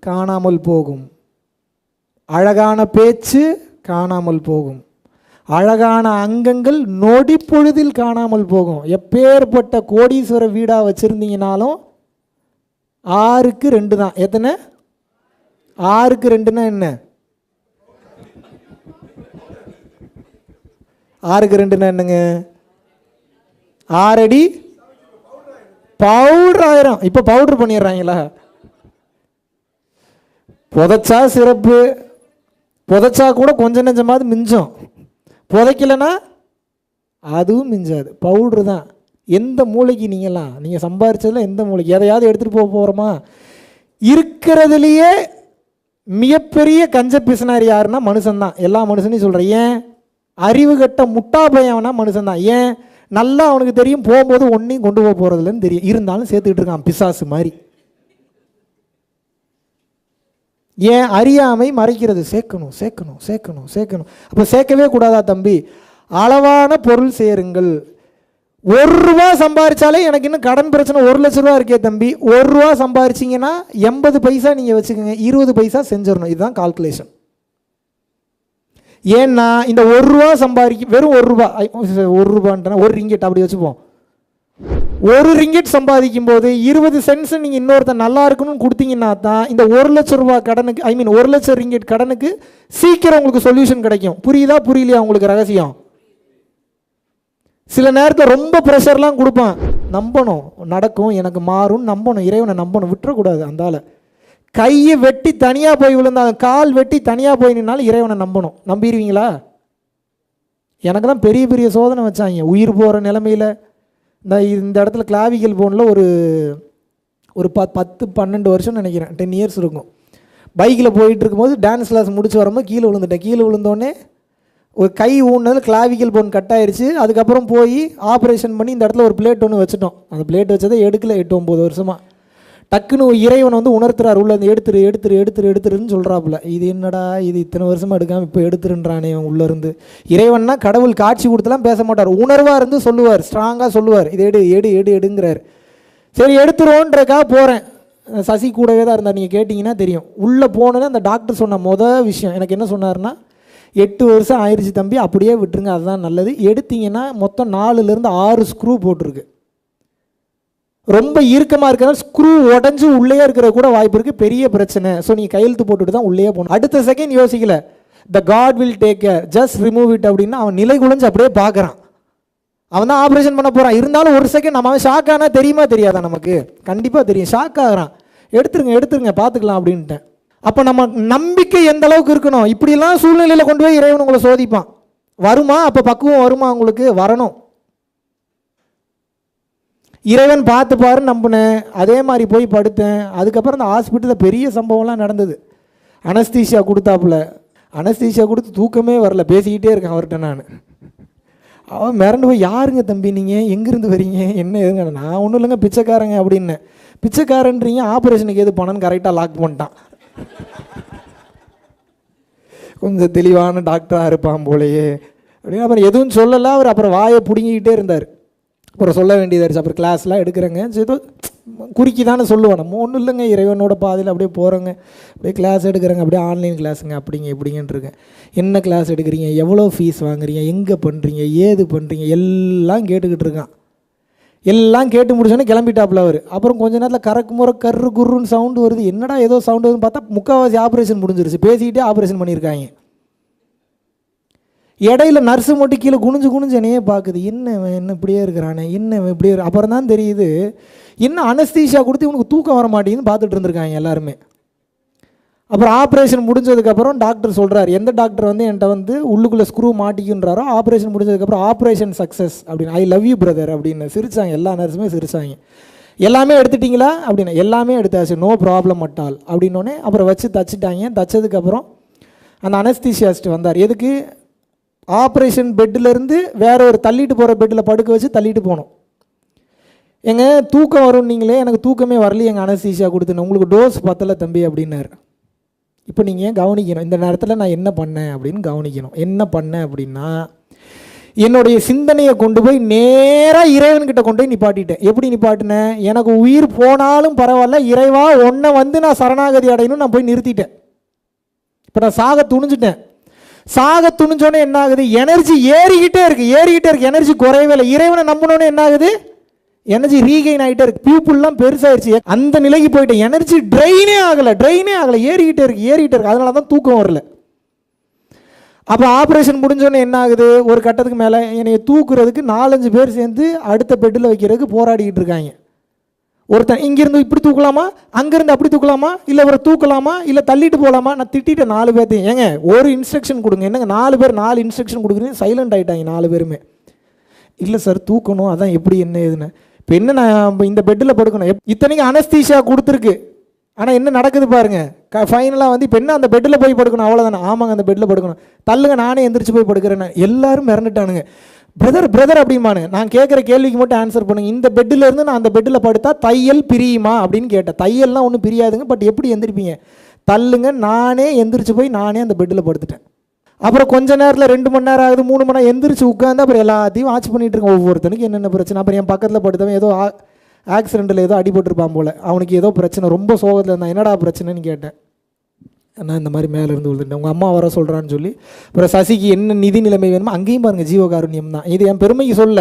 காணாமல் போகும், அழகான பேச்சு காணாமல் போகும், அழகான அங்கங்கள் நொடி பொழுதில் காணாமல் போகும். எப்பேற்பட்ட கோடீஸ்வர வீடாக வச்சுருந்தீங்கனாலும் 6க்கு 2 தான். எத்தனை? 6க்கு 2ன்னா என்ன? 6க்கு 2ன்னா என்னங்க? 6 அடி பவுடர் ஆயிரும். இப்போ பவுடர் பண்ணிடுறாங்களா? புதைச்சா சிறப்பு, புதைச்சா கூட கொஞ்சம் நெஞ்சமாவது மிஞ்சம், புதைக்கலைன்னா அதுவும் மிஞ்சாது. பவுட்ரு தான். எந்த மூளைக்கு நீங்கள் சம்பாரிச்சதில் எந்த மூளைக்கு எதையாவது எடுத்துகிட்டு போக போகிறோமா? இருக்கிறதுலையே மிகப்பெரிய கஞ்ச பிசினாரி யாருன்னா மனுஷன்தான். எல்லா மனுஷனையும் சொல்கிறேன். ஏன்? அறிவு கட்ட முட்டா பையனா மனுஷன்தான். ஏன்? நல்லா அவனுக்கு தெரியும் போகும்போது ஒன்றையும் கொண்டு போக போகிறதில்லன்னு தெரியும், இருந்தாலும் சேர்த்துக்கிட்டு இருக்கான் பிசாசு மாதிரி. ஏன்? அறியாமை மறைக்கிறது. சேர்க்கணும் சேர்க்கணும் சேர்க்கணும் சேர்க்கணும். அப்போ சேர்க்கவே கூடாதா தம்பி? அளவான பொருள் சேருங்கள். 1 ரூபா சம்பாரிச்சாலே எனக்கு இன்னும் கடன் பிரச்சனை 1 லட்ச ரூபா இருக்கே தம்பி. 1 ரூபா சம்பாரிச்சிங்கன்னா 80 பைசா நீங்கள் வச்சுக்கோங்க, 20 பைசா செஞ்சிடணும். இதுதான் கால்குலேஷன். ஏன்னா இந்த 1 ரூபா வெறும் 1 ரூபா, 1 ரூபான்ட்டா 1 ரிங்கெட் அப்படி வச்சுப்போம். 1 ரிங்கெட் சம்பாதிக்கும் போது 20 சென்ட்ஸ் நீங்கள் இன்னொருத்தர் நல்லா இருக்கணும்னு கொடுத்தீங்கன்னா தான் இந்த 1 லட்ச ரூபா கடனுக்கு, 1 லட்சம் ரிங்கெட் கடனுக்கு சீக்கிரம் உங்களுக்கு சொல்யூஷன் கிடைக்கும். புரியுதா புரியலையா உங்களுக்கு ரகசியம்? சில நேரத்தில் ரொம்ப ப்ரெஷர்லாம் கொடுப்பான். நம்பணும், நடக்கும், எனக்கு மாறும், நம்பணும், இறைவனை நம்பணும், விட்டுறக்கூடாது. அந்தால கையை வெட்டி தனியாக போய் விழுந்தாலும், கால் வெட்டி தனியாக போய் நின்னாலும் இறைவனை நம்பணும். நம்பிடுவீங்களா? எனக்கெல்லாம் பெரிய பெரிய சோதனை வச்சாங்க உயிர் போகிற நிலைமையில். இந்த இடத்துல கிளாவிக்கல் போனில் ஒரு 10-12 வருஷம் நினைக்கிறேன், 10 இயர்ஸ் இருக்கும். பைக்கில் போயிட்டு இருக்கும்போது டான்ஸ் கிளாஸ் முடிச்சு வரும்போது கீழே விழுந்துட்டேன். கீழே விழுந்தோடனே ஒரு கை ஊன்னதில் கிளாவிக்கல் போன் கட் ஆயிடுச்சு. அதுக்கப்புறம் போய் ஆப்ரேஷன் பண்ணி இந்த இடத்துல ஒரு பிளேட் ஒன்று வச்சுட்டோம். அந்த பிளேட் வச்சதை எடுக்கல 8-9 வருஷமாக. டக்குன்னு இறைவன் வந்து உணர்த்துறாரு, உள்ள அந்த எடுத்துருன்னு சொல்கிறாப்புல. இது என்னடா இது இத்தனை வருஷமாக எடுக்காமல் இப்போ எடுத்துருன்றானே உள்ளேருந்து. இறைவன்னா கடவுள் காட்சி கொடுத்துலாம் பேச மாட்டார், உணர்வாக இருந்து சொல்லுவார், ஸ்ட்ராங்காக சொல்லுவார், இது எடுங்கிறார். சரி எடுத்துருவோன்றக்காக போகிறேன். சசி கூடவே தான் இருந்தார், நீங்கள் கேட்டிங்கன்னா தெரியும். உள்ளே போனோன்னே அந்த டாக்டர் சொன்ன விஷயம் எனக்கு என்ன சொன்னார்னா, 8 வருஷம் ஆயிடுச்சு தம்பி, அப்படியே விட்டுருங்க, அதுதான் நல்லது. எடுத்தீங்கன்னா மொத்தம் 4லேருந்து 6 ஸ்க்ரூ போட்டிருக்கு. ரொம்ப இறுக்கமாக இருக்கிற ஸ்க்ரூ உடஞ்சி உள்ளே இருக்கிற கூட வாய்ப்பு இருக்குது, பெரிய பிரச்சனை. ஸோ நீங்கள் கையெழுத்து போட்டுட்டு தான் உள்ளே போகணும். அடுத்த செகண்ட் யோசிக்கல, the god will take care, just remove it அப்படின்னா அவன் நிலை குலைஞ்சு அப்படியே பார்க்குறான். அவன் தான் ஆப்ரேஷன் பண்ண போகிறான். இருந்தாலும் ஒரு செகண்ட் நம்ம அவன் ஷாக் ஆனால் தெரியுமா தெரியாதா? நமக்கு கண்டிப்பாக தெரியும். ஷாக் ஆகிறான். எடுத்துருங்க பார்த்துக்கலாம் அப்படின்ட்டேன். அப்போ நம்ம நம்பிக்கை எந்த அளவுக்கு இருக்கணும்? இப்படிலாம் சூழ்நிலையில் கொண்டு போய் இறைவன் உங்களை சோதிப்பான். வருமா? அப்போ பக்குவம் வருமா? உங்களுக்கு வரணும். இறைவன் பார்த்து நம்பினேன். அதே மாதிரி போய் படுத்தேன். அதுக்கப்புறம் அந்த ஹாஸ்பிட்டலில் பெரிய சம்பவம்லாம் நடந்தது. அனஸ்தீஷியா கொடுத்தாப்புல. அனஸ்தீஷியா கொடுத்து தூக்கமே வரல, பேசிக்கிட்டே இருக்கேன் அவர்கிட்ட நான். அவன் மிரண்டு போய், யாருங்க தம்பி நீங்கள், எங்கேருந்து வரீங்க, என்ன எதுங்க? நான் ஒன்றும் இல்லைங்க, பிச்சைக்காரங்க அப்படின்னு. பிச்சைக்காரன்றீங்க, ஆப்ரேஷனுக்கு எது பண்ணணும்னு கரெக்டாக லாக் பண்ணிட்டான். கொஞ்சம் தெளிவான டாக்டராக இருப்பான் போலையே அப்படின்னு. அப்புறம் எதுவும் சொல்லலை அவர். அப்புறம் வாயை பிடுங்கிக்கிட்டே இருந்தார். அப்புறம் சொல்ல வேண்டியதாச்சு. அப்புறம் கிளாஸ்லாம் எடுக்கிறேங்க, ஏதோ குறுக்கி தானே சொல்லுவோம். நம்ம ஒன்றும் இல்லைங்க, இறைவனோட பாதையில் அப்படியே போகிறோங்க, அப்படியே கிளாஸ் எடுக்கிறேங்க, அப்படியே ஆன்லைன் கிளாஸுங்க, இப்படிங்கன்னு இருக்கேன். என்ன கிளாஸ் எடுக்கிறீங்க, எவ்வளோ ஃபீஸ் வாங்குறீங்க, எங்கே பண்ணுறீங்க, ஏது பண்ணுறீங்க, எல்லாம் கேட்டுக்கிட்டு இருக்கான். எல்லாம் கேட்டு முடிச்சோன்னே கிளம்பிட்டாப்புல அவர். அப்புறம் கொஞ்ச நேரத்தில் கர்ரு குருன்னு சவுண்டு வருது. என்னடா ஏதோ சவுண்டு வருதுன்னு பார்த்தா முக்கால்வாசி ஆப்ரேஷன் முடிஞ்சிருச்சு. பேசிக்கிட்டே ஆப்ரேஷன் பண்ணியிருக்காங்க. இடையில நர்ஸு மட்டும் கீழே குனிஞ்சு என்னையே பார்க்குது. என்ன இப்படியே இருக்கிறானே, என்ன இப்படியே. அப்புறம் தான் தெரியுது, என்ன அனஸ்தீஷியா கொடுத்து இவனுக்கு தூக்கம் வர மாட்டேங்குன்னு பார்த்துட்டு இருந்திருக்காங்க எல்லாருமே. அப்புறம் ஆப்ரேஷன் முடிஞ்சதுக்கப்புறம் டாக்டர் சொல்கிறார், எந்த டாக்டர் வந்து என்கிட்ட வந்து உள்ளுக்குள்ளே ஸ்க்ரூ மாட்டிக்குன்றாரோ, ஆப்ரேஷன் முடிஞ்சதுக்கப்புறம் ஆப்ரேஷன் சக்ஸஸ் அப்படின்னு, ஐ லவ் யூ பிரதர் அப்படின்னு சிரித்தாங்க. எல்லா நர்ஸுமே சிரித்தாங்க. எல்லாமே எடுத்துட்டிங்களா அப்படின்னு. எல்லாமே எடுத்தாச்சு, நோ ப்ராப்ளம் அட்டால் அப்படின்னோடனே அப்புறம் வச்சு தச்சுட்டாங்க. தச்சதுக்கப்புறம் அந்த அனஸ்தீஷியாஸ்ட் வந்தார். எதுக்கு? ஆப்ரேஷன் பெட்டிலேருந்து வேற ஒரு தள்ளிட்டு போகிற பெட்டில் படுக்க வச்சு தள்ளிட்டு போனோம். எங்க தூக்கம் வரும் நீங்களே, எனக்கு தூக்கமே வரல எங்கள் அனஸ்தீஷியா கொடுத்துன்னு, உங்களுக்கு டோஸ் பத்தலை தம்பி அப்படின்னாரு. இப்போ நீங்கள் ஏன் கவனிக்கணும், இந்த நேரத்தில் நான் என்ன பண்ணேன் அப்படின்னு கவனிக்கணும். என்ன பண்ணேன் அப்படின்னா, என்னுடைய சிந்தனையை கொண்டு போய் நேராக இறைவன்கிட்ட கொண்டு போய் நிப்பாட்டிட்டேன். எப்படி நிப்பாட்டினேன்? எனக்கு உயிர் போனாலும் பரவாயில்ல, இறைவா ஒன்றை வந்து நான் சரணாகதி அடையணும், நான் போய் நிறுத்திட்டேன். இப்போ நான் சாக துணிஞ்சிட்டேன். சாக துணிஞ்சோன்னே என்ன ஆகுது? எனர்ஜி ஏறிக்கிட்டே இருக்கு, எனர்ஜி குறையவே இல்லை. இறைவனை நம்பினோன்னே என்ன ஆகுது? எனர்ஜி ரீகெயின் ஆகிட்டே இருக்கு. பீப்புளெலாம் பெருசாகிடுச்சு. அந்த நிலைக்கு போயிட்டேன். எனர்ஜி ட்ரெயினே ஆகலை, ஏறிக்கிட்டே இருக்கு. அதனால தான் தூக்கம் வரல. அப்போ ஆப்ரேஷன் முடிஞ்சோன்னே என்ன ஆகுது? ஒரு கட்டத்துக்கு மேலே என்னை தூக்குறதுக்கு 4-5 பேர் சேர்ந்து அடுத்த பெட்டில் வைக்கிறதுக்கு போராடிக்கிட்டு இருக்காங்க. ஒருத்தன் இங்கேருந்து இப்படி தூக்கலாமா, அங்கேருந்து அப்படி தூக்கலாமா, இல்லை இவரை தூக்கலாமா, இல்லை தள்ளிட்டு போகலாமா. நான் திட்டிட்டேன் 4 பேர்த்தையும். ஏங்க ஒரு இன்ஸ்ட்ரக்ஷன் கொடுங்க. என்னங்க 4 பேர் 4 இன்ஸ்ட்ரக்ஷன் கொடுக்குறீங்க? சைலண்ட் ஆகிட்டாங்க 4 பேருமே. இல்லை சார் தூக்கணும், அதான் எப்படி என்ன ஏதுன்னு. இப்போ என்ன நான் இந்த பெட்டில் படுக்கணும், இத்தனைக்கும் அனஸ்தீஷியா கொடுத்துருக்கு, ஆனால் என்ன நடக்குது பாருங்கள். ஃபைனலாக வந்து இப்போ என்ன அந்த பெட்டில் போய் படுக்கணும் அவ்வளோதானே. ஆமாங்க அந்த பெட்டில் படுக்கணும், தள்ளுங்க நானே எந்திரிச்சு போய் படுக்கிறேன்னு. எல்லாரும் மிரண்டுட்டானுங்க. பிரதர் அப்படிமானுங்க. நான் கேட்குற கேள்விக்கு மட்டும் ஆன்சர் பண்ணுங்க. இந்த பெட்டிலேருந்து நான் அந்த பெட்டில் படுத்தா தையல் பிரியுமா அப்படின்னு கேட்டேன். தையல்லாம் ஒன்றும் பிரியாதுங்க, பட் எப்படி எந்திரிப்பீங்க? தள்ளுங்க நானே எந்திரிச்சு போய் நானே அந்த பெட்டில் படுத்துட்டேன். அப்புறம் கொஞ்ச நேரத்தில் 2 மணி நேரம் ஆகுது, 3 மணி நேரம் எந்திரிச்சு உட்காந்து அப்புறம் எல்லாத்தையும் வாட்ச் பண்ணிட்டு இருக்கேன், ஒவ்வொருத்தனுக்கு என்னென்ன பிரச்சனை. அப்புறம் என் பக்கத்தில் படுத்தவன் ஏதோ ஆக்சிடெண்ட்டில் ஏதோ அடிபட்டுருப்பான் போல், அவனுக்கு ஏதோ பிரச்சனை, ரொம்ப சோகத்தில் இருந்தான். என்னடா பிரச்சனைன்னு கேட்டேன். நான் இந்த மாதிரி மேலே இருந்து விழுந்துட்டேன், உங்கள் அம்மா வர சொல்கிறான்னு சொல்லி. அப்புறம் சசிக்கு என்ன நிதி நிலைமை வேணுமோ அங்கேயும் பாருங்கள் ஜீவகாருண்யம் தான். இது என் பெருமைக்கு சொல்ல,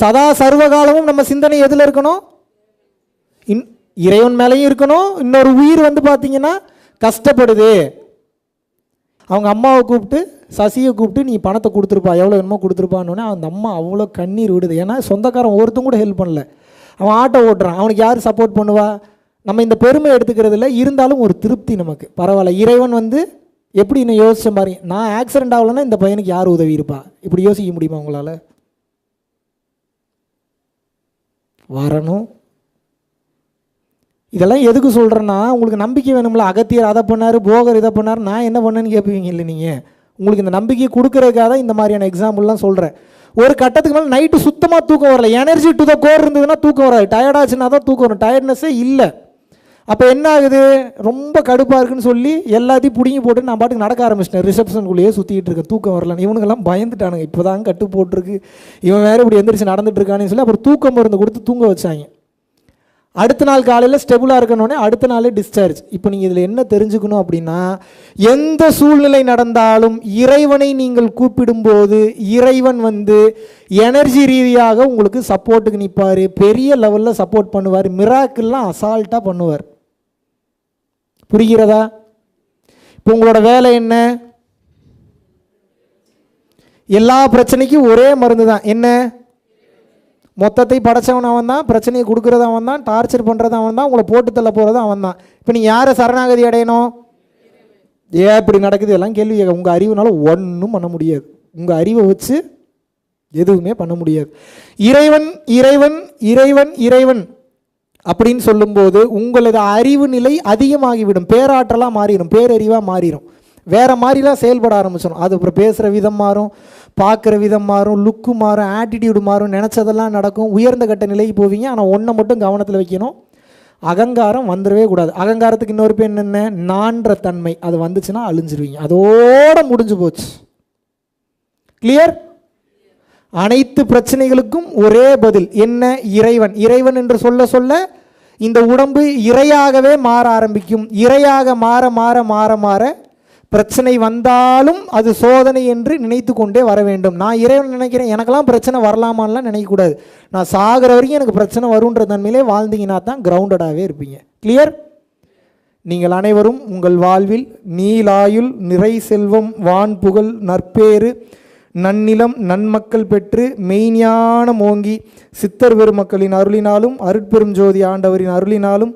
சதா சர்வகாலமும் நம்ம சிந்தனை எதில் இருக்கணும்? இறைவன் மேலேயும் இருக்கணும். இன்னொரு உயிர் வந்து பார்த்தீங்கன்னா கஷ்டப்படுது, அவங்க அம்மாவை கூப்பிட்டு சசியை கூப்பிட்டு நீ பணத்தை கொடுத்துருப்பா, எவ்வளோ வேணுமோ கொடுத்துருப்பான்னு. அந்த அம்மா அவ்வளோ கண்ணீர் விடுது. ஏன்னா சொந்தக்காரன் ஒருத்தன் கூட ஹெல்ப் பண்ணல, அவன் ஆட்டோ ஓட்டுறான், அவனுக்கு யார் சப்போர்ட் பண்ணுவா? நம்ம இந்த பெருமை எடுத்துக்கிறது இல்லை, இருந்தாலும் ஒரு திருப்தி நமக்கு. பரவாயில்ல, இறைவன் வந்து எப்படி என்ன யோசிச்சேன் பாருங்க. நான் ஆக்சிடென்ட் ஆகலைன்னா இந்த பையனுக்கு யார் உதவி இருப்பா? இப்படி யோசிக்க முடியுமா உங்களால்? வரணும். இதெல்லாம் எதுக்கு சொல்கிறேன்னா, உங்களுக்கு நம்பிக்கை வேணும்ல. அகத்தியர் அதை பண்ணார், போகர் இதை பண்ணார், நான் என்ன பண்ணேன்னு கேட்பீங்க இல்லை நீங்கள். உங்களுக்கு இந்த நம்பிக்கையை கொடுக்குறதுக்காக தான் இந்த மாதிரியான எக்ஸாம்பிள்லாம் சொல்கிறேன். ஒரு கட்டத்துக்கு மேலே நைட்டு சுத்தமாக தூக்கம் வரல, எனர்ஜி டு த கோர் இருந்ததுன்னா தூக்கம் வராது, டயர்டாச்சுன்னா தான் தூக்கம் வரும், டயர்ட்னஸே இல்லை. அப்போ என்ன ஆகுது, ரொம்ப கடுப்பாக இருக்குன்னு சொல்லி எல்லாத்தையும் பிடிங்கி போட்டு நான் பாட்டுக்கு நடக்க ஆரம்பிச்சிட்டேன், ரிசப்ஷனுக்குள்ளேயே சுற்றிட்டு இருக்கேன், தூக்கம் வரலன்னு. இவனுங்கெல்லாம் பயந்துட்டானுங்க, இப்போ தான் கட்டு போட்டிருக்கு, இவன் வேறு இப்படி எந்திரிச்சு நடந்துட்டு இருக்கான்னு சொல்லி அப்புறம் தூக்கம் மருந்து கொடுத்து தூங்க வச்சாங்க. அடுத்த நாள் காலையில் ஸ்டெபிளாக இருக்கணுன்னே அடுத்த நாளே டிஸ்சார்ஜ். இப்போ நீங்கள் இதில் என்ன தெரிஞ்சுக்கணும் அப்படின்னா, எந்த சூழ்நிலை நடந்தாலும் இறைவனை நீங்கள் கூப்பிடும்போது இறைவன் வந்து எனர்ஜி ரீதியாக உங்களுக்கு சப்போர்ட்டுக்கு நிற்பார், பெரிய லெவலில் சப்போர்ட் பண்ணுவார், மிராக்கிள்லாம் அசால்ட்டாக பண்ணுவார். புரிகிறதா? இப்போ உங்களோட வேலை என்ன? எல்லா பிரச்சனைக்கும் ஒரே மருந்து தான். என்ன? மொத்தத்தை படைச்சவன் அவன் தான், பிரச்சனையை கொடுக்குறது அவன் தான், டார்ச்சர் பண்ணுறது அவன் தான், உங்களை போட்டு தள்ள போகிறது அவன் தான். இப்போ நீங்கள் யாரை சரணாகதி அடையணும்? ஏன் இப்படி நடக்குது எல்லாம் கேள்வி கேட்க. உங்கள் அறிவுனால ஒன்றும் பண்ண முடியாது, உங்கள் அறிவை வச்சு எதுவுமே பண்ண முடியாது. இறைவன் இறைவன் இறைவன் இறைவன் அப்படின்னு சொல்லும்போது உங்களது அறிவு நிலை அதிகமாகிவிடும், பேராற்றலாக மாறிடும், பேரறிவாக மாறிடும், வேறு மாதிரிலாம் செயல்பட ஆரம்பிச்சிடும். அது அப்புறம் பேசுகிற விதம் மாறும், பார்க்குற விதம் மாறும், லுக்கு மாறும், ஆட்டிடியூடு மாறும், நினச்சதெல்லாம் நடக்கும், உயர்ந்த கட்ட நிலைக்கு போவீங்க. ஆனால் ஒன்றை மட்டும் கவனத்தில் வைக்கணும், அகங்காரம் வந்துடவே கூடாது. அகங்காரத்துக்கு இன்னொரு பேர் என்னென்ன? நான்ற தன்மை. அது வந்துச்சுன்னா அழிஞ்சிருவீங்க, அதோட முடிஞ்சு போச்சு. கிளியர்? அனைத்து பிரச்சனைகளுக்கும் ஒரே பதில் என்ன? இறைவன். இறைவன் என்று சொல்ல சொல்ல இந்த உடம்பு இறையாகவே மாற ஆரம்பிக்கும். இறையாக மாற மாற மாற மாற பிரச்சனை வந்தாலும் அது சோதனை என்று நினைத்து கொண்டே வர வேண்டும். நான் இறைவன் நினைக்கிறேன், எனக்கெல்லாம் பிரச்சனை வரலாமான்லாம் நினைக்கக்கூடாது. நான் சாகிற வரைக்கும் எனக்கு பிரச்சனை வருன்ற தன்மையிலே வாழ்ந்தீங்கன்னா தான் கிரவுண்டடாகவே இருப்பீங்க. கிளியர்? நீங்கள் அனைவரும் உங்கள் வாழ்வில் நீலாயுள், நிறை செல்வம், வான் புகழ், நற்பேறு, நன்னிலம், நன்மக்கள் பெற்று மெய்ஞானம் ஓங்கி சித்தர் பெருமக்களின் அருளினாலும் அருட்பெரும் ஜோதி ஆண்டவரின் அருளினாலும்